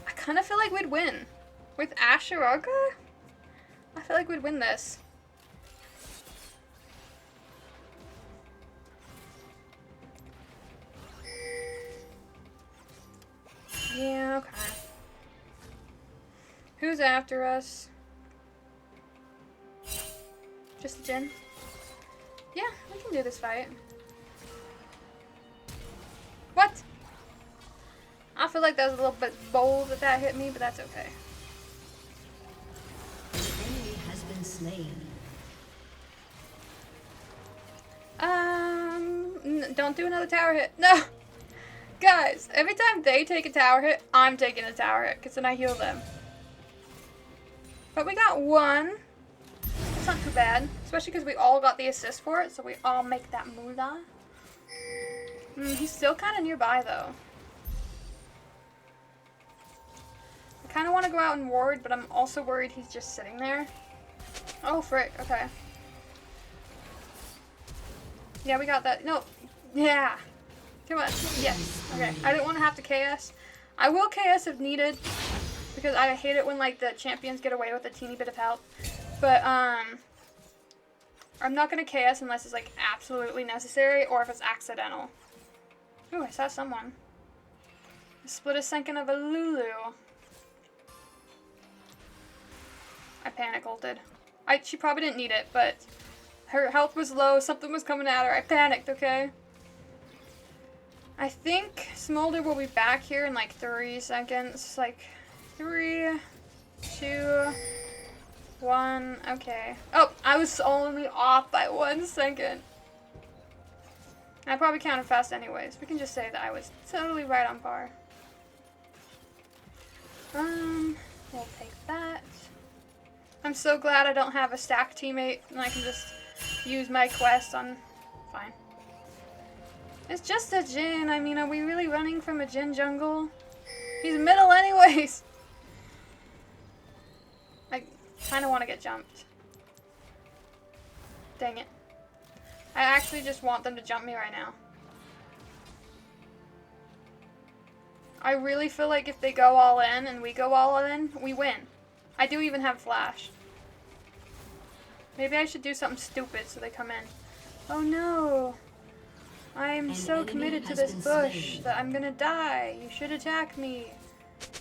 I kind of feel like we'd win. With Soraka, I feel like we'd win this. Yeah, okay. Who's after us? Just Jin? Yeah, we can do this fight. What? I feel like that was a little bit bold that hit me, but that's okay. An enemy has been slain. Don't do another tower hit. No! Guys, every time they take a tower hit, I'm taking a tower hit, because then I heal them. But we got 1. It's not too bad, especially because we all got the assist for it, so we all make that moolah. He's still kind of nearby, though. I kind of want to go out and ward, but I'm also worried he's just sitting there. Oh, frick. Okay. Yeah, we got that. No. Yeah. Come on. Yes. Okay. I didn't want to have to KS. I will KS if needed, because I hate it when, like, the champions get away with a teeny bit of health. But, I'm not going to KS unless it's, like, absolutely necessary or if it's accidental. Ooh, I saw someone. A split a second of a Lulu. I panic ulted. She probably didn't need it, but her health was low, something was coming at her. I panicked, okay? I think Smolder will be back here in, like, 3 seconds. Like, 3, 2... 1, okay. Oh, I was only off by 1 second. I probably counted fast anyways. We can just say that I was totally right on par. We'll take that. I'm so glad I don't have a stack teammate and I can just use my quest on... Fine. It's just a Jin. I mean, are we really running from a Jin jungle? He's middle anyways. I kind of want to get jumped. Dang it. I actually just want them to jump me right now. I really feel like if they go all in and we go all in, we win. I do even have flash. Maybe I should do something stupid so they come in. Oh no. I'm so committed to this bush that I'm gonna die. You should attack me.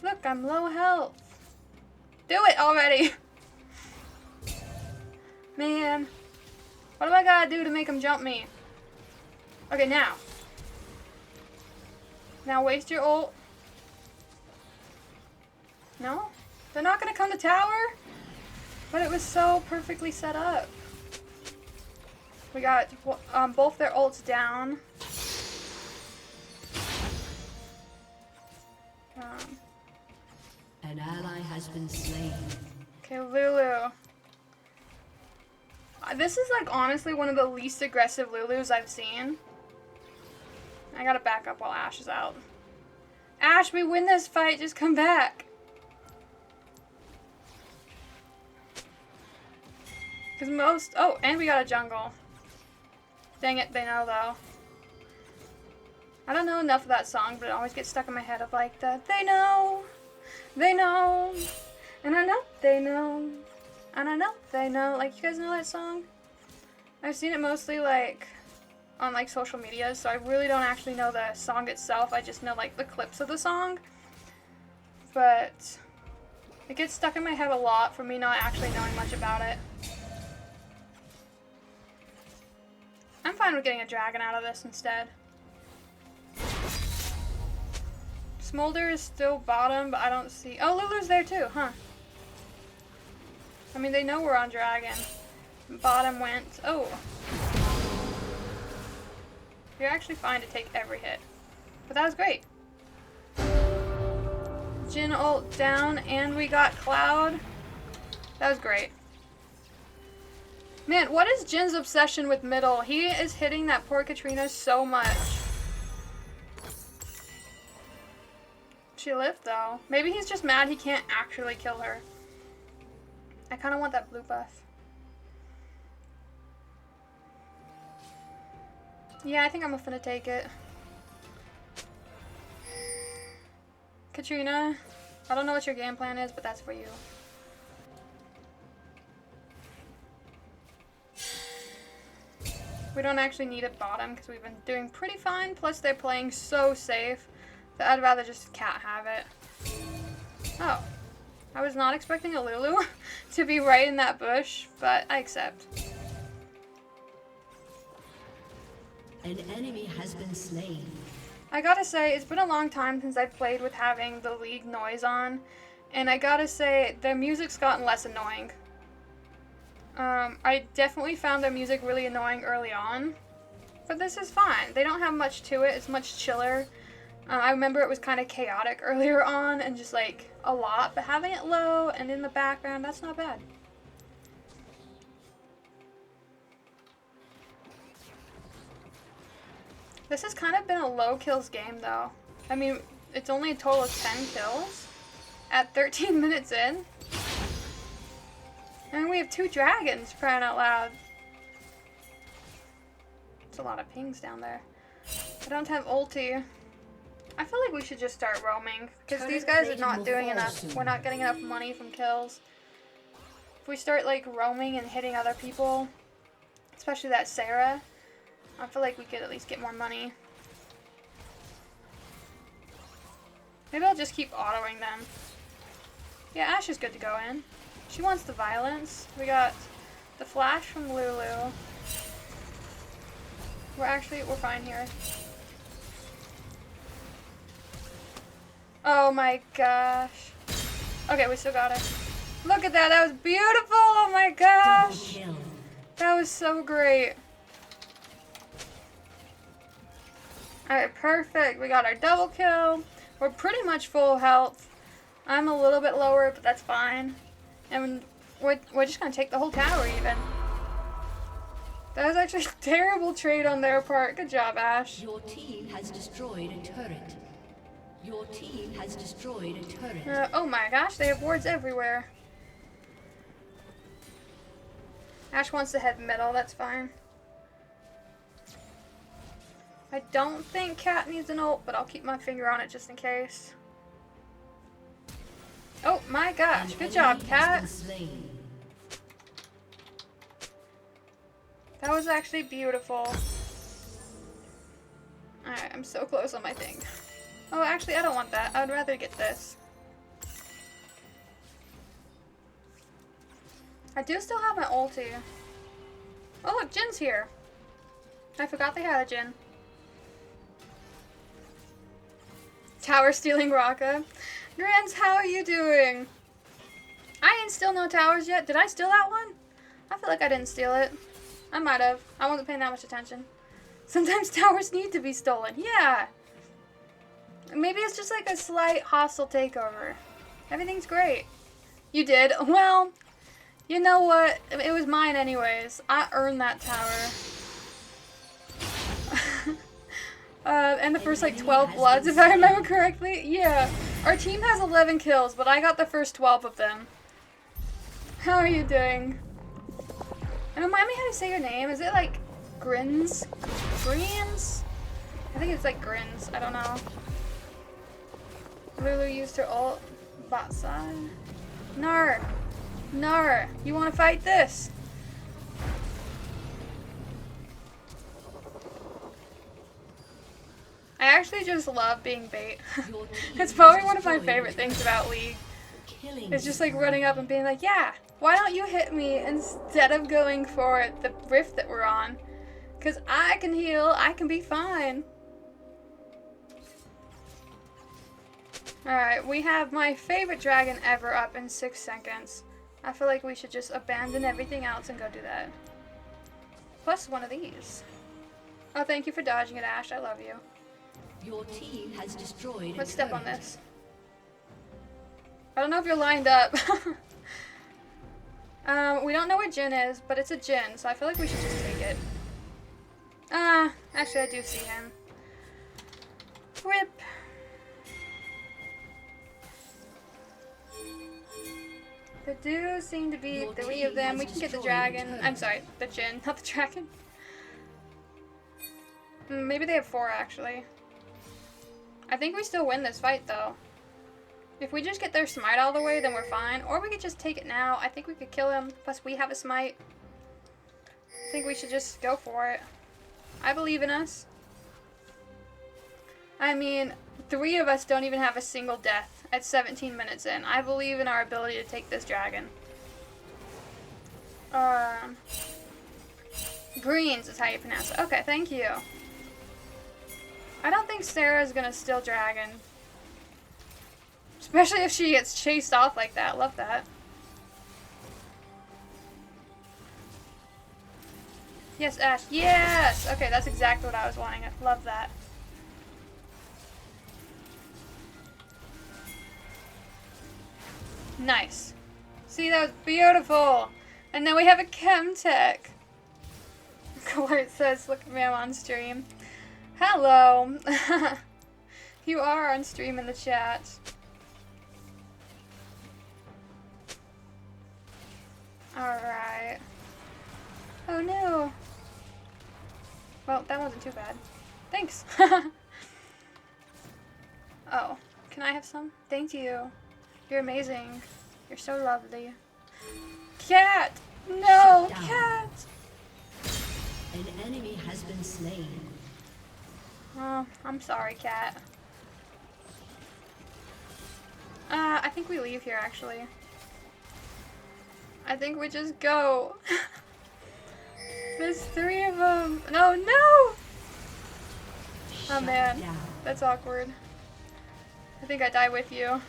Look, I'm low health. Do it already. Man. What do I gotta do to make him jump me? Okay, now. Now waste your ult. No? They're not gonna come to tower? But it was so perfectly set up. We got both their ults down. An ally has been slain. Okay, Lulu. This is like honestly one of the least aggressive Lulus I've seen. I gotta back up while Ashe is out. Ashe, we win this fight. Just come back. Because most... Oh, and we got a jungle. Dang it, they know though. I don't know enough of that song, but it always gets stuck in my head of like the they know, and I know they know, and I know they know. Like, you guys know that song? I've seen it mostly like on like social media, so I really don't actually know the song itself. I just know like the clips of the song. But it gets stuck in my head a lot for me not actually knowing much about it. I'm fine with getting a dragon out of this instead. Smolder is still bottom, but I don't see... Oh, Lulu's there too, huh? I mean, they know we're on dragon. Bottom went... Oh. You're actually fine to take every hit. But that was great. Jhin ult down, and we got Cloud. That was great. Man, what is Jin's obsession with middle? He is hitting that poor Katrina so much. She lived though. Maybe he's just mad he can't actually kill her. I kind of want that blue buff. Yeah, I think I'm gonna take it. Katrina, I don't know what your game plan is, but that's for you. We don't actually need a bottom because we've been doing pretty fine. Plus they're playing so safe that I'd rather just cat have it. Oh. I was not expecting a Lulu to be right in that bush, but I accept. An enemy has been slain. I gotta say, it's been a long time since I played with having the League noise on. And I gotta say, their music's gotten less annoying. I definitely found their music really annoying early on, but this is fine. They don't have much to it. It's much chiller. I remember it was kind of chaotic earlier on and just like a lot, but having it low and in the background, that's not bad. This has kind of been a low kills game though. I mean, it's only a total of 10 kills at 13 minutes in. And we have 2 dragons, crying out loud. It's a lot of pings down there. I don't have ulti. I feel like we should just start roaming, because these guys are not doing enough. We're not getting enough money from kills. If we start like roaming and hitting other people, especially that Sarah, I feel like we could at least get more money. Maybe I'll just keep autoing them. Yeah, Ashe is good to go in. She wants the violence. We got the flash from Lulu. We're fine here. Oh my gosh. Okay, we still got it. Look at that, that was beautiful! Oh my gosh! That was so great. Alright, perfect. We got our double kill. We're pretty much full health. I'm a little bit lower, but that's fine. And we're just gonna take the whole tower even. That was actually a terrible trade on their part. Good job, Ashe. Your team has destroyed a turret. Your team has destroyed a turret. Oh my gosh, they have wards everywhere. Ashe wants to head middle, that's fine. I don't think Cat needs an ult, but I'll keep my finger on it just in case. Oh my gosh, good job, Cat. That was actually beautiful. Alright, I'm so close on my thing. Oh, actually, I don't want that. I'd rather get this. I do still have my ulti. Oh, look, Jin's here. I forgot they had a Jin. Tower stealing Raka. Grants, how are you doing? I ain't steal no towers yet. Did I steal that one? I feel like I didn't steal it. I might have. I wasn't paying that much attention. Sometimes towers need to be stolen. Yeah. Maybe it's just like a slight hostile takeover. Everything's great. You did? Well, you know what? It was mine anyways. I earned that tower. And the first like 12 bloods, if I remember correctly. Yeah. Our team has 11 kills, but I got the first 12 of them. How are you doing? And remind me how to say your name. Is it like Grins? Greens? I think it's like Grins. I don't know. Lulu used her ult. Bot side. Nar. Nar. You want to fight this? I actually just love being bait. It's probably one of my favorite things about League. It's just like running up and being like, yeah, why don't you hit me instead of going for the rift that we're on? Because I can heal, I can be fine. Alright, we have my favorite dragon ever up in 6 seconds. I feel like we should just abandon everything else and go do that. Plus one of these. Oh, thank you for dodging it, Ash. I love you. Your team has destroyed. Let's step on this. I don't know if you're lined up. We don't know where Jin is, but it's a Jin, so I feel like we should just take it. Actually I do see him. Rip. There do seem to be 3 of them. We can get the dragon. I'm sorry, the Jin, not the dragon. Maybe they have 4 actually. I think we still win this fight though. If we just get their smite all the way, then we're fine. Or we could just take it now. I think we could kill him. Plus we have a smite. I think we should just go for it. I believe in us. I mean, 3 of us don't even have a single death at 17 minutes in. I believe in our ability to take this dragon. Greens is how you pronounce it. Okay, thank you. I don't think Sarah's gonna steal dragon. Especially if she gets chased off like that. Love that. Yes, Ash. Yes! Okay, that's exactly what I was wanting. Love that. Nice. See, that was beautiful. And then we have a chem tech. Colart says, look at me, I'm on stream. Hello. You are on stream in the chat. Alright. Oh no. Well, that wasn't too bad. Thanks. Oh, can I have some? Thank you. You're amazing. You're so lovely. Cat! No, cat! An enemy has been slain. Oh, I'm sorry, cat. I think we leave here, actually. I think we just go. There's 3 of them. No, no! Oh man, that's awkward. I think I die with you.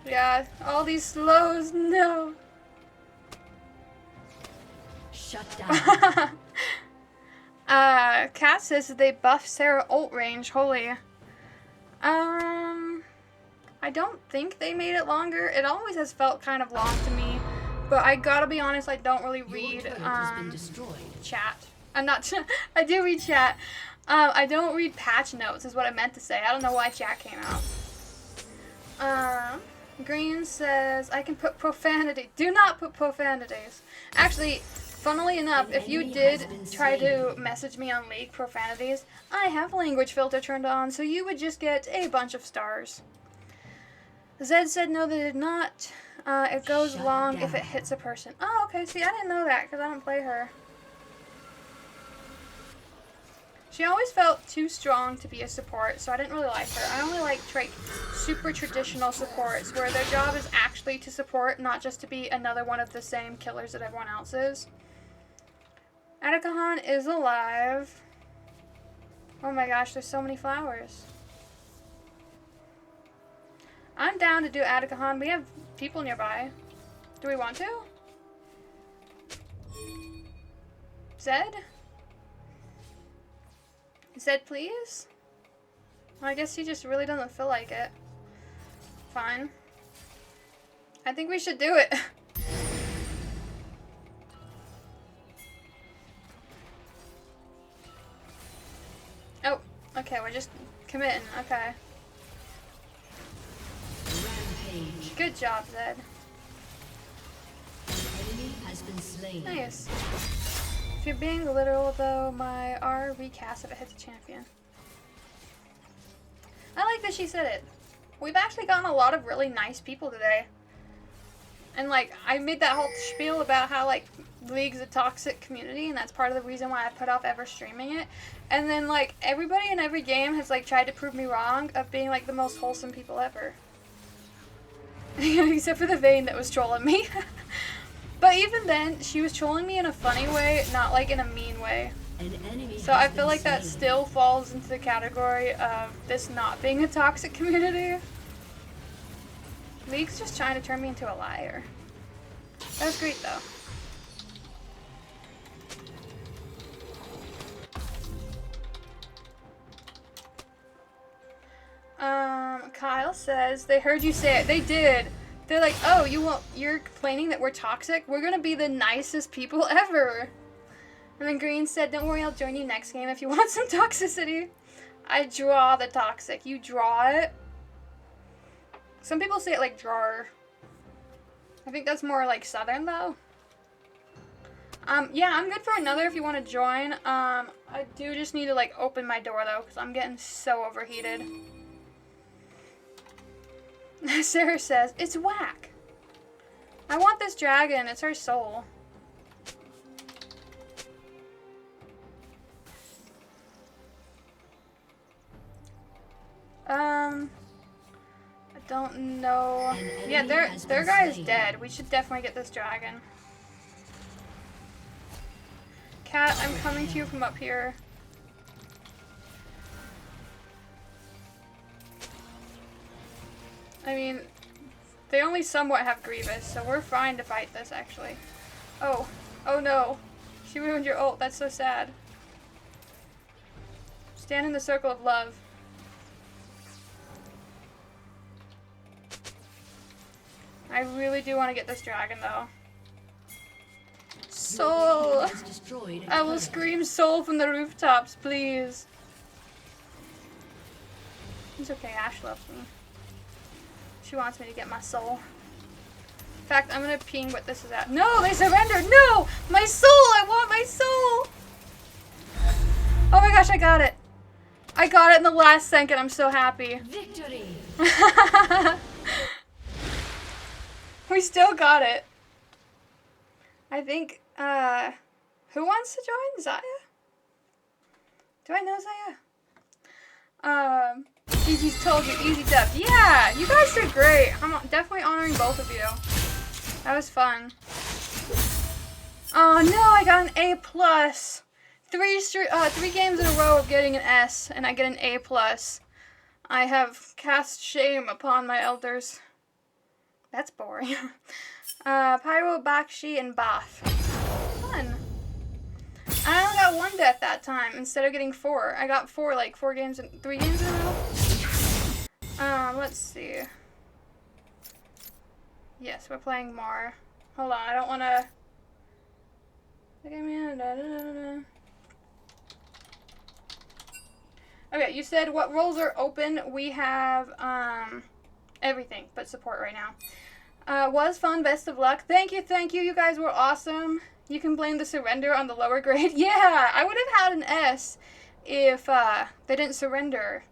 Yeah, all these slows, no. Shut down. Kat says that they buffed Sarah ult range. Holy. I don't think they made it longer. It always has felt kind of long to me. But I gotta be honest, I don't really read chat. I'm not. I do read chat. I don't read patch notes, is what I meant to say. I don't know why chat came out. Green says I can put profanity. Do not put profanities. Actually, funnily enough, if you did try to message me on League profanities, I have language filter turned on, so you would just get a bunch of stars. Zed said no, they did not. It goes Shut long down. if it hits a person. Oh, okay. See, I didn't know that because I don't play her. She always felt too strong to be a support, so I didn't really like her. I only like super traditional supports where their job is actually to support, not just to be another one of the same killers that everyone else is. Atakahan is alive. Oh my gosh, there's so many flowers. I'm down to do Atakahan. We have people nearby. Do we want to? Zed? Zed, please? Well, I guess he just really doesn't feel like it. Fine. I think we should do it. Oh, okay, we're just committing. Okay. Rampage. Good job, Zed. Enemy has been slain. Nice. If you're being literal, though, my R recast if it hits a champion. I like that she said it. We've actually gotten a lot of really nice people today. And, like, I made that whole spiel about how, like, League's a toxic community, and that's part of the reason why I put off ever streaming it. And then, like, everybody in every game has, like, tried to prove me wrong of being, like, the most wholesome people ever. Except for the Vayne that was trolling me. But even then, she was trolling me in a funny way, not like in a mean way. An enemy So has I feel been like that slain. still falls into the category of this not being a toxic community. League's just trying to turn me into a liar. That was great though. Kyle says, they heard you say it. They did. They're like, oh, you're complaining that we're toxic? We're gonna be the nicest people ever. And then Green said, don't worry, I'll join you next game if you want some toxicity. I draw the toxic. You draw it? Some people say it like drawer. I think that's more like southern though. Yeah, I'm good for another if you want to join. I do just need to like open my door though, because I'm getting so overheated. Sarah says, it's whack. I want this dragon. It's her soul. I don't know. Yeah, their guy is dead. We should definitely get this dragon. Cat, I'm coming to you from up here. I mean, they only somewhat have Grievous, so we're fine to fight this, actually. Oh. Oh no. She ruined your ult. That's so sad. Stand in the circle of love. I really do want to get this dragon, though. Soul! Has destroyed a I will turret. scream soul from the rooftops, please. It's okay, Ash loves me. She wants me to get my soul. In fact, I'm gonna ping what this is at. No, they surrendered! No! My soul! I want my soul! Oh my gosh, I got it. I got it in the last second. I'm so happy. Victory! We still got it. I think, who wants to join? Zaya? Do I know Zaya? Gigi's told you, easy dub. Yeah, you guys did great. I'm definitely honoring both of you. That was fun. Oh no, I got an A+. Three games in a row of getting an S, and I get an A+. I have cast shame upon my elders. That's boring. Pyro, Bakshi, and Bath. Fun. I only got 1 death that time instead of getting 4. I got 4, like 3 games in a row. Let's see. Yes, we're playing more. Hold on, I don't want to. Okay, you said what roles are open? We have everything but support right now. Was fun, best of luck. Thank you, you guys were awesome. You can blame the surrender on the lower grade. Yeah, I would have had an S if they didn't surrender.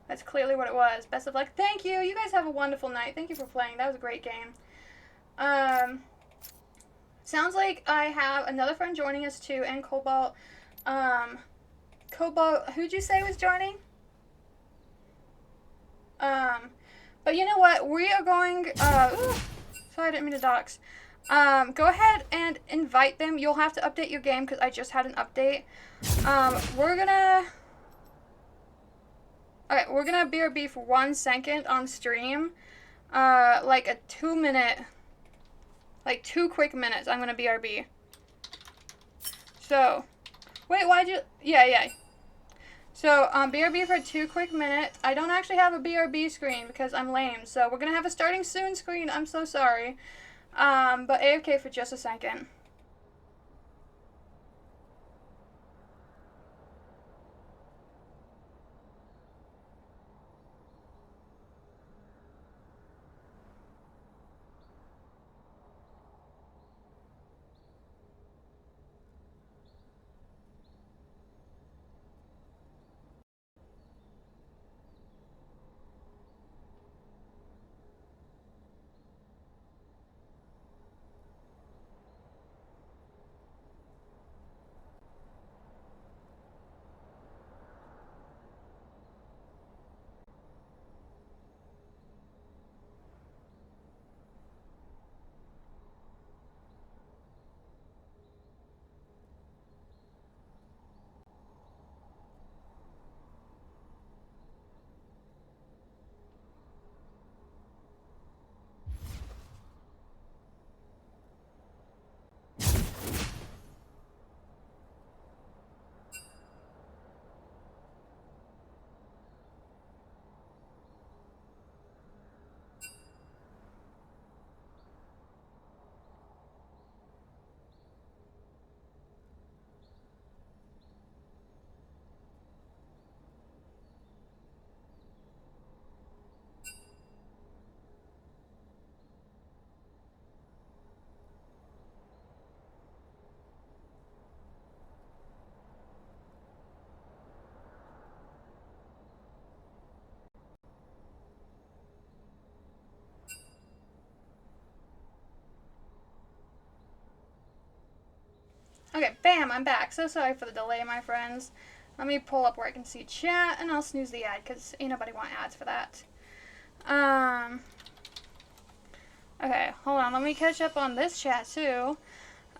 That's clearly what it was. Best of luck. Thank you. You guys have a wonderful night. Thank you for playing. That was a great game. Sounds like I have another friend joining us too, and Cobalt. Cobalt, who'd you say was joining? But you know what? We are going, ooh, sorry, I didn't mean to dox. Go ahead and invite them. You'll have to update your game because I just had an update. We're gonna BRB for 1 second on stream. Like a 2-minute, like 2 quick minutes. I'm gonna BRB. So, wait, why'd you, yeah. So, BRB for 2 quick minutes. I don't actually have a BRB screen because I'm lame. So, we're gonna have a starting soon screen. I'm so sorry. But AFK for just a second. Okay, bam, I'm back. So sorry for the delay, my friends. Let me pull up where I can see chat, and I'll snooze the ad, because ain't nobody want ads for that. Okay, hold on. Let me catch up on this chat, too.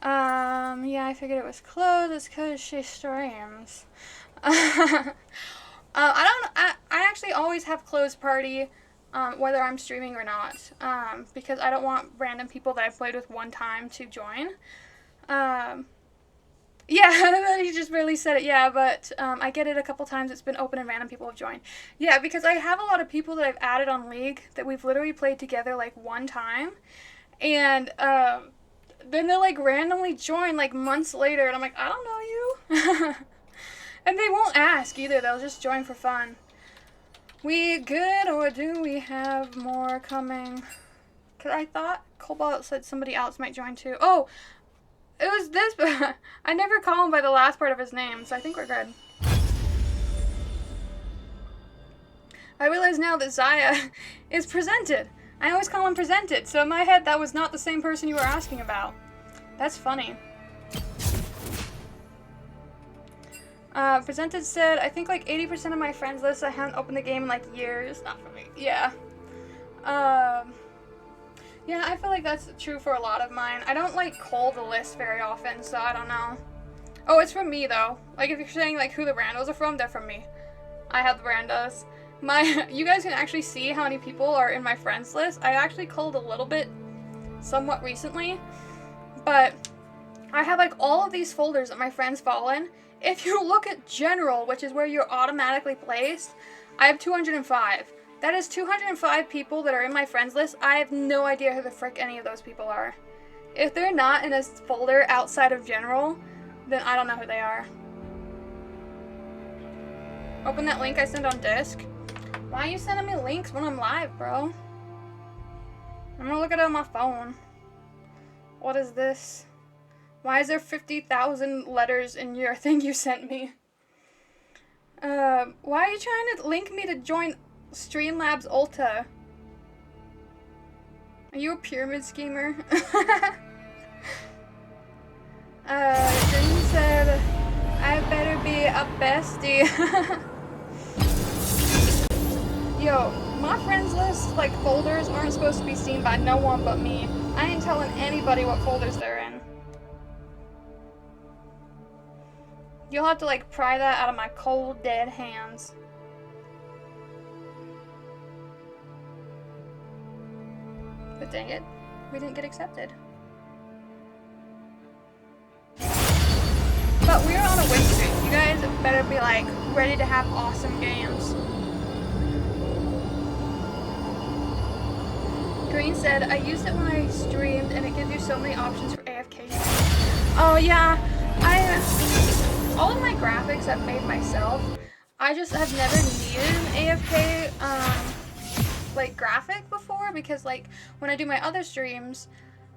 Yeah, I figured it was closed. It's because she streams. I actually always have closed party, whether I'm streaming or not, because I don't want random people that I've played with one time to join. Yeah, you just barely said it. Yeah, but I get it a couple times. It's been open and random people have joined. Yeah, because I have a lot of people that I've added on League that we've literally played together like one time. And then they'll like randomly join like months later. And I'm like, I don't know you. And they won't ask either. They'll just join for fun. We good or do we have more coming? Because I thought Cobalt said somebody else might join too. Oh! It was this, but I never call him by the last part of his name, so I think we're good. I realize now that Zaya is presented. I always call him presented, so in my head that was not the same person you were asking about. That's funny. Presented said, I think like 80% of my friends list I haven't opened the game in like years. Not for me. Yeah. Yeah, I feel like that's true for a lot of mine. I don't, like, cull the list very often, so I don't know. Oh, it's from me, though. Like, if you're saying, like, who the randos are from, they're from me. I have the randos. You guys can actually see how many people are in my friends list. I actually culled a little bit somewhat recently, but I have, like, all of these folders that my friends fall in. If you look at general, which is where you're automatically placed, I have 205. That is 205 people that are in my friends list. I have no idea who the frick any of those people are. If they're not in a folder outside of general, then I don't know who they are. Open that link I sent on Disc. Why are you sending me links when I'm live, bro? I'm gonna look at it on my phone. What is this? Why is there 50,000 letters in your thing you sent me? Why are you trying to link me to join Streamlabs Ulta? Are you a pyramid schemer? Green said, I better be a bestie. Yo, my friends list, like, folders aren't supposed to be seen by no one but me. I ain't telling anybody what folders they're in. You'll have to, like, pry that out of my cold, dead hands. But dang it, we didn't get accepted. But we're on a win streak. You guys better be, like, ready to have awesome games. Green said, I used it when I streamed and it gives you so many options for AFK. Oh yeah, all of my graphics I've made myself. I just have never needed an AFK like graphic before, because like when I do my other streams,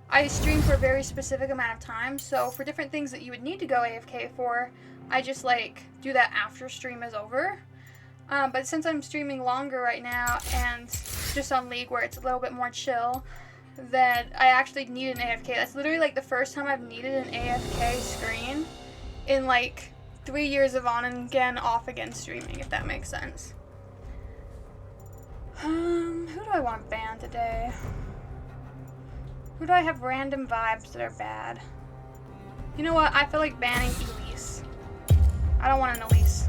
I stream for a very specific amount of time, so for different things that you would need to go AFK for, I just like do that after stream is over. But since I'm streaming longer right now and just on League where it's a little bit more chill, then I actually need an AFK. That's literally like the first time I've needed an AFK screen in like 3 years of on and again, off again streaming, if that makes sense. Who do I want banned today? Who do I have random vibes that are bad? You know what? I feel like banning Elise. I don't want an Elise.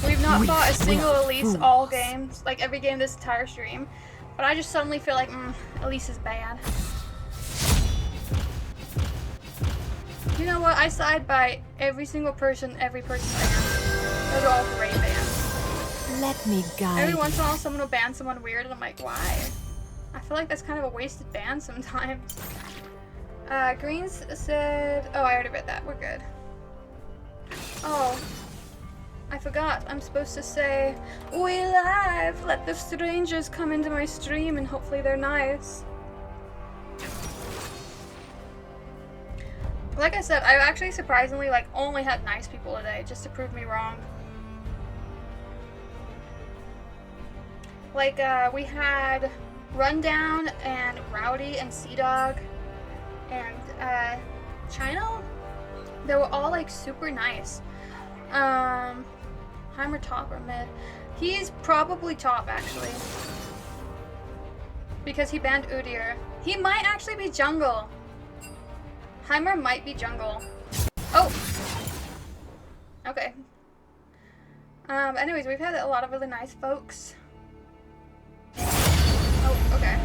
We've not fought a single Elise all games, like every game this entire stream. But I just suddenly feel like, Elise is bad. You know what? I side by every single person, every person banned. Those are all great bans. Let me guide Every once in a while someone will ban someone weird and I'm like, why? I feel like that's kind of a wasted ban sometimes. Greens said, oh, I already read that. We're good. Oh. I forgot. I'm supposed to say, we live! Let the strangers come into my stream and hopefully they're nice. Like I said, I've actually surprisingly like only had nice people today, just to prove me wrong. Like, we had Rundown and Rowdy and Sea Dog and Chino. They were all like super nice. Heimer top or mid? He's probably top actually. Because he banned Udyr. He might actually be jungle. Heimer might be jungle. Oh! Okay. Anyways, we've had a lot of really nice folks. Oh, okay.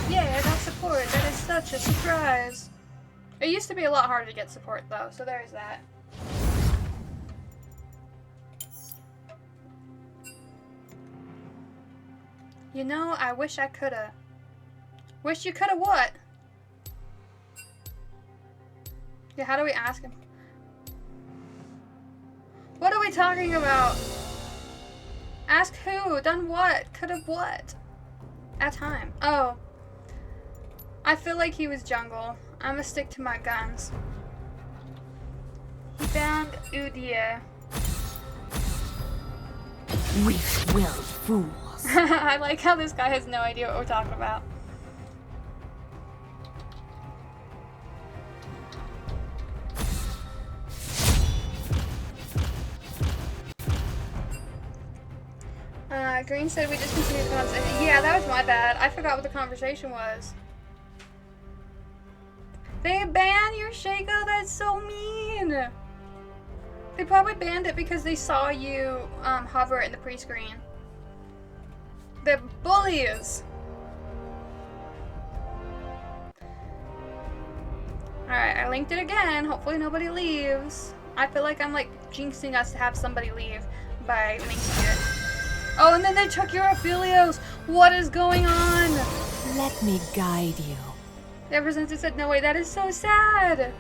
Yeah, I got support. That is such a surprise. It used to be a lot harder to get support though, so there's that. You know, I wish I coulda. Wish you coulda what? Yeah, how do we ask him? What are we talking about? Ask who? Done what? Coulda what? At time. Oh. I feel like he was jungle. I'm gonna stick to my guns. He banned Udyr. Weak-willed fools. I like how this guy has no idea what we're talking about. Green said we just continued the conversation. Yeah, that was my bad. I forgot what the conversation was. They ban your Shaco? That's so mean! They probably banned it because they saw you hover in the pre-screen. They're bullies! Alright, I linked it again. Hopefully nobody leaves. I feel like I'm like jinxing us to have somebody leave by linking it. Oh, and then they took your Aphelios! What is going on? Let me guide you. The representative said, no way, that is so sad!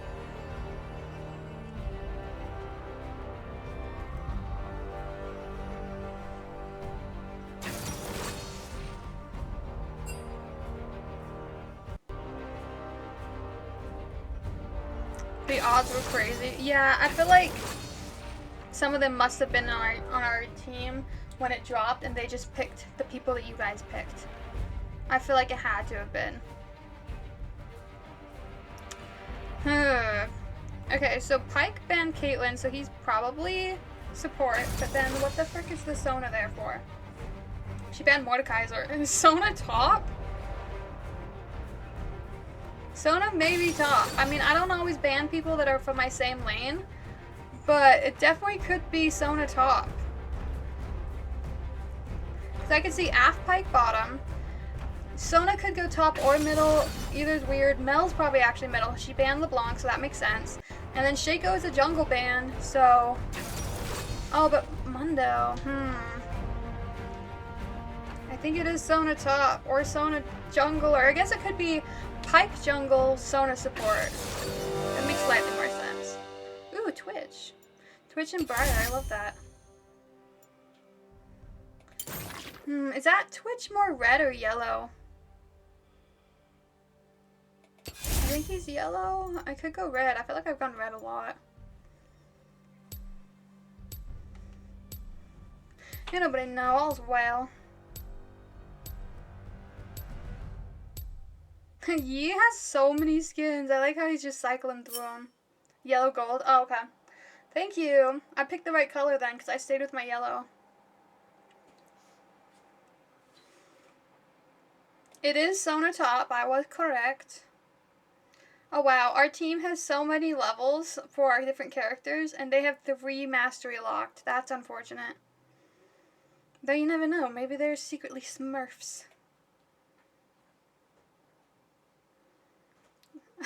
The odds were crazy. Yeah, I feel like some of them must have been on our team when it dropped, and they just picked the people that you guys picked. I feel like it had to have been. Okay, so Pike banned Caitlyn, so he's probably support, but then what the frick is the Sona there for? She banned Mordekaiser. Is Sona top? Sona may be top. I mean, I don't always ban people that are from my same lane, but it definitely could be Sona top. Because I could see Af Pike bottom. Sona could go top or middle. Either's weird. Mel's probably actually middle. She banned LeBlanc, so that makes sense. And then Shaco is a jungle ban, so... Oh, but Mundo. I think it is Sona top or Sona jungle, or I guess it could be Pike jungle, Sona support. That makes slightly more sense. Ooh, Twitch. Twitch and Briar, I love that. Is that Twitch more red or yellow? I think he's yellow. I could go red. I feel like I've gone red a lot. Ain't nobody know. All's well. Yi has so many skins. I like how he's just cycling through them. Yellow gold. Oh, okay. Thank you. I picked the right color then because I stayed with my yellow. It is Sona top. I was correct. Oh wow, our team has so many levels for our different characters, and they have 3 mastery locked. That's unfortunate. Though you never know, maybe they're secretly Smurfs.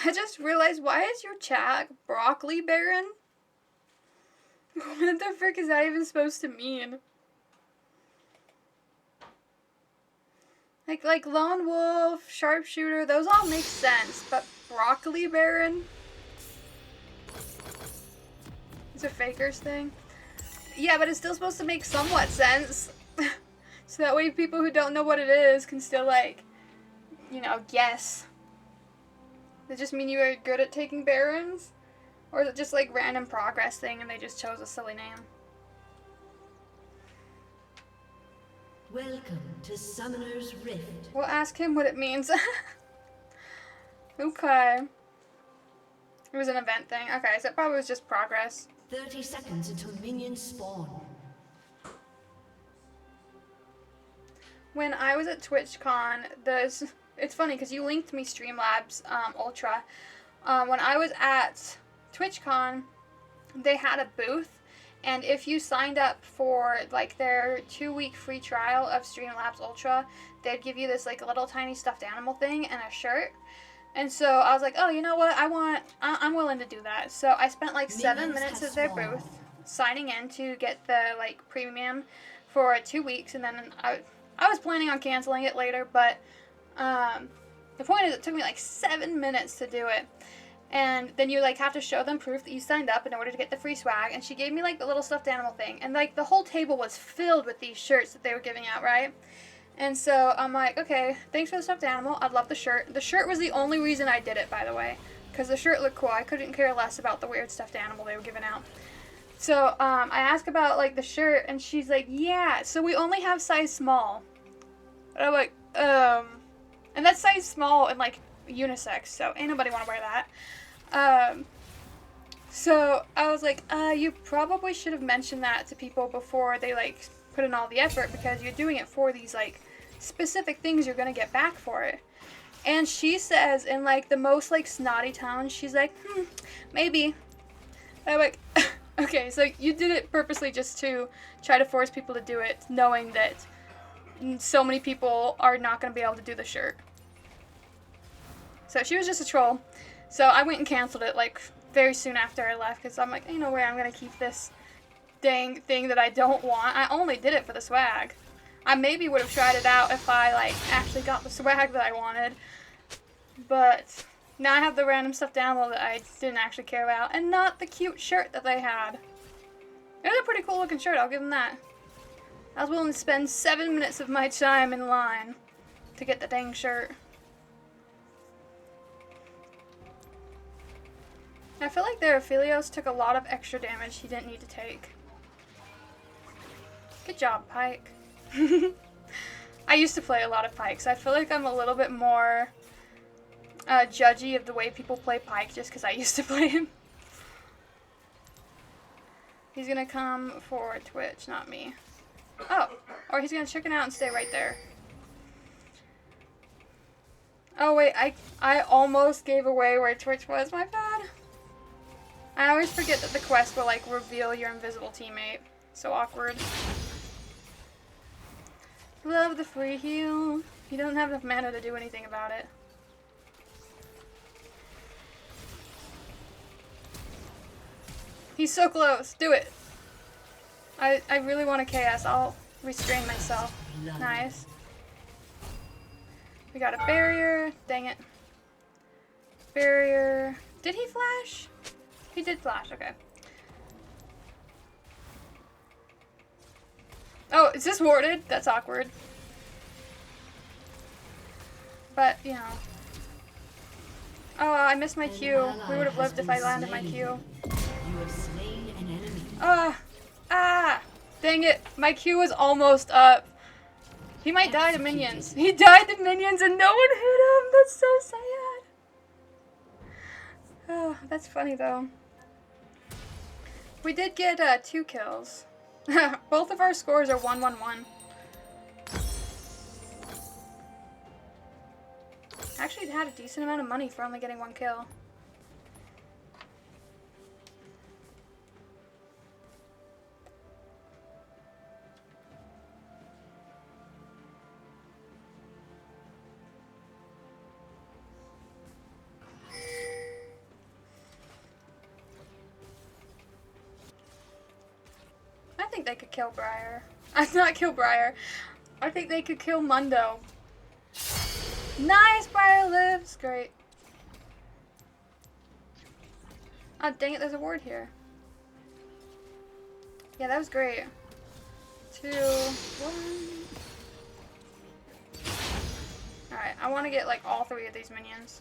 I just realized, why is your chat Broccoli Baron? What the frick is that even supposed to mean? Like Lone Wolf, Sharpshooter, those all make sense, but Broccoli Baron? It's a Faker's thing. Yeah, but it's still supposed to make somewhat sense. So that way people who don't know what it is can still, like, you know, guess. Does it just mean you are good at taking barons? Or is it just like random progress thing and they just chose a silly name? Welcome to Summoner's Rift. We'll ask him what it means. Okay. It was an event thing. Okay, so it probably was just progress. 30 seconds until minions spawn. When I was at TwitchCon, it's funny because you linked me Streamlabs Ultra. When I was at TwitchCon, they had a booth, and if you signed up for like their 2-week free trial of Streamlabs Ultra, they'd give you this like little tiny stuffed animal thing and a shirt. And so I was like, oh, you know what? I'm willing to do that. So I spent like 7 minutes at their booth signing in to get the like premium for 2 weeks, and then I was planning on canceling it later, but the point is it took me like 7 minutes to do it. And then you like have to show them proof that you signed up in order to get the free swag. And she gave me like the little stuffed animal thing, and like the whole table was filled with these shirts that they were giving out, right? And so I'm like, okay, thanks for the stuffed animal. I'd love the shirt. The shirt was the only reason I did it, by the way, because the shirt looked cool. I couldn't care less about the weird stuffed animal they were giving out. So I asked about like the shirt, and she's like, yeah, so we only have size small. And I'm like, and that's size small and like unisex, so ain't nobody want to wear that. So I was like, you probably should have mentioned that to people before they like put in all the effort, because you're doing it for these like specific things you're gonna get back for it. And she says in like the most like snotty tone, she's like, maybe. And I'm like, okay, so you did it purposely just to try to force people to do it, knowing that so many people are not gonna be able to do the shirt. So she was just a troll. So I went and canceled it like very soon after I left, because I'm like, ain't no way I'm gonna keep this dang thing that I don't want. I only did it for the swag. I maybe would have tried it out if I like actually got the swag that I wanted, but now I have the random stuffed animal that I didn't actually care about, and not the cute shirt that they had. It was a pretty cool looking shirt, I'll give them that. I was willing to spend 7 minutes of my time in line to get the dang shirt. I feel like their Aphelios took a lot of extra damage he didn't need to take. Good job, Pyke. I used to play a lot of Pykes. I feel like I'm a little bit more judgy of the way people play Pyke just because I used to play him. He's gonna come for Twitch, not me. Oh, or he's gonna chicken out and stay right there. Oh wait, I almost gave away where Twitch was, my bad. I always forget that the quest will like reveal your invisible teammate. So awkward. Love the free heal. You don't have enough mana to do anything about it. He's so close. Do it. I really want to KS. I'll restrain myself. Nice. We got a barrier. Dang it. Barrier. Did he flash? He did flash. Okay. Oh, is this warded? That's awkward. But, you know. Oh, I missed my Q. We would have lived if I landed my Q. You have slain an enemy. Ah! Dang it. My Q was almost up. He might die to minions. He died to minions and no one hit him. That's so sad. Oh, that's funny though. We did get 2 kills. Both of our scores are 1-1-1. Actually, it had a decent amount of money for only getting 1 kill. I think they could kill Briar. Not kill Briar. I think they could kill Mundo. Nice, Briar lives. Great. Oh, dang it, there's a ward here. Yeah, that was great. 2, 1. Alright, I want to get like all 3 of these minions.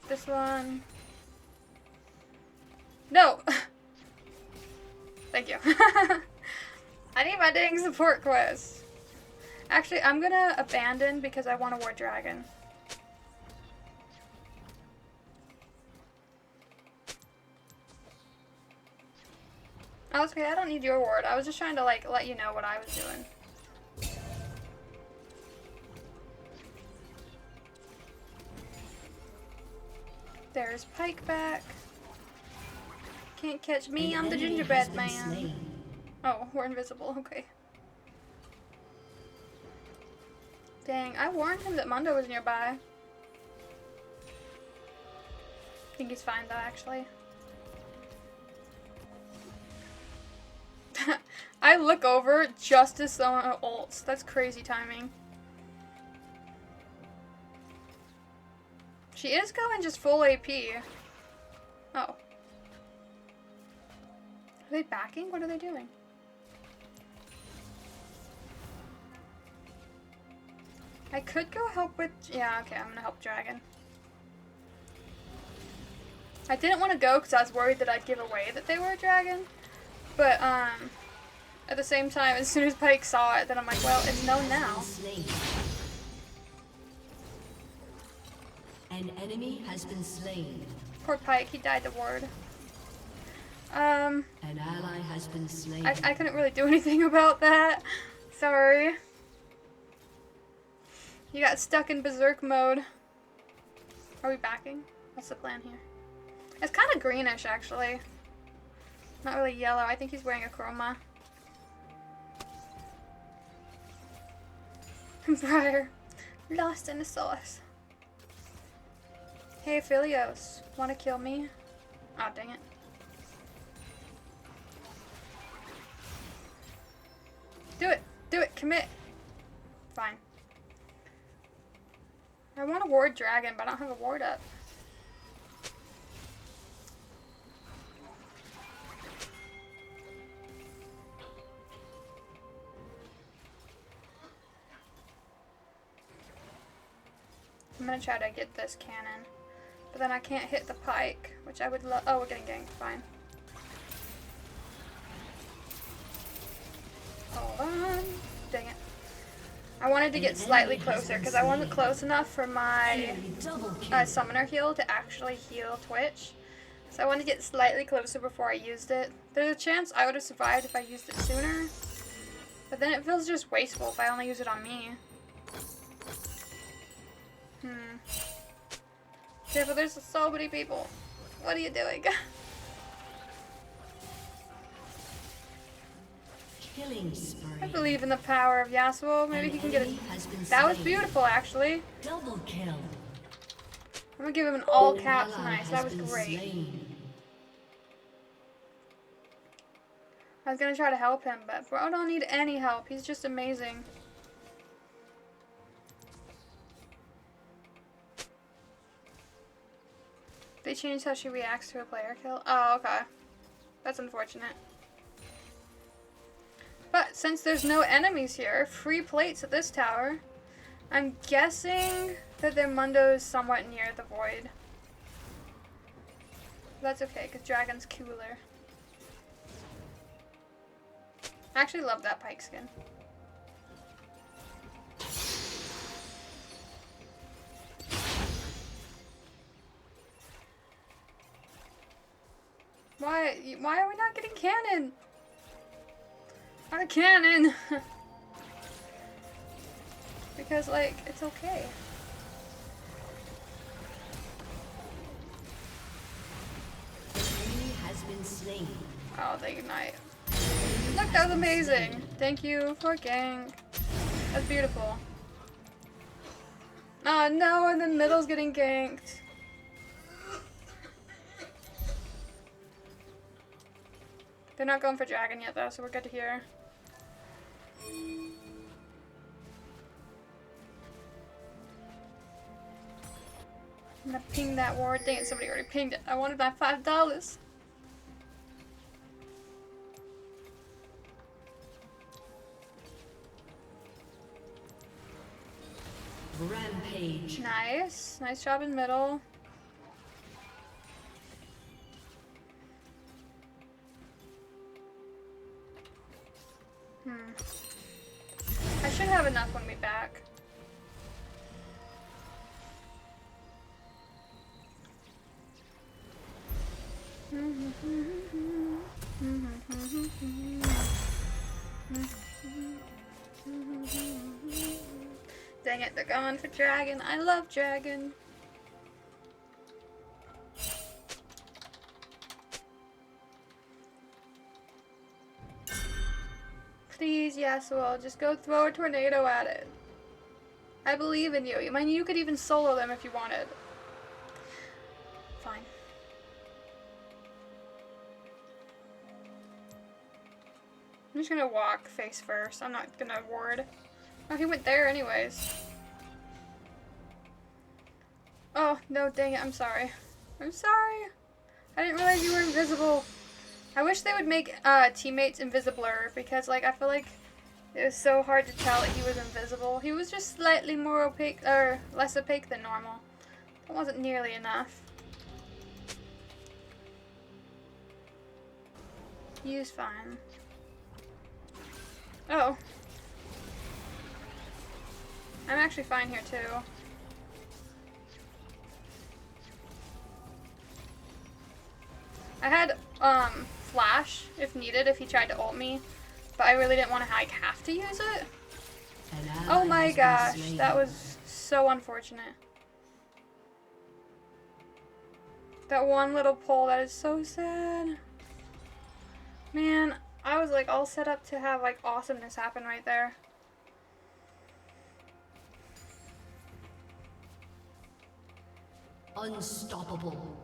This one. No! Thank you. I need my dang support quest. Actually, I'm gonna abandon because I want a War Dragon. Oh, it's okay. I don't need your ward. I was just trying to like let you know what I was doing. There's Pyke back. Can't catch me. I'm the gingerbread man. Oh, we're invisible. Okay. Dang, I warned him that Mundo was nearby. I think he's fine though, actually. I look over just as someone ults. That's crazy timing. She is going just full AP. Oh. Are they backing? What are they doing? I could go help with... Yeah, okay, I'm gonna help Dragon. I didn't want to go because I was worried that I'd give away that they were a dragon. But, at the same time, as soon as Pyke saw it, then I'm like, well, it's known now. An enemy has been slain. Poor Pyke, he died to ward. An ally has been slain. I couldn't really do anything about that. Sorry. You got stuck in berserk mode. Are we backing? What's the plan here? It's kind of greenish, actually. Not really yellow. I think he's wearing a chroma. Briar. Lost in the sauce. Hey, Philios. Wanna kill me? Oh, dang it. Do it. Do it. Commit. Fine. I want a ward dragon, but I don't have a ward up. I'm gonna try to get this cannon. But then I can't hit the pike, which I would love. Oh, we're getting ganked. Fine. Hold on. Dang it. I wanted to get slightly closer because I wasn't close enough for my summoner heal to actually heal Twitch. So I wanted to get slightly closer before I used it. There's a chance I would have survived if I used it sooner. But then it feels just wasteful if I only use it on me. Okay, but there's so many people. What are you doing? Killing spree. I believe in the power of Yasuo. Maybe he can get it. That was beautiful, actually. Double kill. I'm gonna give him an all caps nice. That was great. I was gonna try to help him, but bro don't need any help. He's just amazing. They changed how she reacts to a player kill. Oh, okay. That's unfortunate. But since there's no enemies here, free plates at this tower, I'm guessing that their Mundo is somewhat near the void. That's okay, because Dragon's cooler. I actually love that pike skin. Why are we not getting cannon? Our cannon! Because, like, it's okay. The enemy has been slain. Oh, they ignite. Look, that was amazing. Thank you for gank. That's beautiful. Oh no, and the middle's getting ganked. They're not going for dragon yet though, so we're good to hear. I'm gonna ping that ward. Dang it, somebody already pinged it. I wanted my $5. Rampage. Nice. Nice job in middle. I should have enough when we back. Dang it, they're going for dragon. I love dragon. Please, Yasuo, just go throw a tornado at it. I believe in you. I mean, you could even solo them if you wanted. Fine. I'm just gonna walk face first. I'm not gonna ward. Oh, he went there anyways. Oh, no, dang it. I'm sorry. I'm sorry. I didn't realize you were invisible. I wish they would make teammates invisibler because, like, I feel like it was so hard to tell that he was invisible. He was just slightly more opaque, or less opaque than normal. That wasn't nearly enough. He was fine. Oh. I'm actually fine here too. I had flash if needed if he tried to ult me, but I really didn't want to like have to use it. Oh my gosh, that was so unfortunate. That one little pull, that is so sad. Man, I was like all set up to have like awesomeness happen right there. Unstoppable.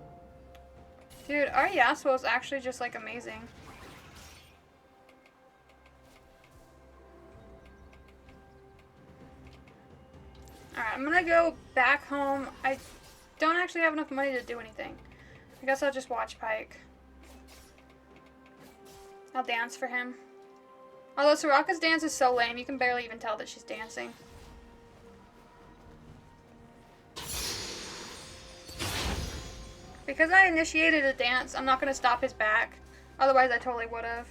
Dude, our Yasuo is actually just like amazing. Alright, I'm gonna go back home. I don't actually have enough money to do anything. I guess I'll just watch Pike. I'll dance for him. Although Soraka's dance is so lame, you can barely even tell that she's dancing. Because I initiated a dance, I'm not gonna stop his back. Otherwise, I totally would have.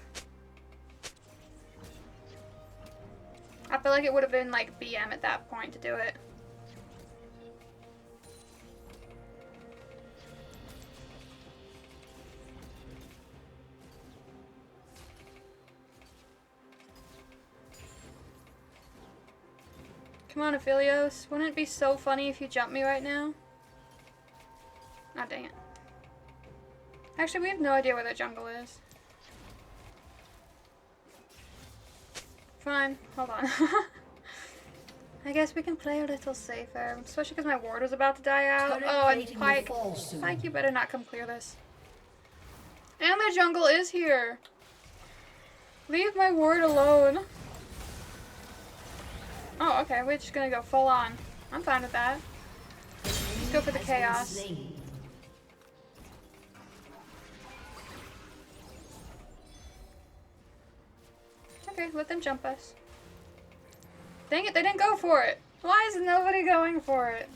I feel like it would have been like BM at that point to do it. Come on, Aphelios. Wouldn't it be so funny if you jumped me right now? Oh, dang it. Actually, we have no idea where the jungle is. Fine. Hold on. I guess we can play a little safer. Especially because my ward was about to die out. Oh, and Pike. Pike, you better not come clear this. And the jungle is here. Leave my ward alone. Oh, okay. We're just gonna go full on. I'm fine with that. Let's go for the chaos. Okay, let them jump us. Dang it, they didn't go for it. Why is nobody going for it?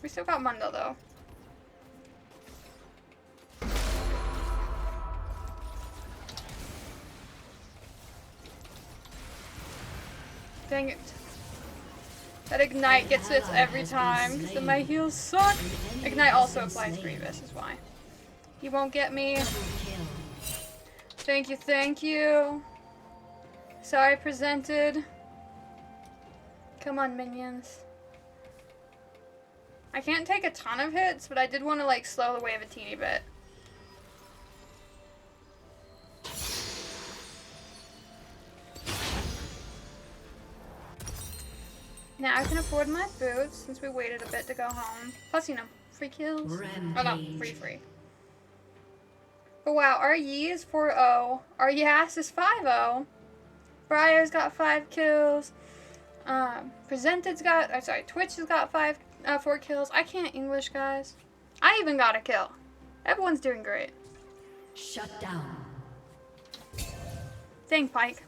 We still got Mundo, though. Dang it. That Ignite gets it every time, because my heals suck. Ignite also applies Grievous, is why. He won't get me. Thank you, thank you. Sorry, presented. Come on, minions. I can't take a ton of hits, but I did want to, like, slow the wave a teeny bit. Now I can afford my boots, since we waited a bit to go home. Plus, you know, free kills. Rampage. Oh, no, free. But wow, our Yi is 4-0. Our Yas is 5-0. Briar's got 5 kills. Presented's got, or sorry, Twitch has got 4 kills. I can't English, guys. I even got a kill. Everyone's doing great. Shut down. Dang, Pike.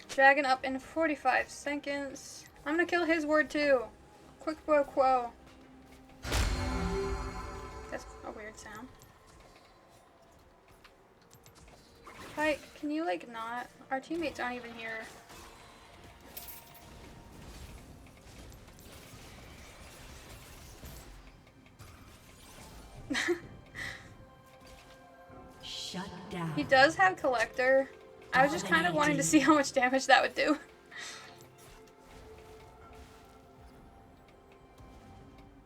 Dragon up in 45 seconds. I'm gonna kill his word too. Quick quo quo. That's a weird sound. Pike, can you like not? Our teammates aren't even here. Shut down. He does have Collector. I was just kind of wanting to see how much damage that would do.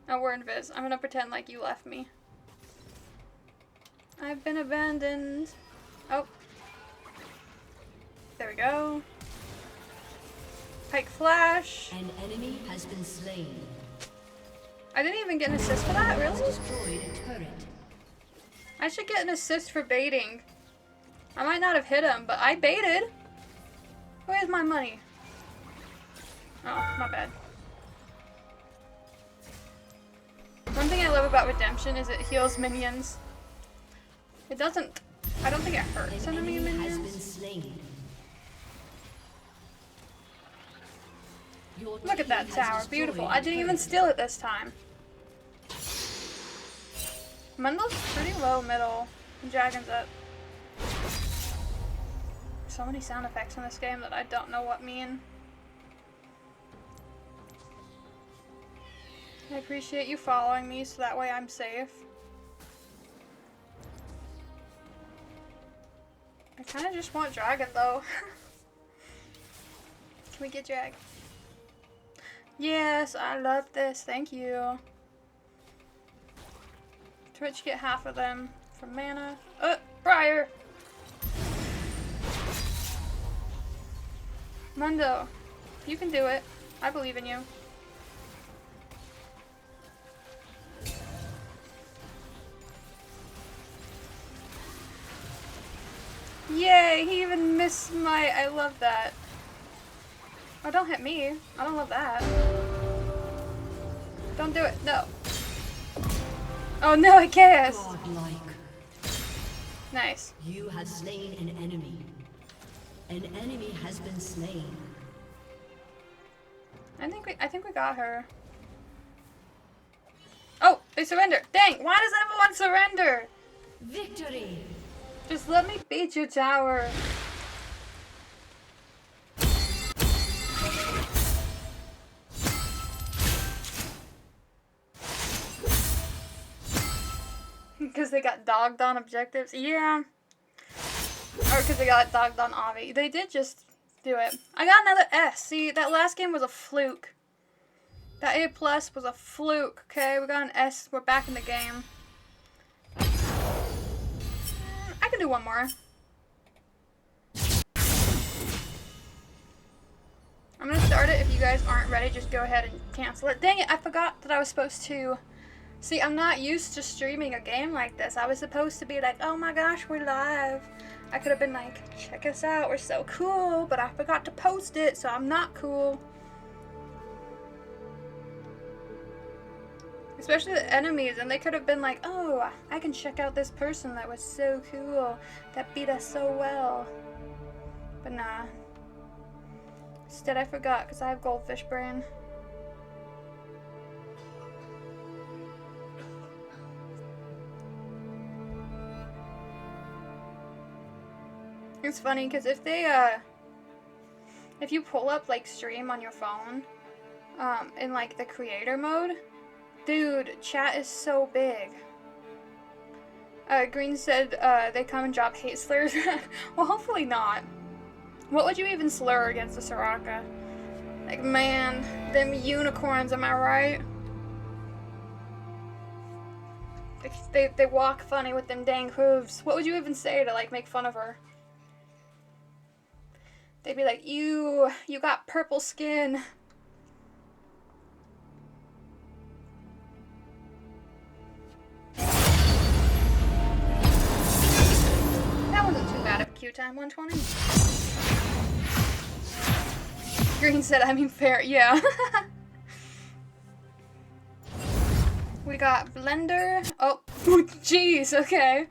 Oh, we're invis. I'm gonna pretend like you left me. I've been abandoned. Oh. There we go. Pike flash. An enemy has been slain. I didn't even get an assist for that, really? Destroyed a turret. I should get an assist for baiting. I might not have hit him, but I baited. Where's my money? Oh, my bad. One thing I love about Redemption is it heals minions. It doesn't... I don't think it hurts enemy minions. Has been slain. Look at that tower. Beautiful. I didn't even steal it this time. Mundo's pretty low middle. Dragon's up. So many sound effects in this game that I don't know what mean. I appreciate you following me so that way I'm safe. I kind of just want Dragon though. Can we get Drag? Yes, I love this. Thank you. Twitch get half of them from mana. Briar! Mundo, you can do it. I believe in you. Yay, he even missed my... I love that. Oh, don't hit me. I don't love that. Don't do it. No. Oh no, I can't. Godlike. Nice. You have slain an enemy. An enemy has been slain. I think we got her. Oh, they surrendered. Dang, why does everyone surrender? Victory! Just let me beat your tower. Because they got dogged on objectives? Yeah. Or because they got dogged on Avi. They did just do it. I got another S. See, that last game was a fluke. That A+ was a fluke, okay? We got an S. We're back in the game. I can do one more. I'm gonna start it. If you guys aren't ready, just go ahead and cancel it. Dang it, I forgot that I was supposed to... See, I'm not used to streaming a game like this. I was supposed to be like, oh my gosh, we're live. I could have been like, check us out, we're so cool, but I forgot to post it, so I'm not cool. Especially the enemies, and they could have been like, oh, I can check out this person that was so cool, that beat us so well. But nah. Instead, I forgot, because I have goldfish brain. It's funny because if you pull up like stream on your phone, in like the creator mode, dude, chat is so big. Green said they come and drop hate slurs. Well, hopefully not. What would you even slur against the Soraka? Like, man, them unicorns, am I right? They walk funny with them dang hooves. What would you even say to like make fun of her? They'd be like, you got purple skin. That wasn't too bad of a queue time, 120. Green said, I mean fair, yeah. We got Blender. Oh, jeez, okay.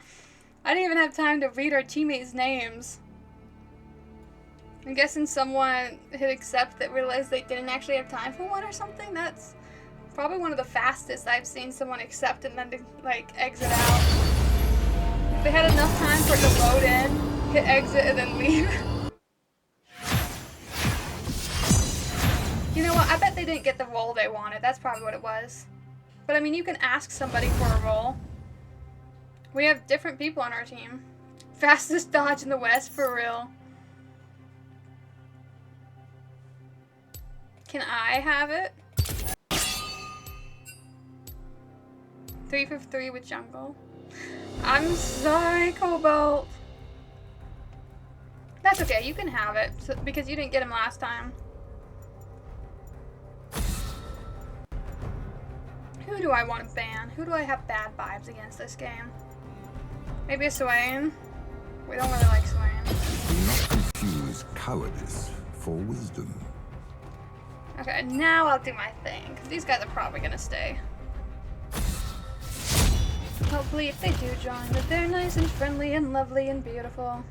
I didn't even have time to read our teammates' names. I'm guessing someone hit accept that realized they didn't actually have time for one or something. That's probably one of the fastest I've seen someone accept and then to, like, exit out. If they had enough time for it to load in, hit exit, and then leave. You know what? I bet they didn't get the role they wanted. That's probably what it was. But, I mean, you can ask somebody for a role. We have different people on our team. Fastest dodge in the West, for real. Can I have it? 3 for 3 with jungle. I'm sorry, Cobalt. That's okay, you can have it, because you didn't get him last time. Who do I want to ban? Who do I have bad vibes against this game? Maybe a Swain? We don't really like Swain. Do not confuse cowardice for wisdom. Okay, now I'll do my thing, because these guys are probably going to stay. Hopefully, if they do join, that they're nice and friendly and lovely and beautiful.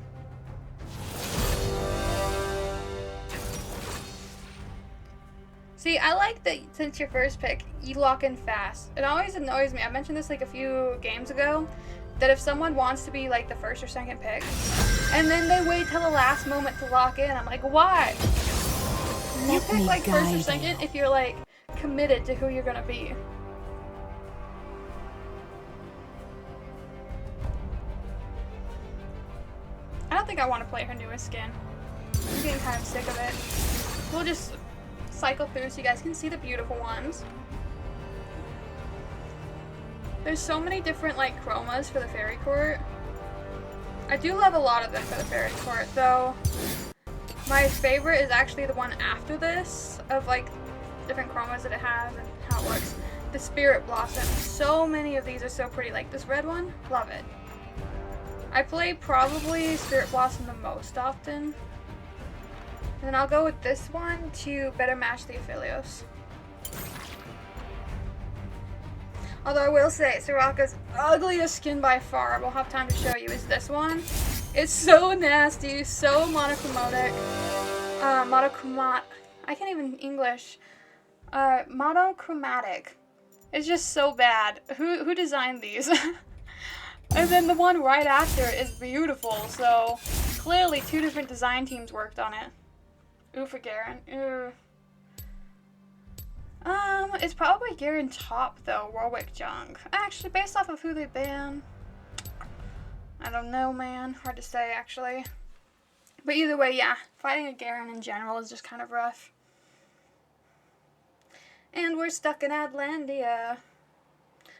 See, I like that since your first pick, you lock in fast. It always annoys me. I mentioned this like a few games ago, that if someone wants to be like the first or second pick, and then they wait till the last moment to lock in, I'm like, why? You pick like first or second if you're like committed to who you're gonna be. I don't think I want to play her newest skin. I'm getting kind of sick of it. We'll just cycle through so you guys can see the beautiful ones. There's so many different like chromas for the fairy court. I do love a lot of them for the fairy court, though. My favorite is actually the one after this, of like different chromas that it has and how it works. The Spirit Blossom. So many of these are so pretty. Like this red one, love it. I play probably Spirit Blossom the most often. And then I'll go with this one to better match the Aphelios. Although I will say, Soraka's ugliest skin by far, we'll have time to show you, is this one. It's so nasty, so monochromatic. I can't even English. Monochromatic. It's just so bad. Who designed these? And then the one right after is beautiful, so clearly 2 different design teams worked on it. Ooh, for Garen. Ooh. It's probably Garen top though, Warwick Jung. Actually, based off of who they ban. I don't know, man. Hard to say, actually. But either way, yeah. Fighting a Garen in general is just kind of rough. And we're stuck in Adlandia.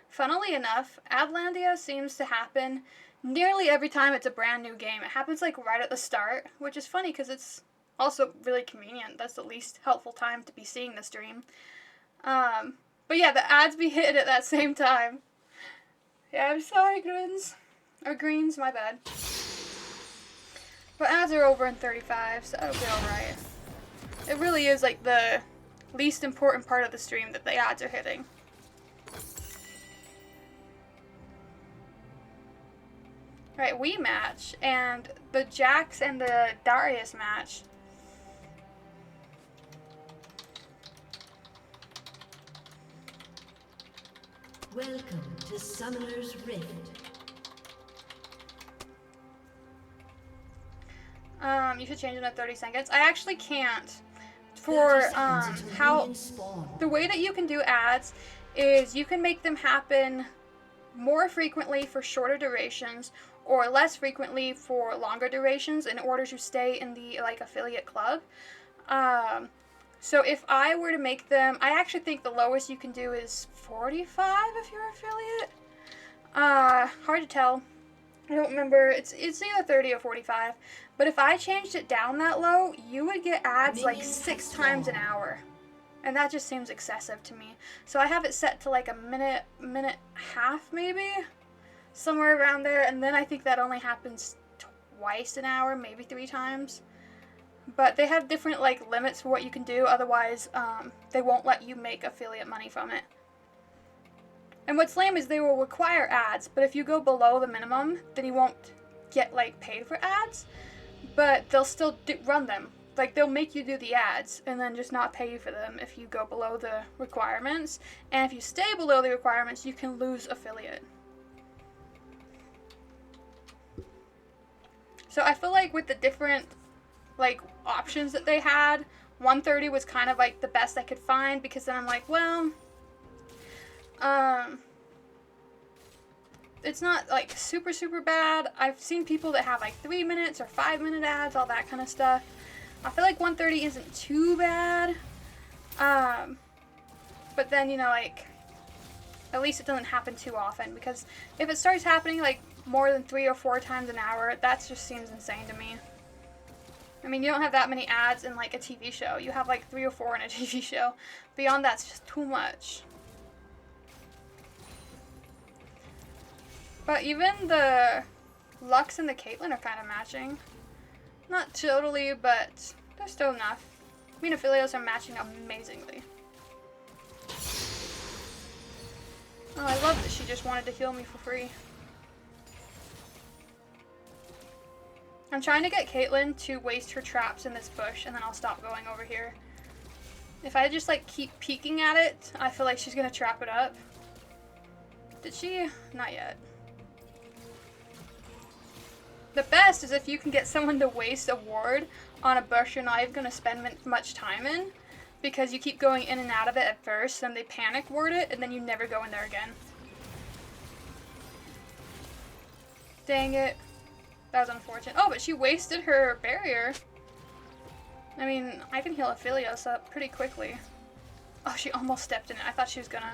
Funnily enough, Adlandia seems to happen nearly every time it's a brand new game. It happens like right at the start, which is funny because it's also really convenient. That's the least helpful time to be seeing the stream. But yeah, the ads be hitting at that same time. Yeah, I'm sorry, Greens. Or Greens, my bad. But ads are over in 35, so that'll be alright. It really is like the least important part of the stream that the ads are hitting. Right, we match, and the Jax and the Darius match. Welcome to Summoner's Rift. You should change it in 30 seconds. I actually can't. For how the way that you can do ads is you can make them happen more frequently for shorter durations or less frequently for longer durations in order to stay in the like affiliate club. So if I were to make them, I actually think the lowest you can do is 45 if you're affiliate. Hard to tell. I don't remember. It's either 30 or 45. But if I changed it down that low, you would get ads like 6 times an hour. And that just seems excessive to me. So I have it set to like a minute half maybe. Somewhere around there. And then I think that only happens twice an hour, maybe 3 times. But they have different like limits for what you can do. Otherwise, they won't let you make affiliate money from it. And what's lame is they will require ads, but if you go below the minimum, then you won't get like paid for ads, but they'll still run them. Like they'll make you do the ads and then just not pay you for them if you go below the requirements. And if you stay below the requirements, you can lose affiliate. So I feel like with the different like options that they had, 130 was kind of like the best I could find, because then I'm like, well, it's not like super bad. I've seen people that have like 3 minutes or 5 minute ads, all that kind of stuff. I feel like 130 isn't too bad. But then, you know, like, at least it doesn't happen too often, because if it starts happening like more than 3 or 4 times an hour, that just seems insane to me. I mean, you don't have that many ads in like a TV show. You have like 3 or 4 in a TV show. Beyond that's just too much. But even the Lux and the Caitlyn are kind of matching. Not totally, but they're still enough. Me and Aphelios are matching amazingly. Oh, I love that she just wanted to heal me for free. I'm trying to get Caitlyn to waste her traps in this bush, and then I'll stop going over here. If I just like keep peeking at it, I feel like she's gonna trap it up. Did she? Not yet. The best is if you can get someone to waste a ward on a bush you're not even going to spend much time in, because you keep going in and out of it at first, then they panic ward it, and then you never go in there again. Dang it. That was unfortunate. Oh, but she wasted her barrier. I mean, I can heal Aphelios up pretty quickly. Oh, she almost stepped in it. I thought she was gonna.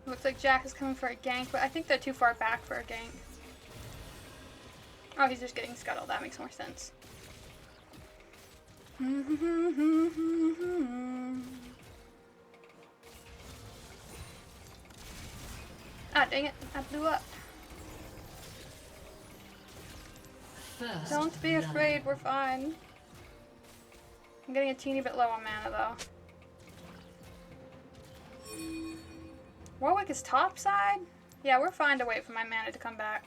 Looks like Jack is coming for a gank, but I think they're too far back for a gank. Oh, he's just getting scuttled. That makes more sense. Ah, dang it. I blew up. Don't be afraid. We're fine. I'm getting a teeny bit low on mana, though. Warwick is topside? Yeah, we're fine to wait for my mana to come back.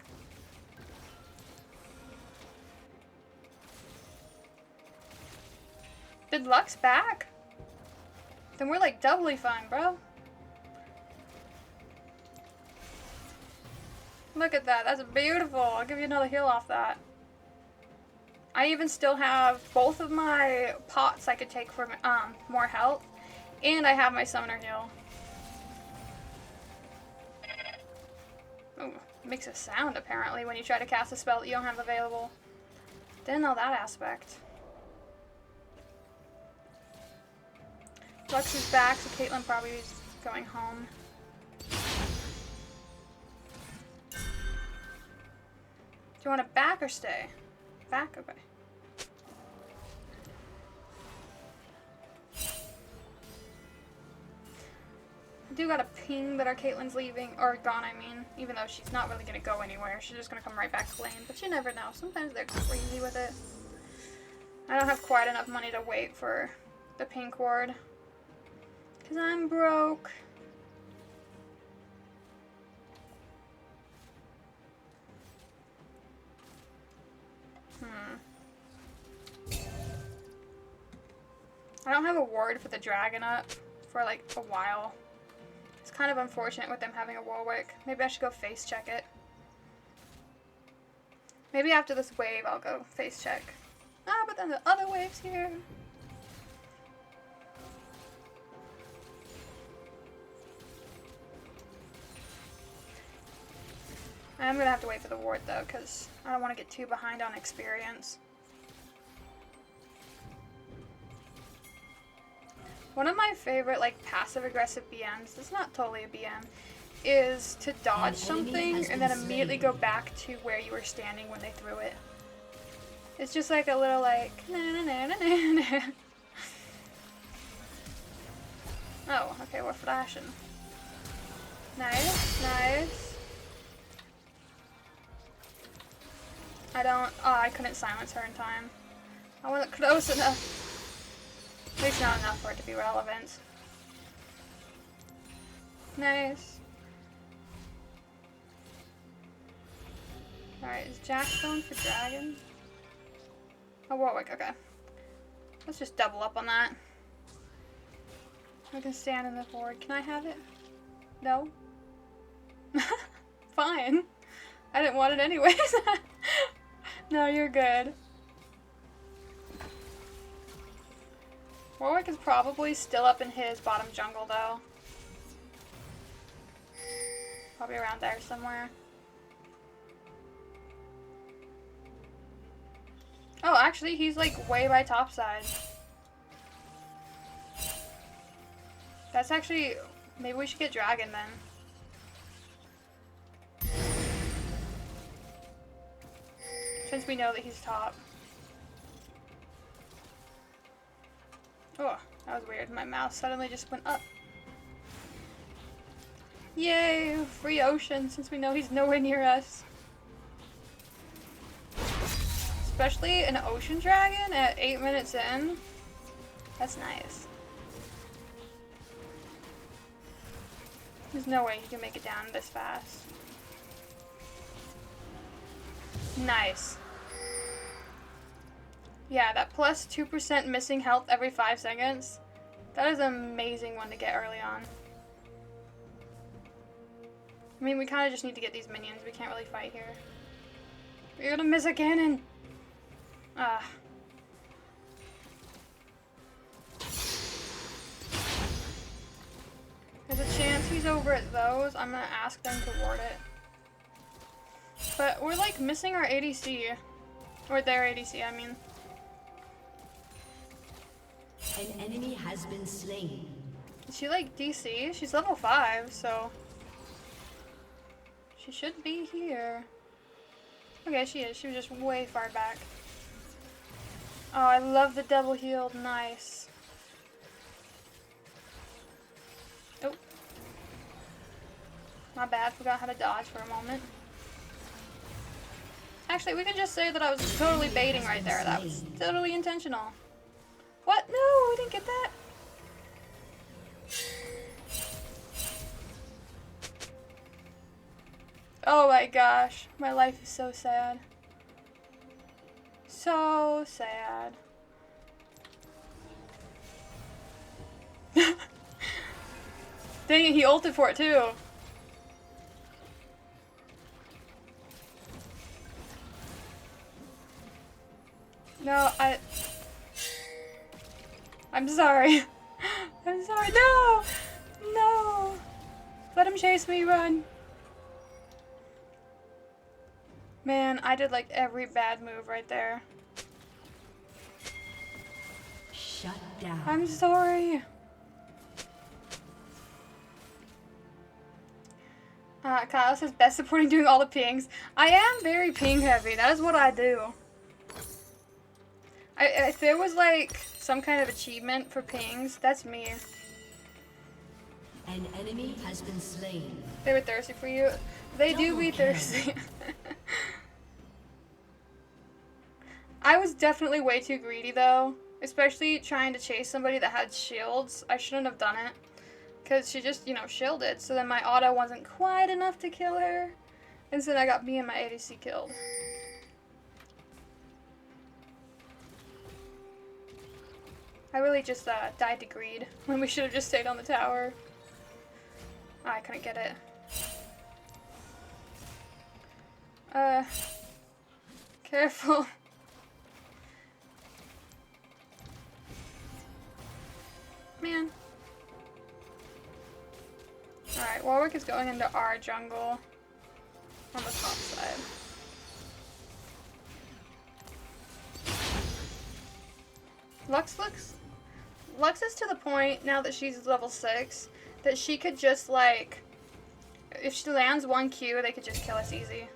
Did Lux back? Then we're like doubly fine, bro. Look at that. That's beautiful. I'll give you another heal off that. I even still have both of my pots I could take for more health. And I have my summoner heal. Oh, it makes a sound apparently when you try to cast a spell that you don't have available. Didn't know that aspect. Lux is back, so Caitlyn probably is going home. Do you want to back or stay? Back? Okay. I do got a ping that our Caitlyn's leaving, or gone I mean, even though she's not really going to go anywhere. She's just going to come right back to lane, but you never know. Sometimes they're crazy with it. I don't have quite enough money to wait for the pink ward. Because I'm broke. I don't have a ward for the dragon up for like a while. It's kind of unfortunate with them having a Warwick. Maybe I should go face check it. Maybe after this wave I'll go face check. Ah, but then the other wave's here. I'm gonna have to wait for the ward though, because I don't want to get too behind on experience. One of my favorite like passive aggressive BMs, it's not totally a BM, is to dodge something and then immediately go back to where you were standing when they threw it. It's just like a little like na na na na na na. Oh, okay, we're flashing. Nice, nice. I couldn't silence her in time. I wasn't close enough. At least not enough for it to be relevant. Nice. Alright, is Jack going for dragon? Oh, Warwick, okay. Let's just double up on that. I can stand in the forward. Can I have it? No? Fine. I didn't want it anyways. No, you're good. Warwick is probably still up in his bottom jungle, though. Probably around there somewhere. Oh, actually, he's like way by topside. That's actually... Maybe we should get dragon then. Since we know that he's top. Oh, that was weird. My mouse suddenly just went up. Yay! Free ocean, since we know he's nowhere near us. Especially an ocean dragon at 8 minutes in. That's nice. There's no way he can make it down this fast. Nice. Yeah, that plus 2% missing health every 5 seconds. That is an amazing one to get early on. I mean, we kind of just need to get these minions. We can't really fight here. We're gonna miss a cannon! Ah. There's a chance he's over at those. I'm gonna ask them to ward it. But we're like missing our ADC. Or their ADC, I mean. An enemy has been slain. Is she like DC? She's level 5, so... She should be here. Okay, she is. She was just way far back. Oh, I love the double healed. Nice. Oh. My bad. Forgot how to dodge for a moment. Actually, we can just say that I was totally baiting right there. That was totally intentional. What? No, we didn't get that. Oh my gosh. My life is so sad. So sad. Dang it, he ulted for it too. No, I'm sorry. I'm sorry. No! No! Let him chase me, run. Man, I did like every bad move right there. Shut down. I'm sorry. Kyle says best supporting doing all the pings. I am very ping heavy. That is what I do. If there was like some kind of achievement for pings, that's me. An enemy has been slain. They were thirsty for you. They do be Double kill. thirsty. I was definitely way too greedy though. Especially trying to chase somebody that had shields. I shouldn't have done it. Because she just, you know, shielded. So then my auto wasn't quite enough to kill her. Instead I got me and my ADC killed. I really just died to greed. When we should have just stayed on the tower. Oh, I couldn't get it. Careful. Man. Alright, Warwick is going into our jungle on the top side. Lux is to the point, now that she's level 6, that she could just, like, if she lands one Q, they could just kill us easy.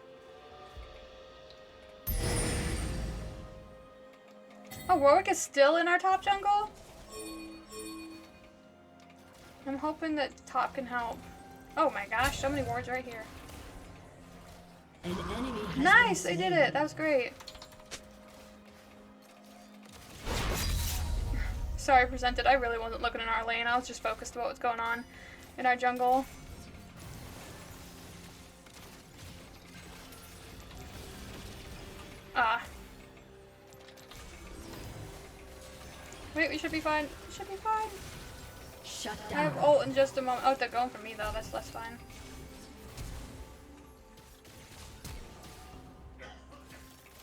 Oh, Warwick is still in our top jungle? I'm hoping that top can help. Oh my gosh, so many wards right here. An enemy has Nice, been they did slain. it. That was great. Sorry, Presented. I really wasn't looking in our lane. I was just focused on what was going on in our jungle. Ah. Wait, we should be fine. We should be fine. Shut I down. have ult in just a moment. Oh, they're going for me though. That's fine.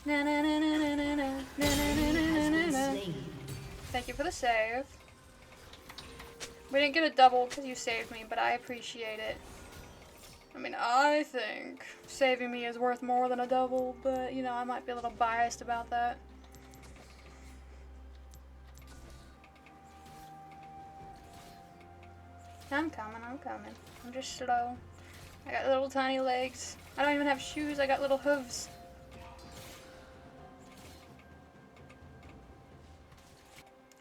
Na na na na na na na na na na na na. Slain. Thank you for the save. We didn't get a double because you saved me, but I appreciate it. I mean, I think saving me is worth more than a double, but you know, I might be a little biased about that. I'm coming, I'm coming. I'm just slow. I got little tiny legs. I don't even have shoes, I got little hooves.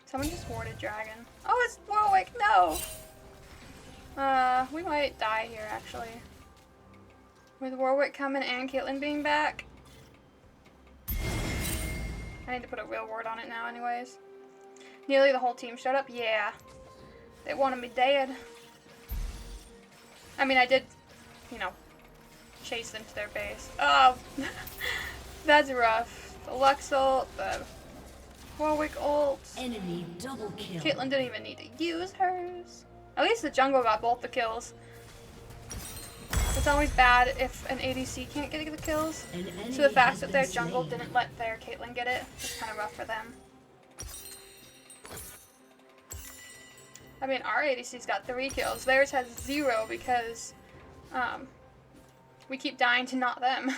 Someone just warded dragon. Oh, it's Warwick, no! We might die here, actually. With Warwick coming and Caitlyn being back. I need to put a real ward on it now anyways. Nearly the whole team showed up? Yeah. They wanted me dead. I mean, I did, you know, chase them to their base. Oh, that's rough. The Lux ult, the Warwick ult. Enemy double kill. Caitlyn didn't even need to use hers. At least the jungle got both the kills. It's always bad if an ADC can't get the kills. An enemy So the fact has that been their jungle slain. didn't let their Caitlyn get it is kind of rough for them. I mean, our ADC's got 3 kills. Theirs has 0 because we keep dying to not them.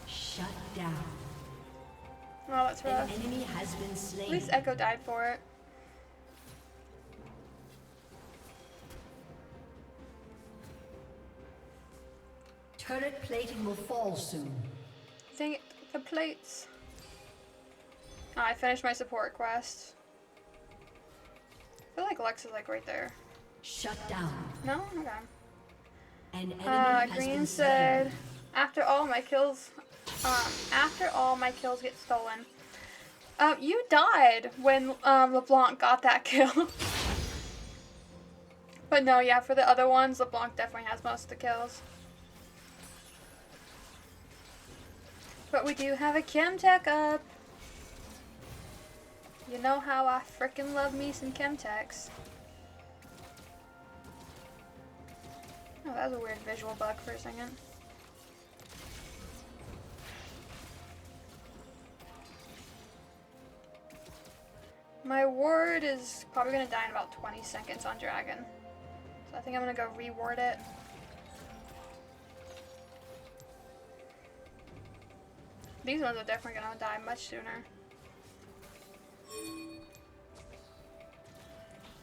Shut down. Oh, that's An rough. enemy has been At slain. least Echo died for it. Turret plating will fall soon. Dang it, the plates. Oh, I finished my support quest. I feel like Lex is like right there. Shut down. No? Okay. An enemy has Green been said, slain. after all my kills get stolen. You died when LeBlanc got that kill. But no, yeah, for the other ones, LeBlanc definitely has most of the kills. But we do have a Chemtech up. You know how I frickin' love me some Chemtechs. That was a weird visual bug for a second. My ward is probably going to die in about 20 seconds on dragon. So I think I'm going to go reward it. These ones are definitely going to die much sooner.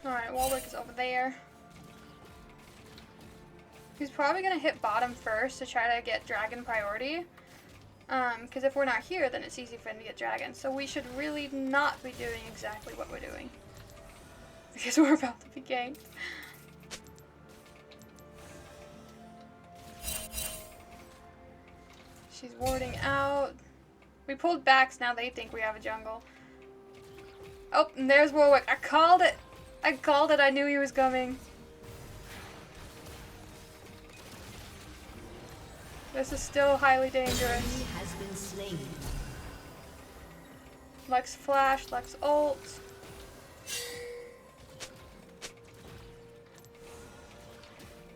Alright, Warwick is over there. He's probably going to hit bottom first to try to get dragon priority. Because if we're not here, then it's easy for him to get dragon. So we should really not be doing exactly what we're doing. Because we're about to be ganked. She's warding out. We pulled back, so now they think we have a jungle. Oh, and there's Warwick. I called it! I called it, I knew he was coming. This is still highly dangerous. He has been slain. Lux flash, Lux ult.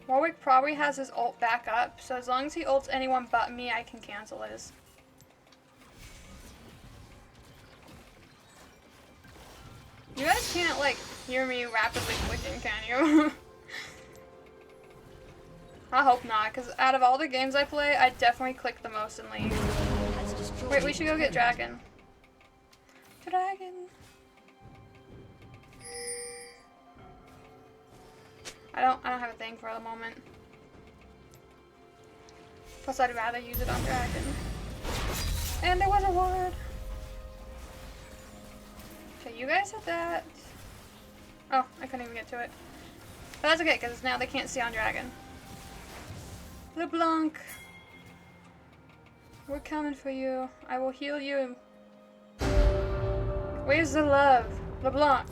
Warwick probably has his ult back up, so as long as he ults anyone but me, I can cancel his. You guys can't, like, hear me rapidly clicking, can you? I hope not, because out of all the games I play, I definitely click the most in League. Wait, we should go get Dragon. Dragon. I don't have a thing for the moment. Plus, I'd rather use it on Dragon. And there was a ward. Okay, you guys hit that. Oh, I couldn't even get to it. But that's okay, because now they can't see on Dragon. LeBlanc. We're coming for you. I will heal you. Where's the love? LeBlanc.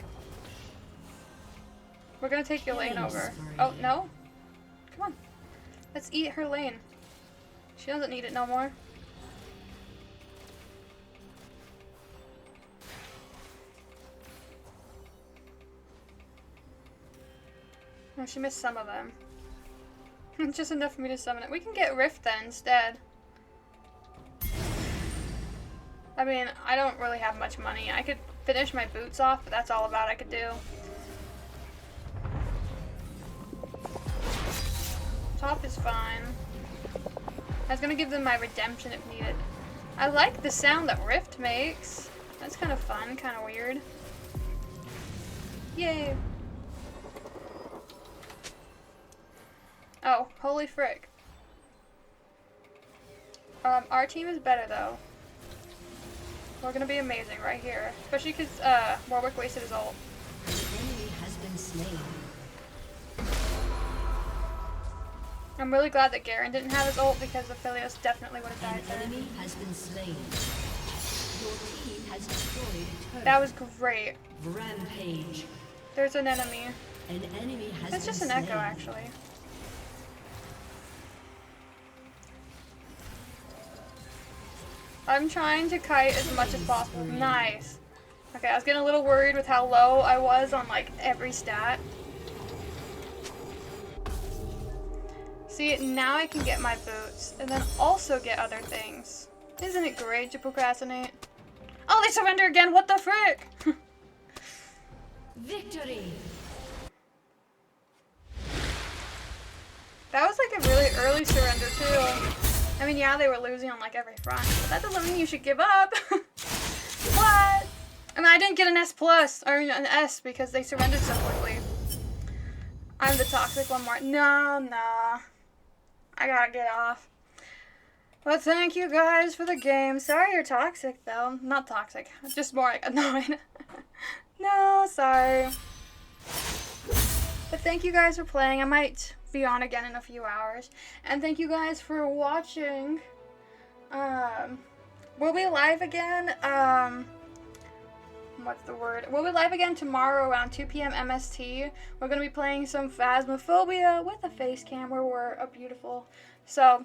We're gonna take your lane over. Oh, no? Come on. Let's eat her lane. She doesn't need it no more. Oh, she missed some of them. Just enough for me to summon it. We can get Rift then instead. I mean, I don't really have much money. I could finish my boots off, but that's all about I could do. Top is fine. I was gonna give them my redemption if needed. I like the sound that Rift makes. That's kind of fun, kind of weird. Yay! Oh, holy frick. Our team is better though. We're gonna be amazing right here. Especially because Warwick wasted his ult. An enemy has been slain. I'm really glad that Garen didn't have his ult because Aphelios definitely would have died An there. enemy has been slain. Your team has destroyed a turret. That was great. Rampage. There's an enemy. An enemy has It's been just an slain. echo actually. I'm trying to kite as much as possible. Nice. Okay, I was getting a little worried with how low I was on like every stat. See, now I can get my boots and then also get other things. Isn't it great to procrastinate? Oh, they surrender again. What the frick? Victory. That was like a really early surrender too. I mean, yeah, they were losing on like every front, but that doesn't mean you should give up. What? I mean, I didn't get an S plus or an S because they surrendered so quickly. I'm the toxic one more. No. I gotta get off. But thank you guys for the game. Sorry you're toxic though. Not toxic. Just more like annoyed. No, sorry. But thank you guys for playing. I might be on again in a few hours. And thank you guys for watching. We'll be live again. What's the word? We'll be live again tomorrow around 2 p.m. MST. We're going to be playing some Phasmophobia with a face cam where we're beautiful. So,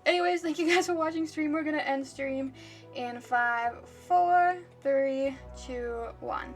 anyways, thank you guys for watching stream. We're going to end stream in 5, 4, 3, 2, 1.